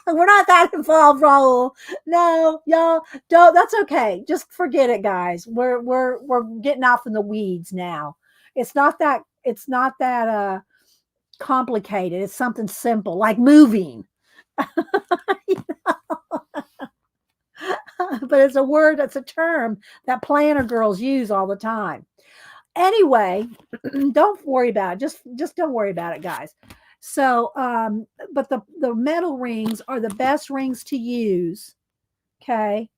A: We're not that involved, Raul. No, y'all don't. That's okay. Just forget it, guys. We're getting off in the weeds now. It's not that. Complicated. It's something simple, like moving. But it's a word, that's a term that planner girls use all the time. Anyway, don't worry about it. Just don't worry about it, guys. So, but the metal rings are the best rings to use. Okay.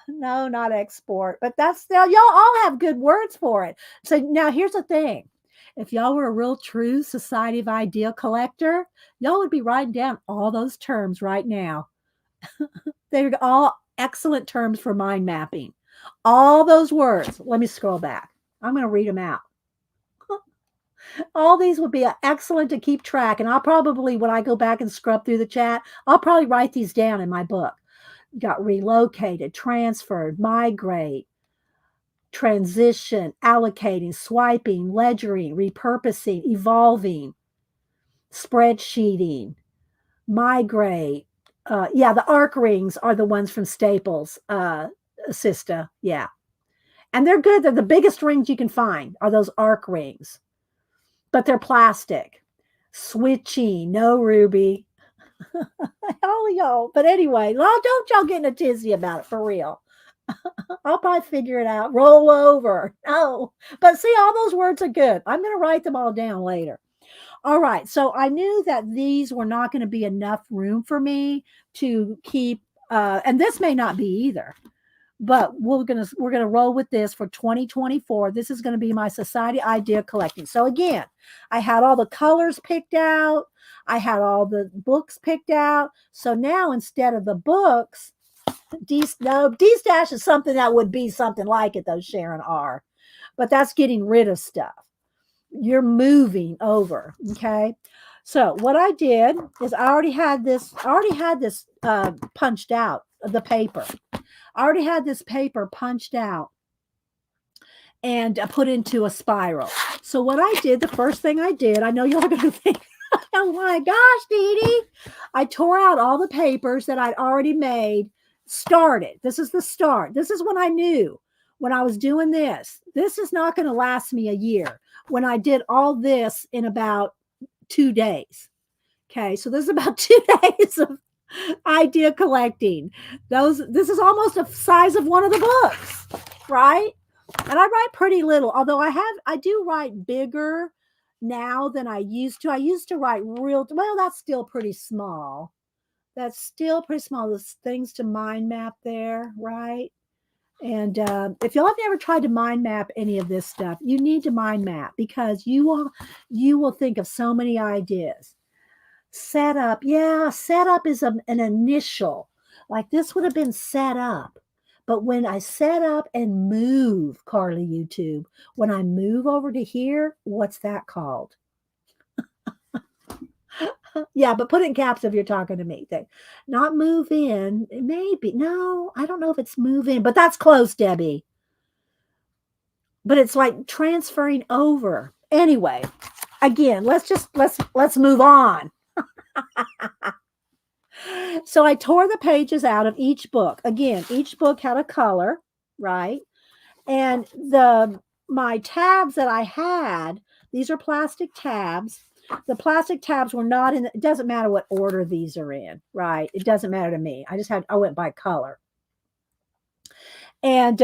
A: No, not export, but y'all all have good words for it. So now here's the thing. If y'all were a real true Society of Idea collector, y'all would be writing down all those terms right now. They're all excellent terms for mind mapping. All those words. Let me scroll back. I'm going to read them out. All these would be excellent to keep track. And I'll probably, when I go back and scrub through the chat, I'll probably write these down in my book. Got relocated, transferred, migrate, transition, allocating, swiping, ledgering, repurposing, evolving, spreadsheeting, migrate. Yeah, the arc rings are the ones from Staples, Sista. Yeah. And they're good. They're the biggest rings you can find are those arc rings, but they're plastic. Switchy, no Ruby. Oh, y'all. But anyway, well, don't y'all get in a tizzy about it for real. I'll probably figure it out. Roll over. No. But see, all those words are good. I'm going to write them all down later. All right. So I knew that these were not going to be enough room for me to keep, and this may not be either. But we're gonna roll with this for 2024. This is going to be my society idea collecting. So again, I had all the colors picked out. I had all the books picked out. So now instead of the books, D-stash is something that would be something like it though, Sharon R. But that's getting rid of stuff. You're moving over. Okay. So what I did is I already had this punched out, the paper. I already had this paper punched out and put into a spiral. So what I did, the first thing I did, I know y'all are going to think, oh my gosh, Dee Dee. I tore out all the papers that I'd already made, started. This is the start. This is when I knew when I was doing this, this is not going to last me a year. When I did all this in about 2 days. Okay, so this is about 2 days of idea collecting. This is almost the size of one of the books, right? And I write pretty little, although I do write bigger now than I used to. I used to write well, that's still pretty small. That's still pretty small. There's things to mind map there, right? And if y'all have never tried to mind map any of this stuff, you need to mind map because you will think of so many ideas. Setup, yeah, setup is an initial. Like this would have been set up. But when I set up and move, Carly YouTube, when I move over to here, what's that called? Yeah, but put it in caps if you're talking to me. Not move in, maybe. No, I don't know if it's move in, but that's close, Debbie. But it's like transferring over. Anyway, again, let's move on. So I tore the pages out of each book. Again, each book had a color, right? And my tabs that I had, these are plastic tabs. The plastic tabs were not in, it doesn't matter what order these are in, right? It doesn't matter to me. I went by color. And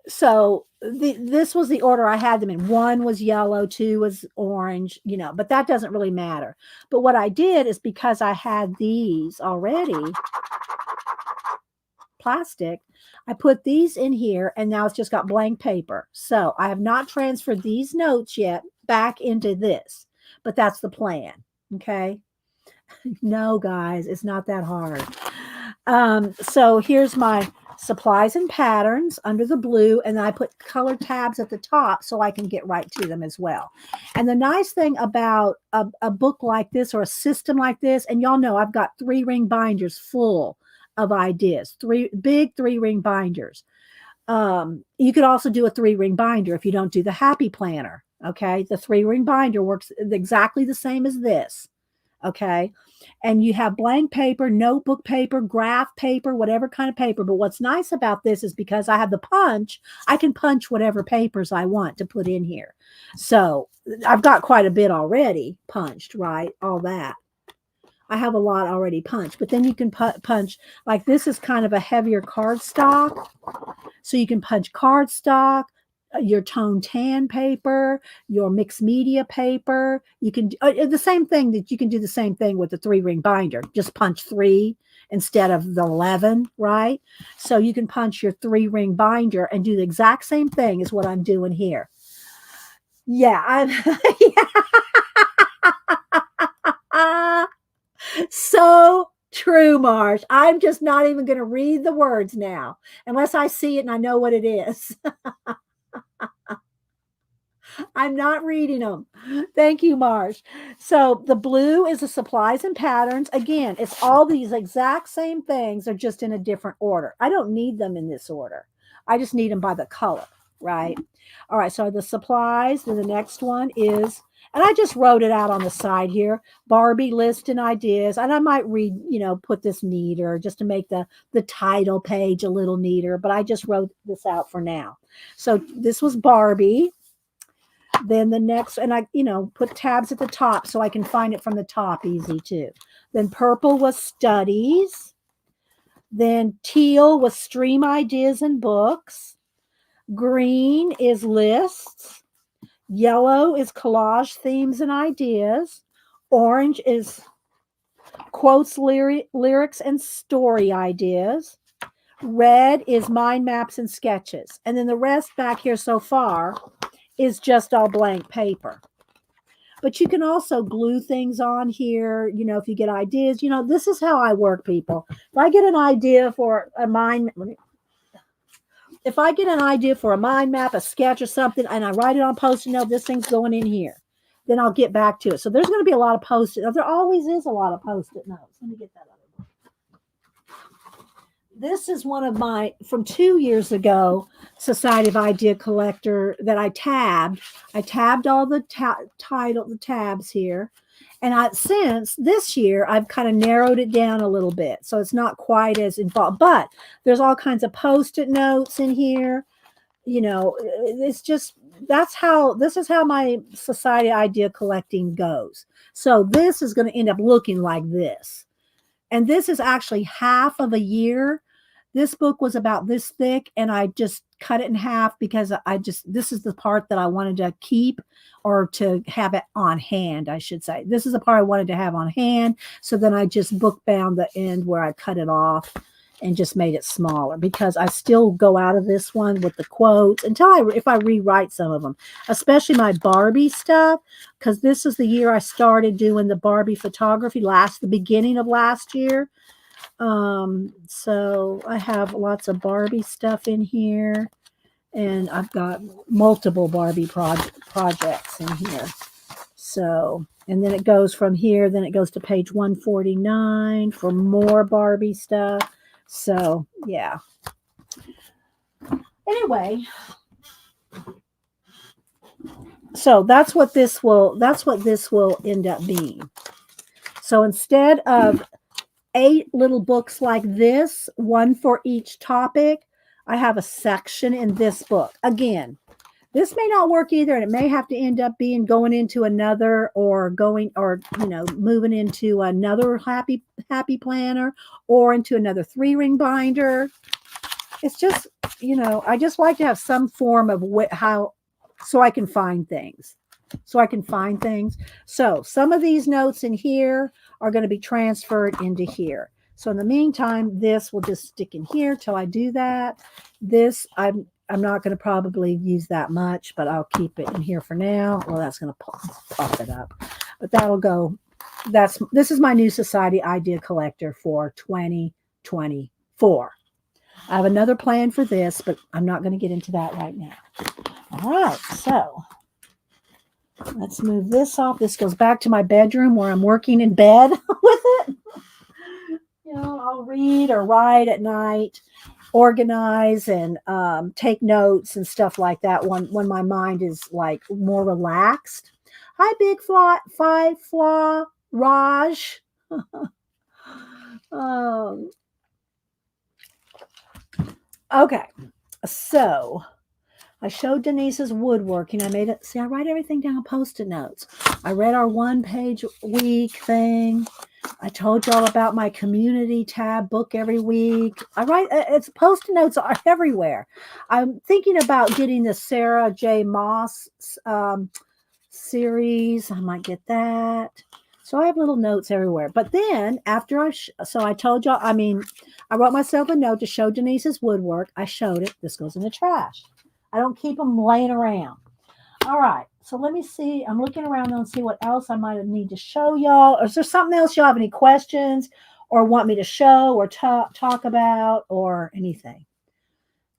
A: so this was the order I had them in. 1 was yellow, 2 was orange, but that doesn't really matter. But what I did is because I had these already plastic, I put these in here and now it's just got blank paper. So I have not transferred these notes yet back into this, but that's the plan. Okay. No, guys, it's not that hard. So here's my supplies and patterns under the blue, and then I put colored tabs at the top so I can get right to them as well. And the nice thing about a book like this or a system like this, and y'all know I've got 3-ring binders full of ideas, 3 big 3-ring binders. You could also do a 3-ring binder if you don't do the happy planner. Okay, the 3-ring binder works exactly the same as this. Okay. And you have blank paper, notebook paper, graph paper, whatever kind of paper. But what's nice about this is because I have the punch, I can punch whatever papers I want to put in here. So I've got quite a bit already punched, right? All that. I have a lot already punched, but then you can punch, like this is kind of a heavier cardstock. So you can punch cardstock, your tone tan paper, your mixed media paper. You can the same thing that you can do the same thing with the 3-ring binder. Just punch 3 instead of the 11, right? So you can punch your 3-ring binder and do the exact same thing as what I'm doing here. Yeah, so true, Marsh. I'm just not even going to read the words now unless I see it and I know what it is. I'm not reading them. Thank you, Marsh. So the blue is the supplies and patterns. Again, it's all these exact same things. They're just in a different order. I don't need them in this order. I just need them by the color, right? All right. So the supplies. Then the next one is, and I just wrote it out on the side here. Barbie list and ideas. And I might read, put this neater just to make the title page a little neater. But I just wrote this out for now. So this was Barbie. Then the next, and I, put tabs at the top so I can find it from the top easy too. Then purple was studies. Then teal was stream ideas and books. Green is lists. Yellow is collage themes and ideas. Orange is quotes, lyrics, and story ideas. Red is mind maps and sketches. And then the rest back here so far is just all blank paper. But you can also glue things on here, if you get ideas. This is how I work, people. If I get an idea for a mind map, a sketch or something, and I write it on Post-it note, this thing's going in here. Then I'll get back to it. So there's going to be a lot of Post-it notes. There always is a lot of Post-it notes. Let me get that other one. This is one of my, from 2 years ago, Society of Idea Collector that I tabbed. I tabbed all the the tabs here. And since this year, I've kind of narrowed it down a little bit. So it's not quite as involved. But there's all kinds of Post-it notes in here. It's just, this is how my Society Idea collecting goes. So this is going to end up looking like this. And this is actually half of a year. This book was about this thick, and I just cut it in half because this is the part that I wanted to keep, or to have it on hand, I should say. This is the part I wanted to have on hand. So then I just book bound the end where I cut it off and just made it smaller, because I still go out of this one with the quotes if I rewrite some of them, especially my Barbie stuff, because this is the year I started doing the Barbie photography, the beginning of last year. So I have lots of Barbie stuff in here, and I've got multiple Barbie projects in here. So, and then it goes from here, then it goes to page 149 for more Barbie stuff. So, yeah. Anyway, so that's what this will end up being. So instead of 8 little books like this, one for each topic, I have a section in this book. Again, this may not work either, and it may have to end up going into another, or moving into another happy planner, or into another 3-ring binder. It's just, I just like to have some form of so I can find things. So some of these notes in here are going to be transferred into here. So in the meantime, this will just stick in here till I do that. This, I'm not going to probably use that much, but I'll keep it in here for now. Well, that's going to pop it up. But that'll go. This is my new Society Idea Collector for 2024. I have another plan for this, but I'm not going to get into that right now. All right, so let's move this off. This goes back to my bedroom where I'm working in bed with it. I'll read or write at night, organize, and take notes and stuff like that when my mind is like more relaxed. Hi, Big Fly Raj. Okay, so I showed Denise's woodworking. I made it. See, I write everything down on Post-it notes. I read our 1-page week thing. I told you all about my community tab book every week. I write. It's Post-it notes are everywhere. I'm thinking about getting the Sarah J. Moss series. I might get that. So I have little notes everywhere. But then after I told y'all, I wrote myself a note to show Denise's woodwork. I showed it. This goes in the trash. I don't keep them laying around. All right. So let me see. I'm looking around and see what else I might need to show y'all. Or is there something else y'all have any questions or want me to show or talk about or anything?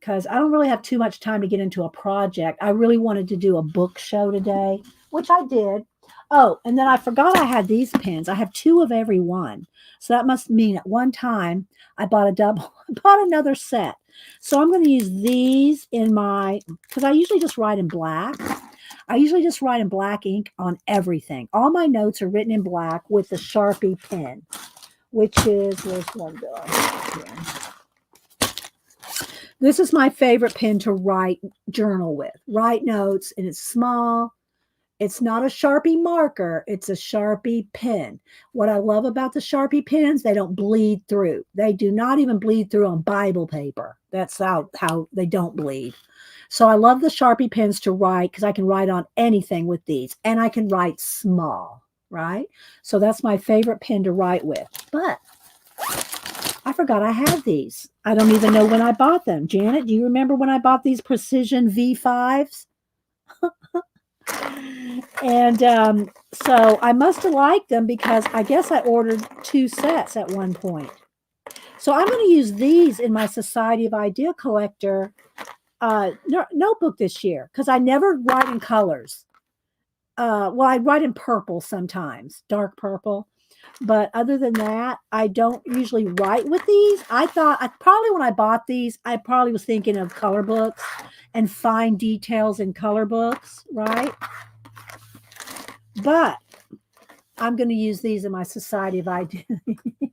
A: because I don't really have too much time to get into a project. I really wanted to do a book show today, which I did. Oh, and then I forgot I had these pens. I have two of every one. So that must mean at one time I bought a double, I bought another set. So I'm going to use these in my, because I usually just write in black. I usually just write in black ink on everything. All my notes are written in black with the Sharpie pen, which is, where's one going? This is my favorite pen to write journal with, write notes, and it's small. It's not a Sharpie marker. It's a Sharpie pen. What I love about the Sharpie pens, they don't bleed through. They do not even bleed through on Bible paper. That's how they don't bleed. So I love the Sharpie pens to write because I can write on anything with these. And I can write small, right? So that's my favorite pen to write with. But I forgot I had these. I don't even know when I bought them. Janet, do you remember when I bought these Precision V5s? And so I must have liked them because I guess I ordered 2 sets at one point. So I'm going to use these in my Society of Idea Collector notebook this year because I never write in colors. Well, I write in purple sometimes, dark purple. But other than that, I don't usually write with these. I probably when I bought these, I probably was thinking of color books and fine details in color books, right? But I'm going to use these in my Society of Idea.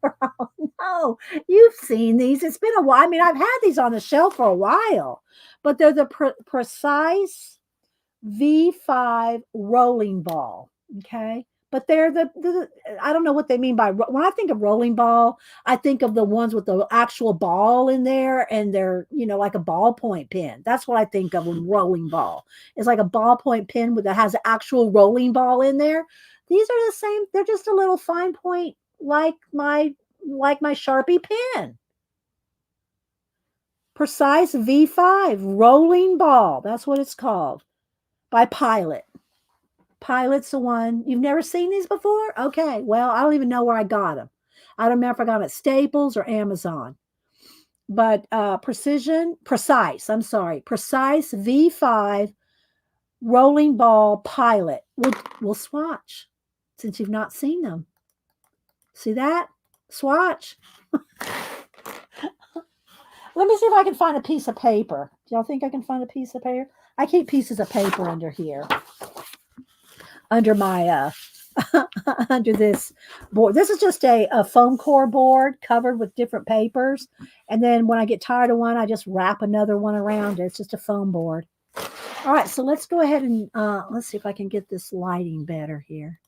A: Oh, no, you've seen these. It's been a while. I mean, I've had these on the shelf for a while, but they're the Precise V5 rolling ball. Okay. But they're I don't know what they mean by, when I think of rolling ball, I think of the ones with the actual ball in there and they're, like a ballpoint pen. That's what I think of when rolling ball. It's like a ballpoint pen that has an actual rolling ball in there. These are the same. They're just a little fine point like my Sharpie pen. Precise V5 rolling ball. That's what it's called by Pilot. Pilot's the one. You've never seen these before? Okay. Well, I don't even know where I got them. I don't remember if I got them at Staples or Amazon. But Precise V5 rolling ball Pilot. We'll swatch since you've not seen them. See that? Swatch. Let me see if I can find a piece of paper. Do y'all think I can find a piece of paper? I keep pieces of paper under here. Under my under this board. This is just a foam core board covered with different papers. And then when I get tired of one, I just wrap another one around it. It's just a foam board. All right, so let's go ahead and let's see if I can get this lighting better here.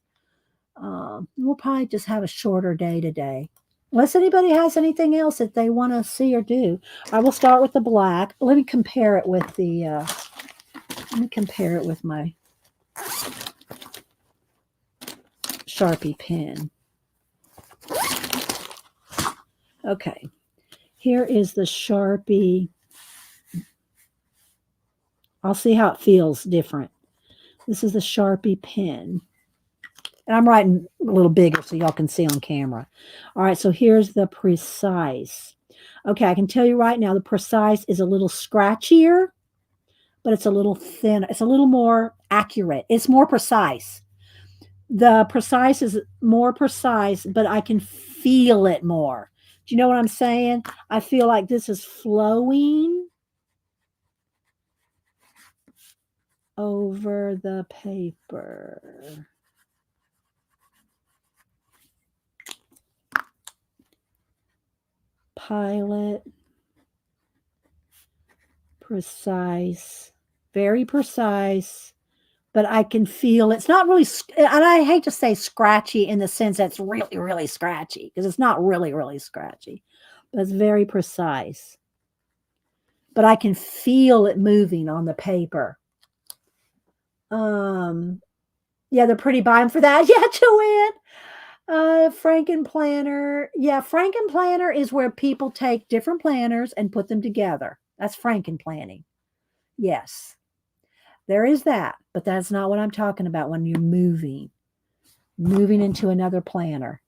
A: We'll probably just have a shorter day today. Unless anybody has anything else that they want to see or do. I will start with the black. Let me compare it with my Sharpie pen. Okay, here is the Sharpie. I'll see how it feels different. This is the Sharpie pen. And I'm writing a little bigger so y'all can see on camera. All right, so here's the Precise. Okay, I can tell you right now, the Precise is a little scratchier, but it's a little thinner. It's a little more accurate. It's more precise. The Precise is more precise, but I can feel it more. Do you know what I'm saying? I feel like this is flowing over the paper. Pilot. Precise. Very precise. But I can feel it's not really, and I hate to say scratchy in the sense that it's really, really scratchy, because it's not really, really scratchy, but it's very precise. But I can feel it moving on the paper. Yeah, they're pretty. Buy them for that. Yeah, Joanne. Frankenplanner. Yeah, Frankenplanner is where people take different planners and put them together. That's Frankenplanning. Yes. There is that, but that's not what I'm talking about when you're moving into another planner.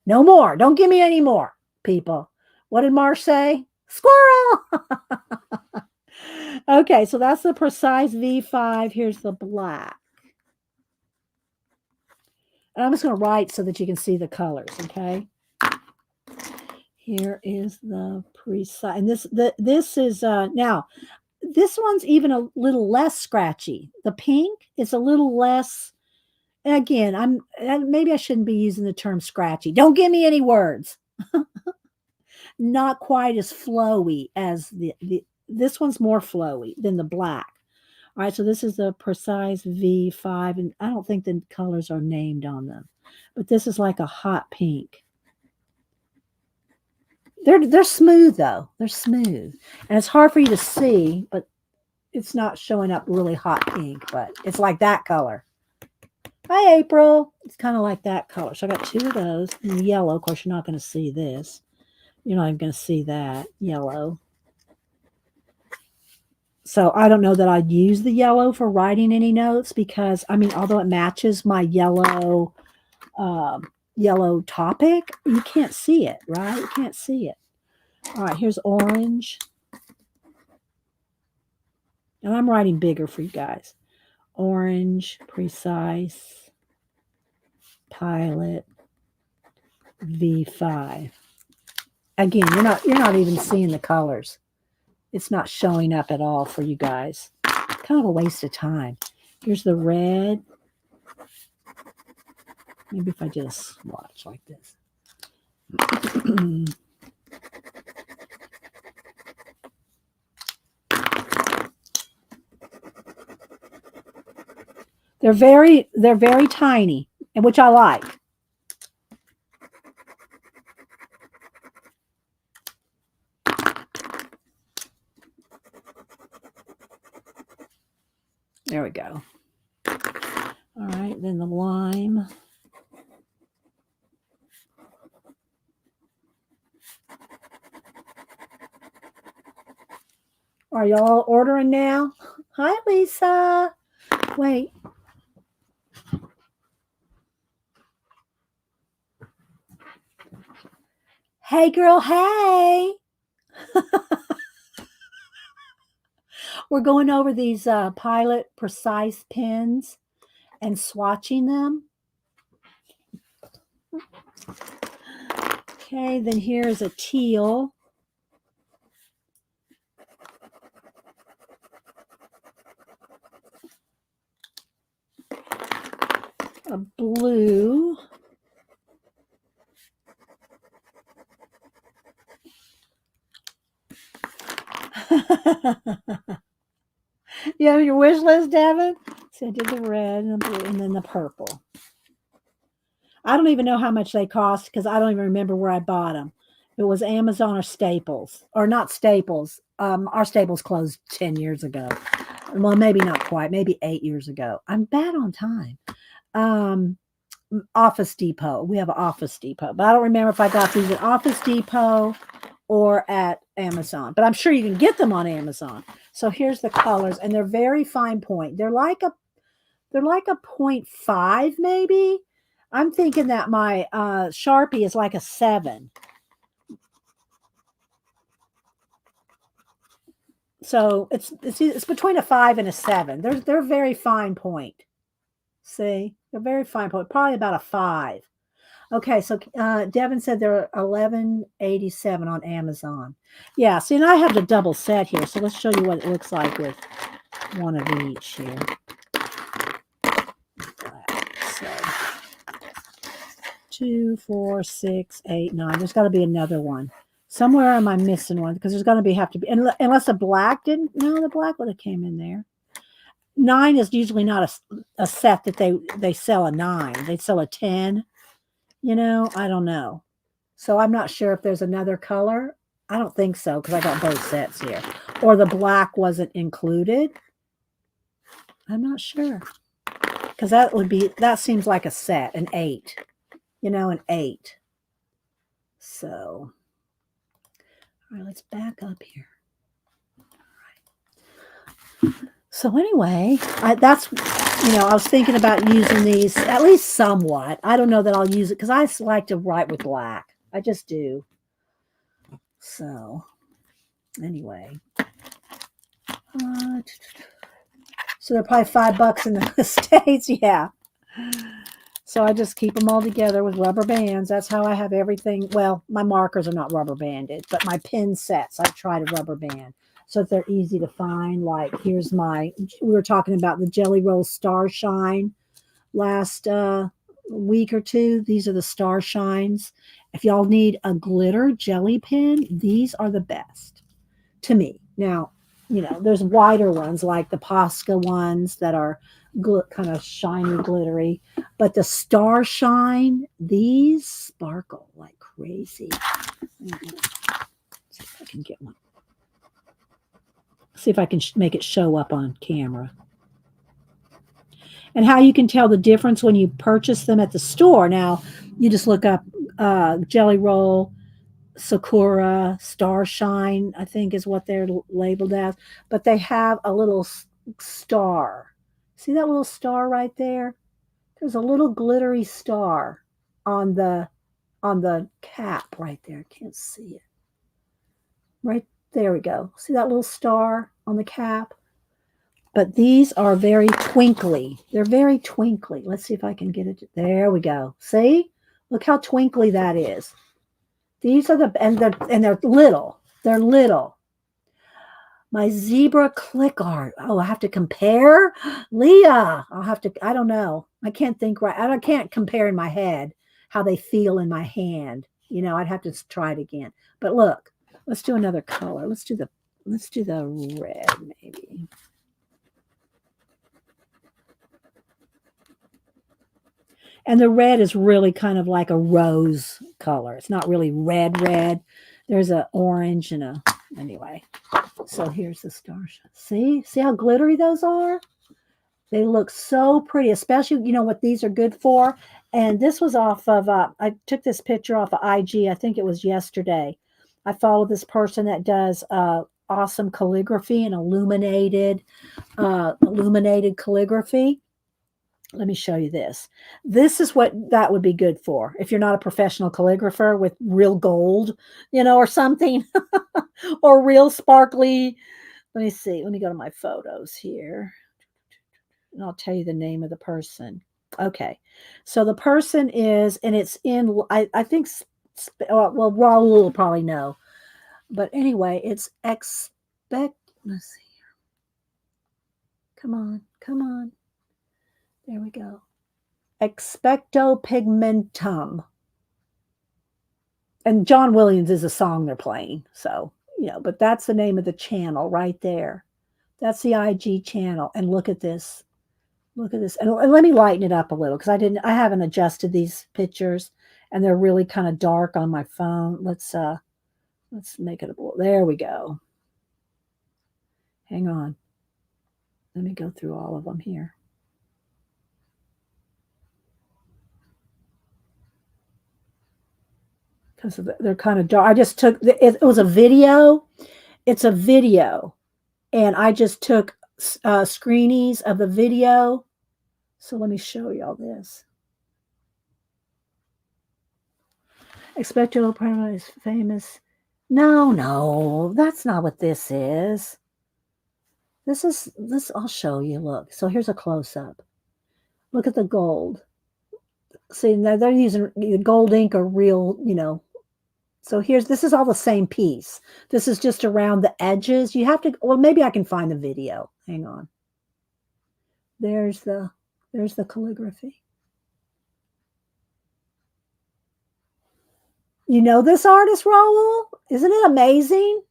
A: No more. Don't give me any more, people. What did Marsh say? Squirrel! Okay, so that's the Precise V5. Here's the black. And I'm just going to write so that you can see the colors, okay? Here is the Precise. And this is, now, this one's even a little less scratchy. The pink is a little less, and again, maybe I shouldn't be using the term scratchy. Don't give me any words. Not quite as flowy as this one's more flowy than the black. All right, so this is the Precise V5, and I don't think the colors are named on them, but this is like a hot pink. They're smooth though. They're smooth, and it's hard for you to see, but it's not showing up really hot pink, but it's like that color. Hi, April. It's kind of like that color. So I got 2 of those in yellow. Of course, you're not going to see this. You're not even going to see that yellow. So I don't know that I'd use the yellow for writing any notes because, I mean, although it matches my yellow topic, you can't see it, right? You can't see it. All right, here's orange. And I'm writing bigger for you guys. Orange, Precise, Pilot, V5. Again, you're not even seeing the colors. It's not showing up at all for you guys. Kind of a waste of time. Here's the red. Maybe if I did a swatch like this. They're very tiny, and which I like. There we go. All right, then the lime. Are y'all ordering now? Hi, Lisa. Wait. Hey, girl, hey. We're going over these Pilot Precise pens and swatching them. Okay, then here's a teal. A blue. You have your wish list, Devin? So I did the red and the blue and then the purple. I don't even know how much they cost because I don't even remember where I bought them. It was Amazon or Staples, or not Staples. Our Staples closed 10 years ago. Well, maybe not quite, maybe 8 years ago. I'm bad on time. Office Depot. We have an Office Depot, but I don't remember if I got these at Office Depot or at Amazon, but I'm sure you can get them on Amazon. So here's the colors, and they're very fine point. They're like a 0.5 maybe. I'm thinking that my Sharpie is like a 7. So it's between a 5 and a 7. They're very fine point. See, they're very fine point. Probably about a 5. Okay, so Devin said they're $11.87 on Amazon. Yeah, see, and I have the double set here, so let's show you what it looks like with one of each here. So 2, 4, 6, 8, 9. There's got to be another one. Somewhere am I missing one? Because there's going to have to be, unless the black didn't. No, the black would have came in there. 9 is usually not a set that they sell a 9. They sell a 10. You know, I don't know. So I'm not sure if there's another color. I don't think so because I got both sets here. Or the black wasn't included. I'm not sure. Because that seems like a set, an 8. You know, an 8. So, all right, let's back up here. All right. So anyway, I was thinking about using these at least somewhat. I don't know that I'll use it because I like to write with black. I just do. So, Anyway. So they're probably $5 in the States. Yeah. So I just keep them all together with rubber bands. That's how I have everything. Well, my markers are not rubber banded, but my pin sets I try to rubber band so that they're easy to find. Like here's we were talking about the Jelly Roll Star Shine last week or two. These are the Star Shines. If y'all need a glitter jelly pin, these are the best to me. Now, there's wider ones like the Posca ones that are kind of shiny, glittery. But the Star Shine, these sparkle like crazy. See if I can get one. See if I can make it show up on camera. And how you can tell the difference when you purchase them at the store. Now, you just look up Jelly Roll, Sakura, Star Shine, I think is what they're labeled as. But they have a little star. See that little star right there? There's a little glittery star on the cap right there. I can't see it. Right there we go. See that little star on the cap? But these are very twinkly. They're very twinkly. Let's see if I can get it. There we go. See? Look how twinkly that is. These are and they're little. They're little. My zebra click art. Oh, I have to compare? Leah, I don't know. I can't think right. I can't compare in my head how they feel in my hand. I'd have to try it again. But look, let's do another color. Let's do the red maybe. And the red is really kind of like a rose color. It's not really red. There's an orange and anyway. So here's the star. See how glittery those are? They look so pretty, especially, what these are good for. And this was off of, I took this picture off of IG. I think it was yesterday. I follow this person that does awesome calligraphy and illuminated calligraphy. Let me show you this. This is what that would be good for if you're not a professional calligrapher with real gold, or something, or real sparkly. Let me see. Let me go to my photos here, and I'll tell you the name of the person. Okay. So the person is, and it's in, I think, well, Raul will probably know. But anyway, it's let's see here. Come on. There we go. Expecto Pigmentum. And John Williams is a song they're playing. So, but that's the name of the channel right there. That's the IG channel. And look at this. Look at this. And let me lighten it up a little because I haven't adjusted these pictures and they're really kind of dark on my phone. Let's make it there we go. Hang on. Let me go through all of them here. Because they're kind of dark. I just took it was a video. It's a video, and I just took screenies of the video. So let me show you all this. Expecto Prima is famous. No, that's not what this is. This. I'll show you. Look. So here's a close up. Look at the gold. See, now they're using gold ink or real, So this is all the same piece. This is just around the edges. You have to, well, maybe I can find the video. Hang on. There's the calligraphy. You know this artist, Raul? Isn't it amazing?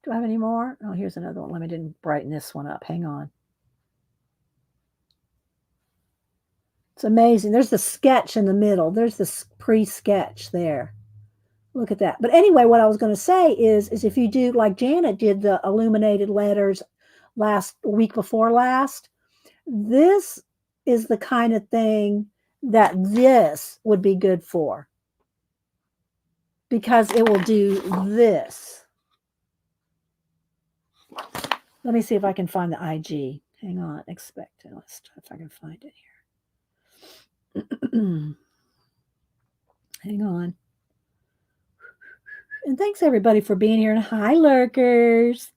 A: Do I have any more? Oh, here's another one. Let me didn't brighten this one up. Hang on. It's amazing. There's the sketch in the middle. There's the pre-sketch there. Look at that. But anyway, what I was going to say is if you do like Janet did the illuminated letters week before last, this is the kind of thing that this would be good for because it will do this. Let me see if I can find the IG. Hang on. Let's try if I can find it here. Hang on. And thanks everybody for being here. And hi, lurkers.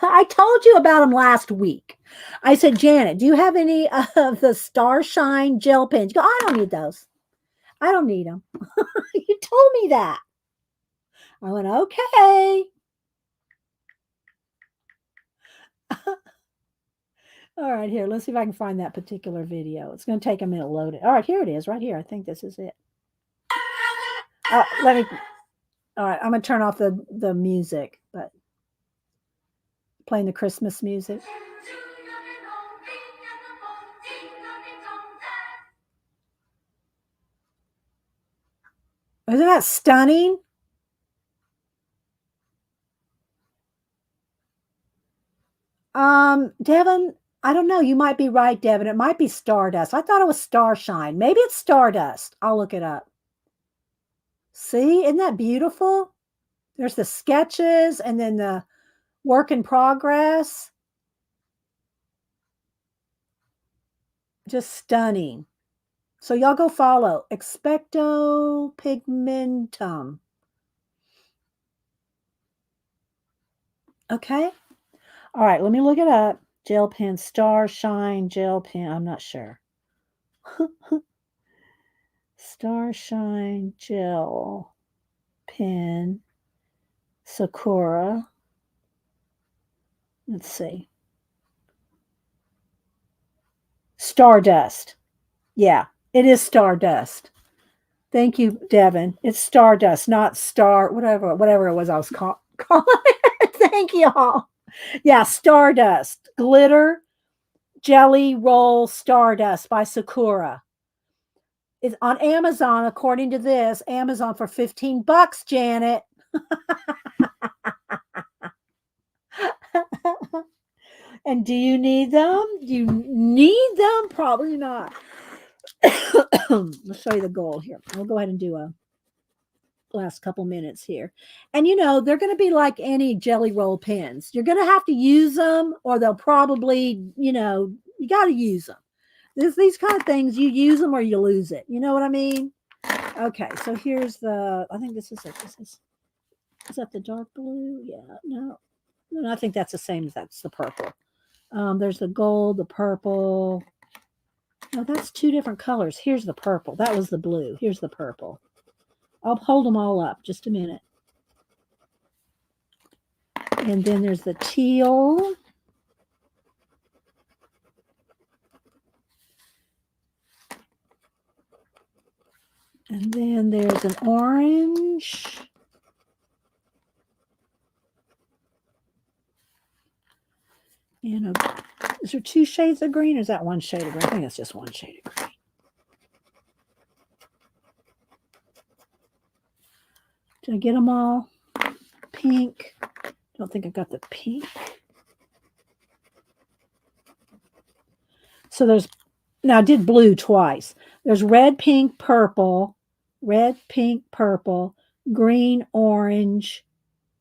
A: I told you about them last week. I said, Janet, do you have any of the Starshine gel pens? You go, I don't need those. I don't need them. You told me that. I went, okay. All right, here. Let's see if I can find that particular video. It's going to take a minute to load it. All right, here it is, right here. I think this is it. Let me. All right, I'm going to turn off the music, but playing the Christmas music. Isn't that stunning? Devin, I don't know. You might be right, Devin. It might be Stardust. I thought it was Starshine. Maybe it's Stardust. I'll look it up. See, isn't that beautiful? There's the sketches and then the work in progress. Just stunning. So y'all go follow Expecto Pigmentum. Okay. All right, let me look it up. Gel pen, Starshine gel pen. I'm not sure. Starshine gel pen, Sakura. Let's see. Stardust. Yeah, it is Stardust. Thank you, Devin. It's Stardust, not Star, whatever it was I was calling it. Thank you all. Yeah, Stardust. Glitter Jelly Roll Stardust by Sakura. It's on Amazon, according to this. Amazon for $15, Janet. And do you need them? Do you need them? Probably not. Let's show you the goal here. I'll go ahead and do a last couple minutes here. And they're going to be like any jelly roll pens. You're going to have to use them, or they'll probably, you got to use them. These kind of things, you use them or you lose it. You know what I mean? Okay, so here's I think this is it. Is that the dark blue? Yeah, no, I think that's the same as that's the purple. There's the gold, the purple. No, that's two different colors. Here's the purple. That was the blue. Here's the purple. I'll hold them all up. Just a minute. And then there's the teal. And then there's an orange. And is there two shades of green, or is that one shade of green? I think it's just one shade of green. Did I get them all? Pink. Don't think I got the pink. So now I did blue twice. There's red, pink, purple, green, orange,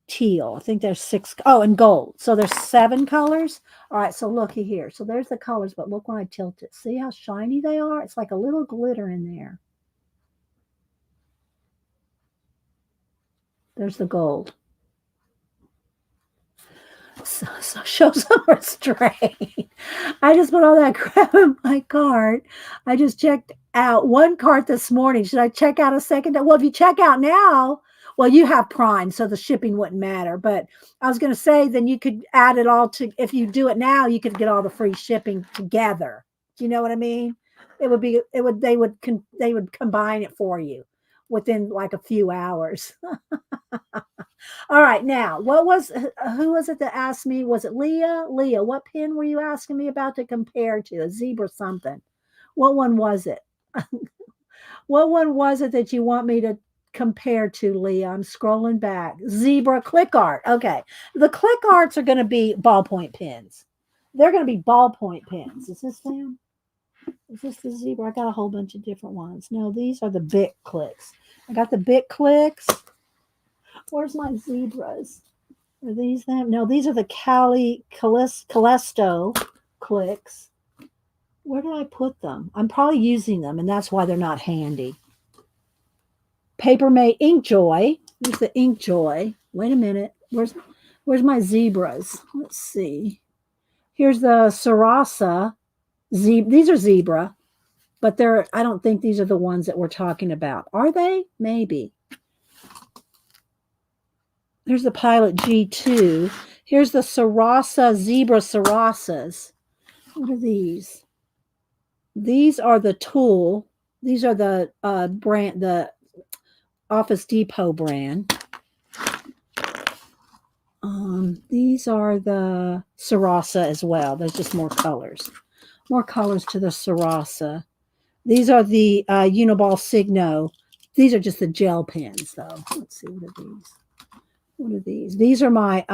A: teal. I think there's 6. Oh, and gold. So there's 7 colors. All right, so looky here. So there's the colors, but look when I tilt it. See how shiny they are? It's like a little glitter in there. There's the gold. So show some restraint. I just put all that crap in my cart. I just checked out one cart this morning. Should I check out a second? Well, if you check out now, well, you have Prime, so the shipping wouldn't matter. But I was going to say, then you could add it all to, if you do it now, you could get all the free shipping together. Do you know what I mean? They would combine it for you within like a few hours. All right, now, who was it that asked me? Was it Leah? Leah, what pen were you asking me about to compare to? A zebra something. What one was it? What one was it that you want me to compare to, Leah? I'm scrolling back. Zebra click art. Okay. The click arts are going to be ballpoint pens. They're going to be ballpoint pens. Is this them? Is this the zebra? I got a whole bunch of different ones. No, these are the Bic clicks. I got the Bic clicks. Where's my zebras? Are these them? No, these are the Callisto clicks. Where did I put them? I'm probably using them, and that's why they're not handy. Paper Mate Ink Joy. Here's the Ink Joy. Wait a minute. Where's my zebras? Let's see. Here's the Sarasa. These are zebra, but I don't think these are the ones that we're talking about. Are they? Maybe. Here's the Pilot G2. Here's the Sarasa Zebra Sarasas. What are these? These are the Tool. These are the brand, the Office Depot brand. These are the Sarasa as well. There's just more colors. More colors to the Sarasa. These are the Uniball Signo. These are just the gel pens, though. Let's see, what are these? What are these? These are my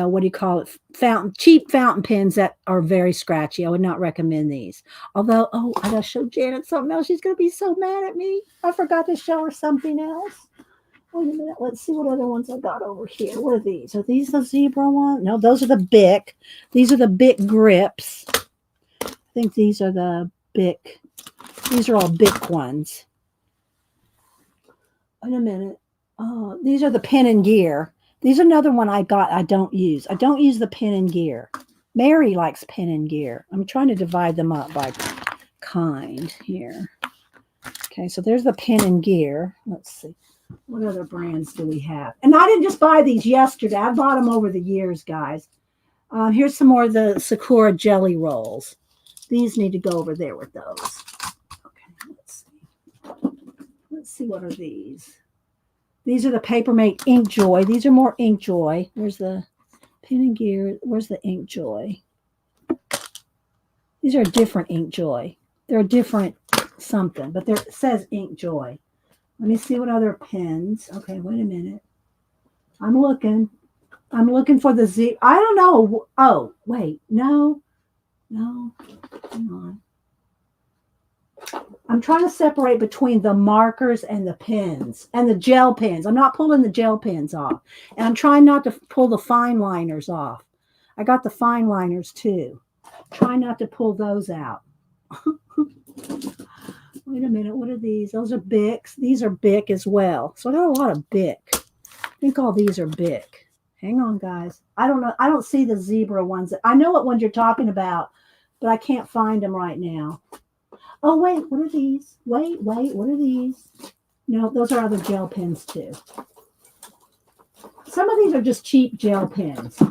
A: what do you call it? Cheap fountain pens that are very scratchy. I would not recommend these. Although, oh, I gotta show Janet something else. She's gonna be so mad at me. I forgot to show her something else. Wait a minute. Let's see what other ones I got over here. What are these? Are these the zebra ones? No, those are the Bic. These are the Bic grips. I think these are the Bic. These are all Bic ones. Wait a minute. Oh, these are the Pen and Gear. These are another one I got I don't use. I don't use the Pen and Gear. Mary likes Pen and Gear. I'm trying to divide them up by kind here. Okay, so there's the Pen and Gear. Let's see. What other brands do we have? And I didn't just buy these yesterday. I bought them over the years, guys. Here's some more of the Sakura Jelly Rolls. These need to go over there with those. Okay, let's see. Let's see, what are these? These are the Paper Mate Ink Joy. These are more Ink Joy. Where's the Pen and Gear? Where's the Ink Joy? These are different Ink Joy. They're a different something, but it says Ink Joy. Let me see what other pens. Okay, wait a minute. I'm looking for the Z. I don't know. Oh, wait. No. Hang on. I'm trying to separate between the markers and the pens and the gel pens. I'm not pulling the gel pens off. And I'm trying not to pull the fine liners off. I got the fine liners too. Try not to pull those out. Wait a minute. What are these? Those are Bics. These are Bic as well. So I got a lot of Bic. I think all these are Bic. Hang on, guys. I don't know. I don't see the zebra ones. I know what ones you're talking about, but I can't find them right now. Oh, wait. What are these? Wait. What are these? No, those are other gel pens too. Some of these are just cheap gel pens.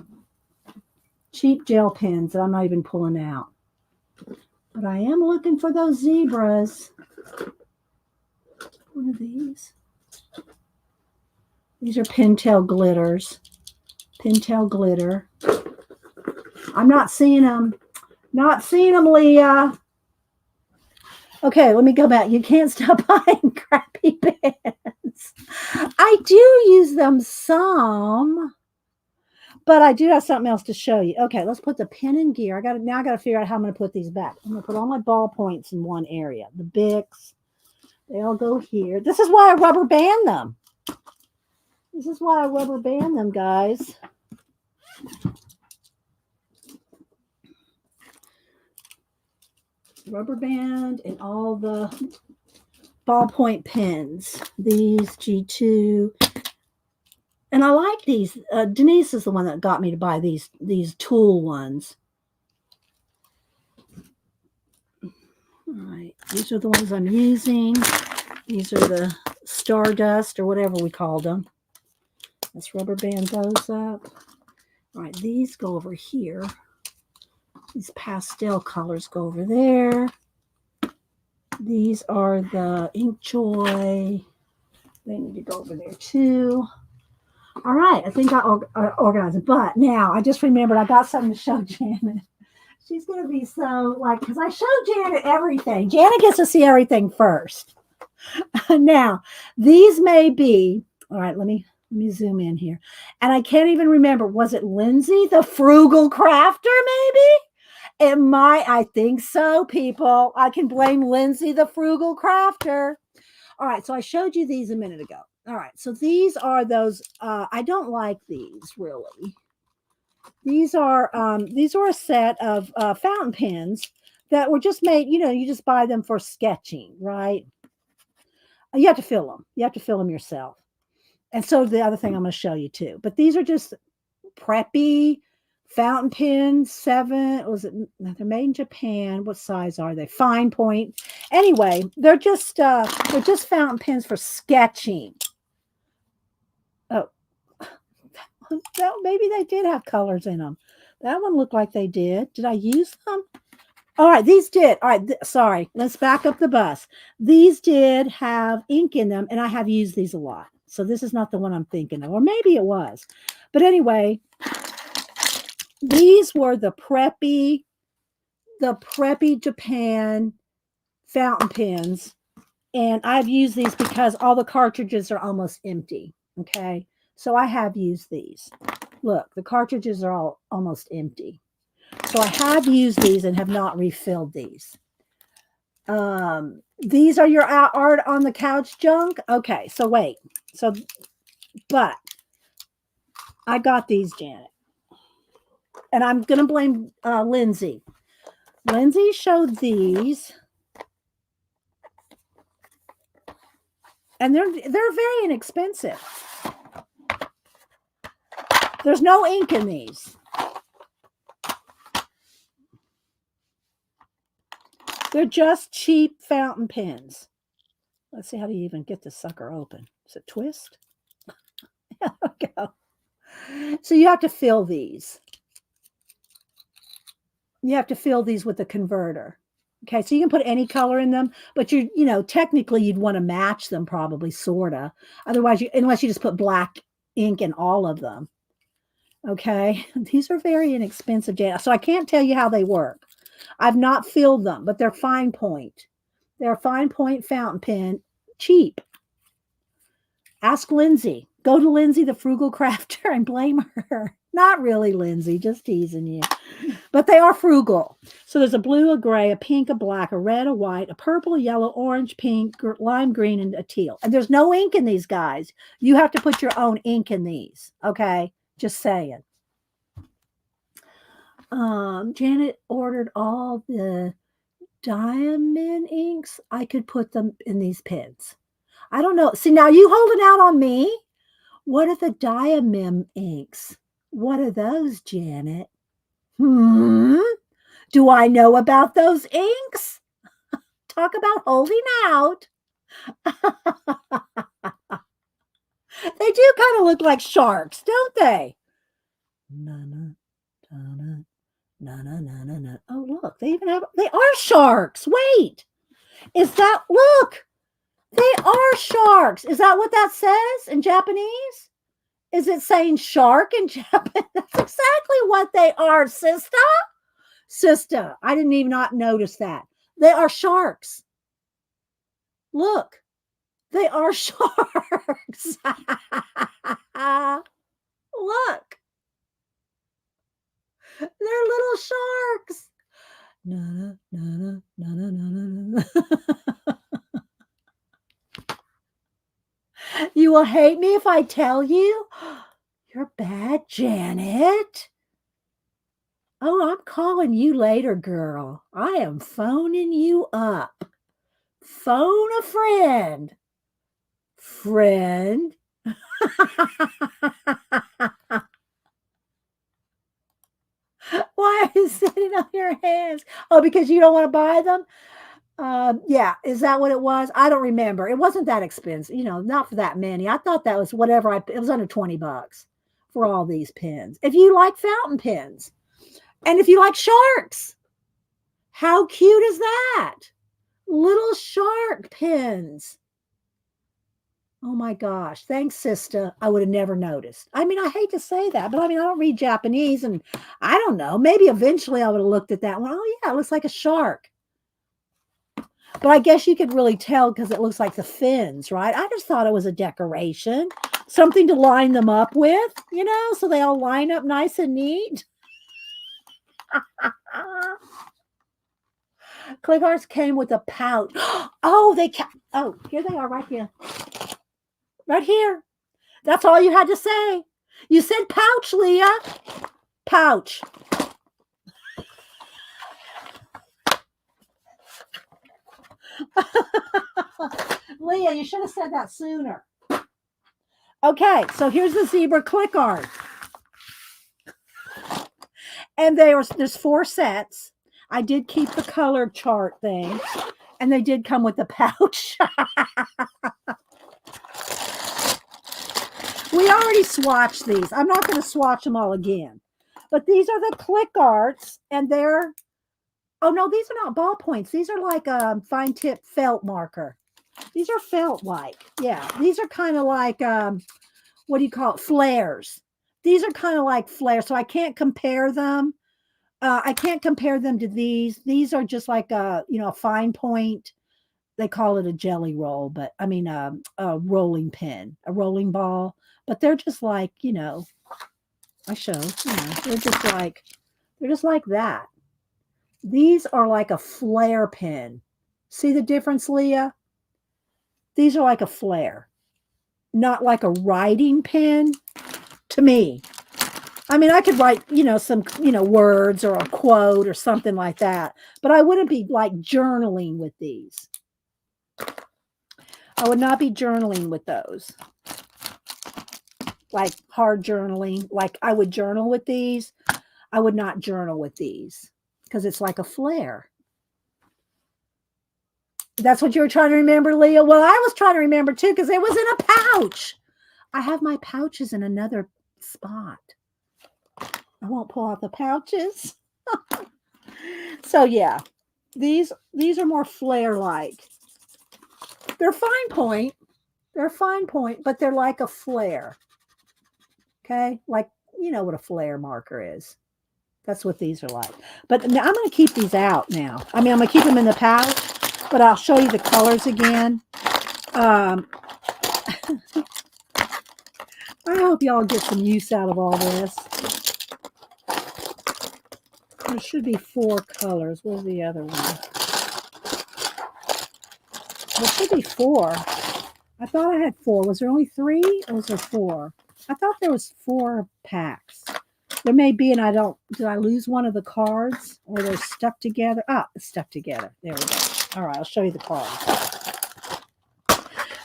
A: Cheap gel pens that I'm not even pulling out. But I am looking for those zebras. What are these? These are Pentel glitters. Pentel glitter. I'm not seeing them. Not seeing them, Leah. Okay, let me go back. You can't stop buying crappy pens. I do use them some, but I do have something else to show you. Okay, let's put the Pen and Gear. I got to figure out how I'm going to put these back. I'm going to put all my ballpoints in one area. The Bics, they all go here. This is why I rubber band them. This is why I rubber band them, guys. Rubber band and all the ballpoint pens. These G2. And I like these. Denise is the one that got me to buy these Tool ones. All right. These are the ones I'm using. These are the Stardust or whatever we called them. Let's rubber band those up. All right. These go over here. These pastel colors go over there. These are the Ink Joy. They need to go over there too. All right, I think I organized it. But now I just remembered I got something to show Janet. She's going to be so like, because I showed Janet everything. Janet gets to see everything first. Now, these may be, all right, let me zoom in here. And I can't even remember, was it Lindsay, the frugal crafter, maybe? It might, I think so, people. I can blame Lindsay, the frugal crafter. All right, so I showed you these a minute ago. All right, so these are those, I don't like these, really. These are a set of fountain pens that were just made, you know, you just buy them for sketching, right? You have to fill them. You have to fill them yourself. And so the other thing I'm going to show you too. But these are just preppy fountain pens. 7 was it? They're made in Japan. What size are they? Fine point. Anyway, they're just fountain pens for sketching. Oh, maybe they did have colors in them. That one looked like they did. Did I use them? All right, these did. All right, sorry. Let's back up the bus. These did have ink in them, and I have used these a lot. So this is not the one I'm thinking of, or maybe it was. But anyway, these were the preppy Japan fountain pens, and I've used these because all the cartridges are almost empty. Okay, so I have used these. Look, the cartridges are all almost empty. So I have used these and have not refilled these. These are your art on the couch junk. Okay, so wait. So, but I got these, Janet. And I'm going to blame Lindsay. Lindsay showed these. And they're very inexpensive. There's no ink in these. They're just cheap fountain pens. Let's see how do you even get this sucker open. Is it twist? There we go. So you have to fill these. You have to fill these with the converter. Okay, so you can put any color in them, but technically you'd want to match them probably, sort of. Otherwise, unless you just put black ink in all of them. Okay, these are very inexpensive, Jana. So I can't tell you how they work. I've not filled them, but they're fine point. They're a fine point fountain pen, cheap. Ask Lindsay. Go to Lindsay, the frugal crafter, and blame her. Not really, Lindsay, just teasing you. But they are frugal. So there's a blue, a gray, a pink, a black, a red, a white, a purple, a yellow, orange, pink, lime green, and a teal. And there's no ink in these, guys. You have to put your own ink in these. Okay? Just saying. Janet ordered all the diamond inks. I could put them in these pens. I don't know. See, now you holding out on me? What are the diamond inks? What are those, Janet? Do I know about those inks? Talk about holding out. They do kind of look like sharks, don't they? Na-na, na-na, na-na, na-na, na. Oh, look, they are sharks. Wait, look, they are sharks. Is that what that says in Japanese? Is it saying shark in Japanese? That's exactly what they are, sister. Sister, I didn't even not notice that. They are sharks. Look, they are sharks. Look. They're little sharks. Na, na, na, na, na, na, na. You will hate me if I tell you. You're bad, Janet. Oh, I'm calling you later, girl. I am phoning you up. Phone a friend. Friend. Why are you sitting on your hands? Oh, because you don't want to buy them? Yeah. Is that what it was? I don't remember. It wasn't that expensive, not for that many. I thought that was whatever. It was under $20 for all these pens. If you like fountain pens and if you like sharks, how cute is that? Little shark pens. Oh my gosh. Thanks, sister. I would have never noticed. I mean, I hate to say that, but I don't read Japanese and I don't know. Maybe eventually I would have looked at that one. Oh yeah, it looks like a shark. But I guess you could really tell because it looks like the fins, right? I just thought it was a decoration, something to line them up with, so they all line up nice and neat. Click Arts came with a pouch. Oh, here they are right here. Right here. That's all you had to say. You said pouch, Leah. Pouch. Leah, you should have said that sooner. Okay, so here's the zebra click art. And there's 4 sets. I did keep the color chart thing, and they did come with the pouch. We already swatched these. I'm not going to swatch them all again. But these are the click arts, and they're, oh no, these are not ballpoints. These are like a fine tip felt marker. These are felt like. Yeah, these are kind of like, what do you call it? Flares. These are kind of like flares, so I can't compare them. I can't compare them to these. These are just like a, a fine point. They call it a jelly roll, but I mean a rolling pin, a rolling ball. But they're just like, I show, they're just like that. These are like a flare pin. See the difference, Leah? These are like a flare, not like a writing pen to me. I mean, I could write, some, words or a quote or something like that, but I wouldn't be like journaling with these. I would not be journaling with those. Like hard journaling, like I would journal with these. I would not journal with these because it's like a flare. That's what you were trying to remember, Leah? Well, I was trying to remember too because it was in a pouch. I have my pouches in another spot. I won't pull out the pouches. So yeah, these are more flare-like. They're fine point. They're fine point, but they're like a flare. Okay, like you know what a flare marker is. That's what these are like. But I'm going to keep these out now. I mean, I'm going to keep them in the pouch, but I'll show you the colors again. I hope y'all get some use out of all this. There should be 4 colors. Where's the other one? There should be 4. I thought I had 4. Was there only 3 or was there 4? I thought there was 4 packs. There may be, and did I lose one of the cards or they're stuck together? Ah, it's stuck together. There we go. All right, I'll show you the cards.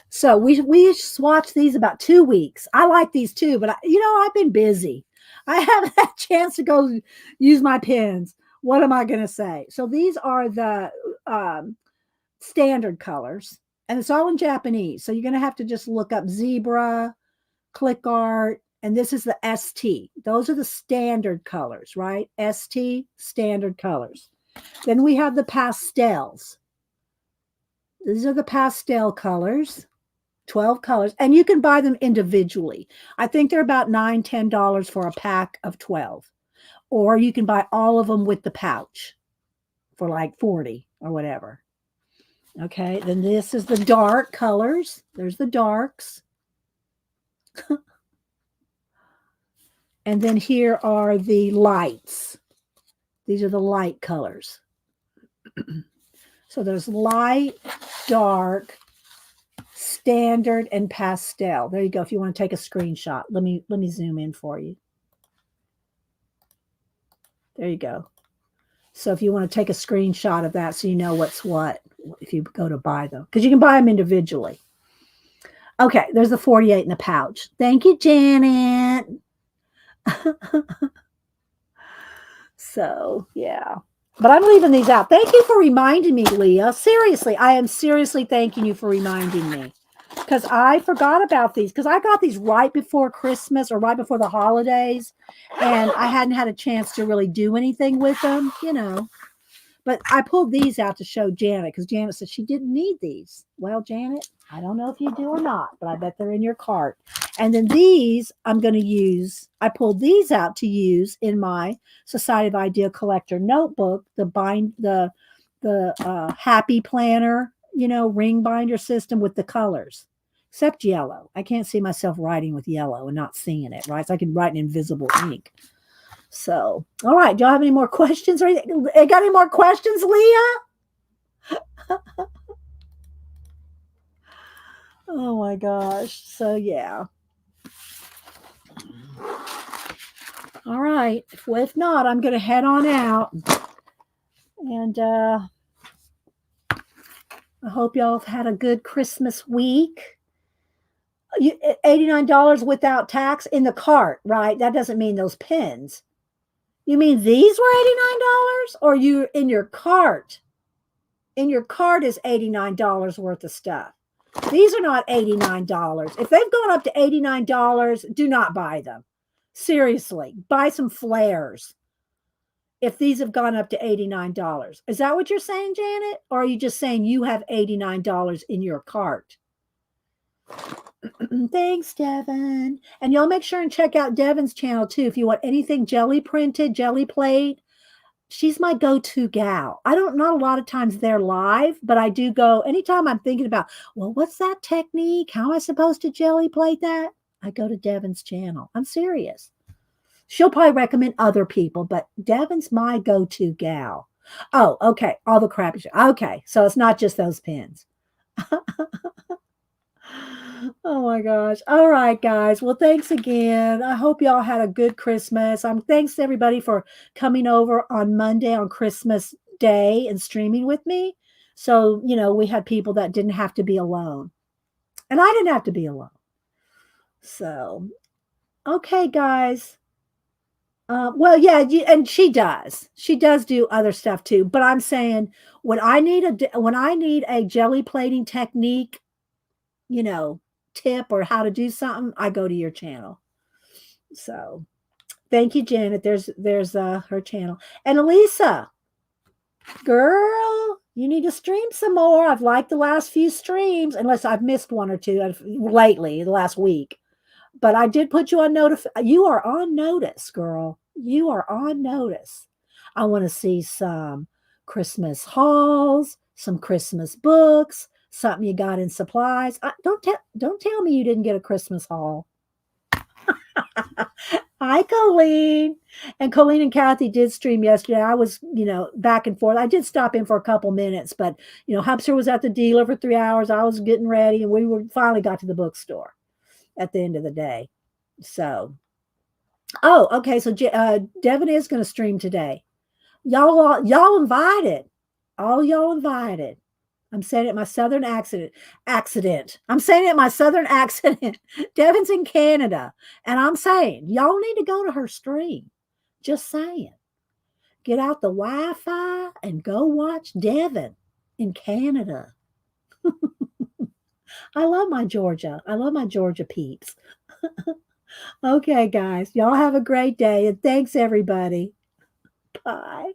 A: So we swatched these about 2 weeks. I like these too, but I've been busy. I haven't had a chance to go use my pens. What am I going to say? So these are the standard colors, and it's all in Japanese. So you're going to have to just look up zebra, click art, and this is the ST. Those are the standard colors, right? ST, standard colors. Then we have the pastels. These are the pastel colors. 12 colors, and you can buy them individually. I think they're about $9, $10 for a pack of 12, or you can buy all of them with the pouch for like 40 or whatever. Okay, then this is the dark colors. There's the darks. And then here are the lights. These are the light colors. So there's light, dark, standard, and pastel. There you go. If you want to take a screenshot, let me zoom in for you. There you go. So if you want to take a screenshot of that so you know what's what if you go to buy them, because you can buy them individually. Okay, there's the 48 in the pouch. Thank you, Janet. So yeah, but I'm leaving these out. Thank you for reminding me, Leah. Seriously, I am seriously thanking you for reminding me, because I forgot about these, because I got these right before Christmas or right before the holidays, and I hadn't had a chance to really do anything with them, But I pulled these out to show Janet, because Janet said she didn't need these. Well, Janet, I don't know if you do or not, but I bet they're in your cart. And then these I'm going to use. I pulled these out to use in my Society of Ideal Collector notebook, the Happy Planner, ring binder system with the colors, except yellow. I can't see myself writing with yellow and not seeing it, right? So I can write in invisible ink. So, all right. Do y'all have any more questions? Or anything? Got any more questions, Leah? Oh my gosh. So yeah. All right. If not, I'm going to head on out. And I hope y'all have had a good Christmas week. $89 without tax in the cart, right? That doesn't mean those pins. You mean these were $89 or you in your cart? In your cart is $89 worth of stuff. These are not $89. If they've gone up to $89, do not buy them. Seriously, buy some flares if these have gone up to $89. Is that what you're saying, Janet? Or are you just saying you have $89 in your cart? Thanks, Devin. And y'all make sure and check out Devin's channel too if you want anything jelly printed, jelly plate. She's my go-to gal. I don't not a lot of times they're live, but I do go anytime I'm thinking about, well, what's that technique? How am I supposed to jelly plate that? I go to Devin's channel. I'm serious. She'll probably recommend other people, but Devin's my go-to gal. Oh, okay. All the crap. Okay. So it's not just those pins. Oh my gosh. All right, guys. Well, thanks again. I hope y'all had a good Christmas. Thanks to everybody for coming over on Monday on Christmas Day and streaming with me. So, we had people that didn't have to be alone. And I didn't have to be alone. So, okay, guys. Well, yeah, and she does. She does do other stuff too. But I'm saying when I need a jelly plating technique, tip or how to do something, I go to your channel. So thank you, Janet. There's her channel. And Elisa, girl, you need to stream some more. I've liked the last few streams, unless I've missed one or two lately, the last week. But I did put you on notice. You are on notice, girl. You are on notice. I want to see some Christmas hauls, some Christmas books, something you got in supplies. Don't tell me you didn't get a Christmas haul. Hi, Colleen. And Colleen and Kathy did stream yesterday. I was, back and forth. I did stop in for a couple minutes, but, Hubster was at the dealer for 3 hours. I was getting ready, and we finally got to the bookstore at the end of the day. So, okay. So Devin is going to stream today. Y'all invited. All y'all invited. I'm saying it my southern accident. I'm saying it my southern accent. Devin's in Canada. And I'm saying, y'all need to go to her stream. Just saying. Get out the Wi-Fi and go watch Devin in Canada. I love my Georgia. I love my Georgia peeps. Okay, guys. Y'all have a great day. And thanks, everybody. Bye.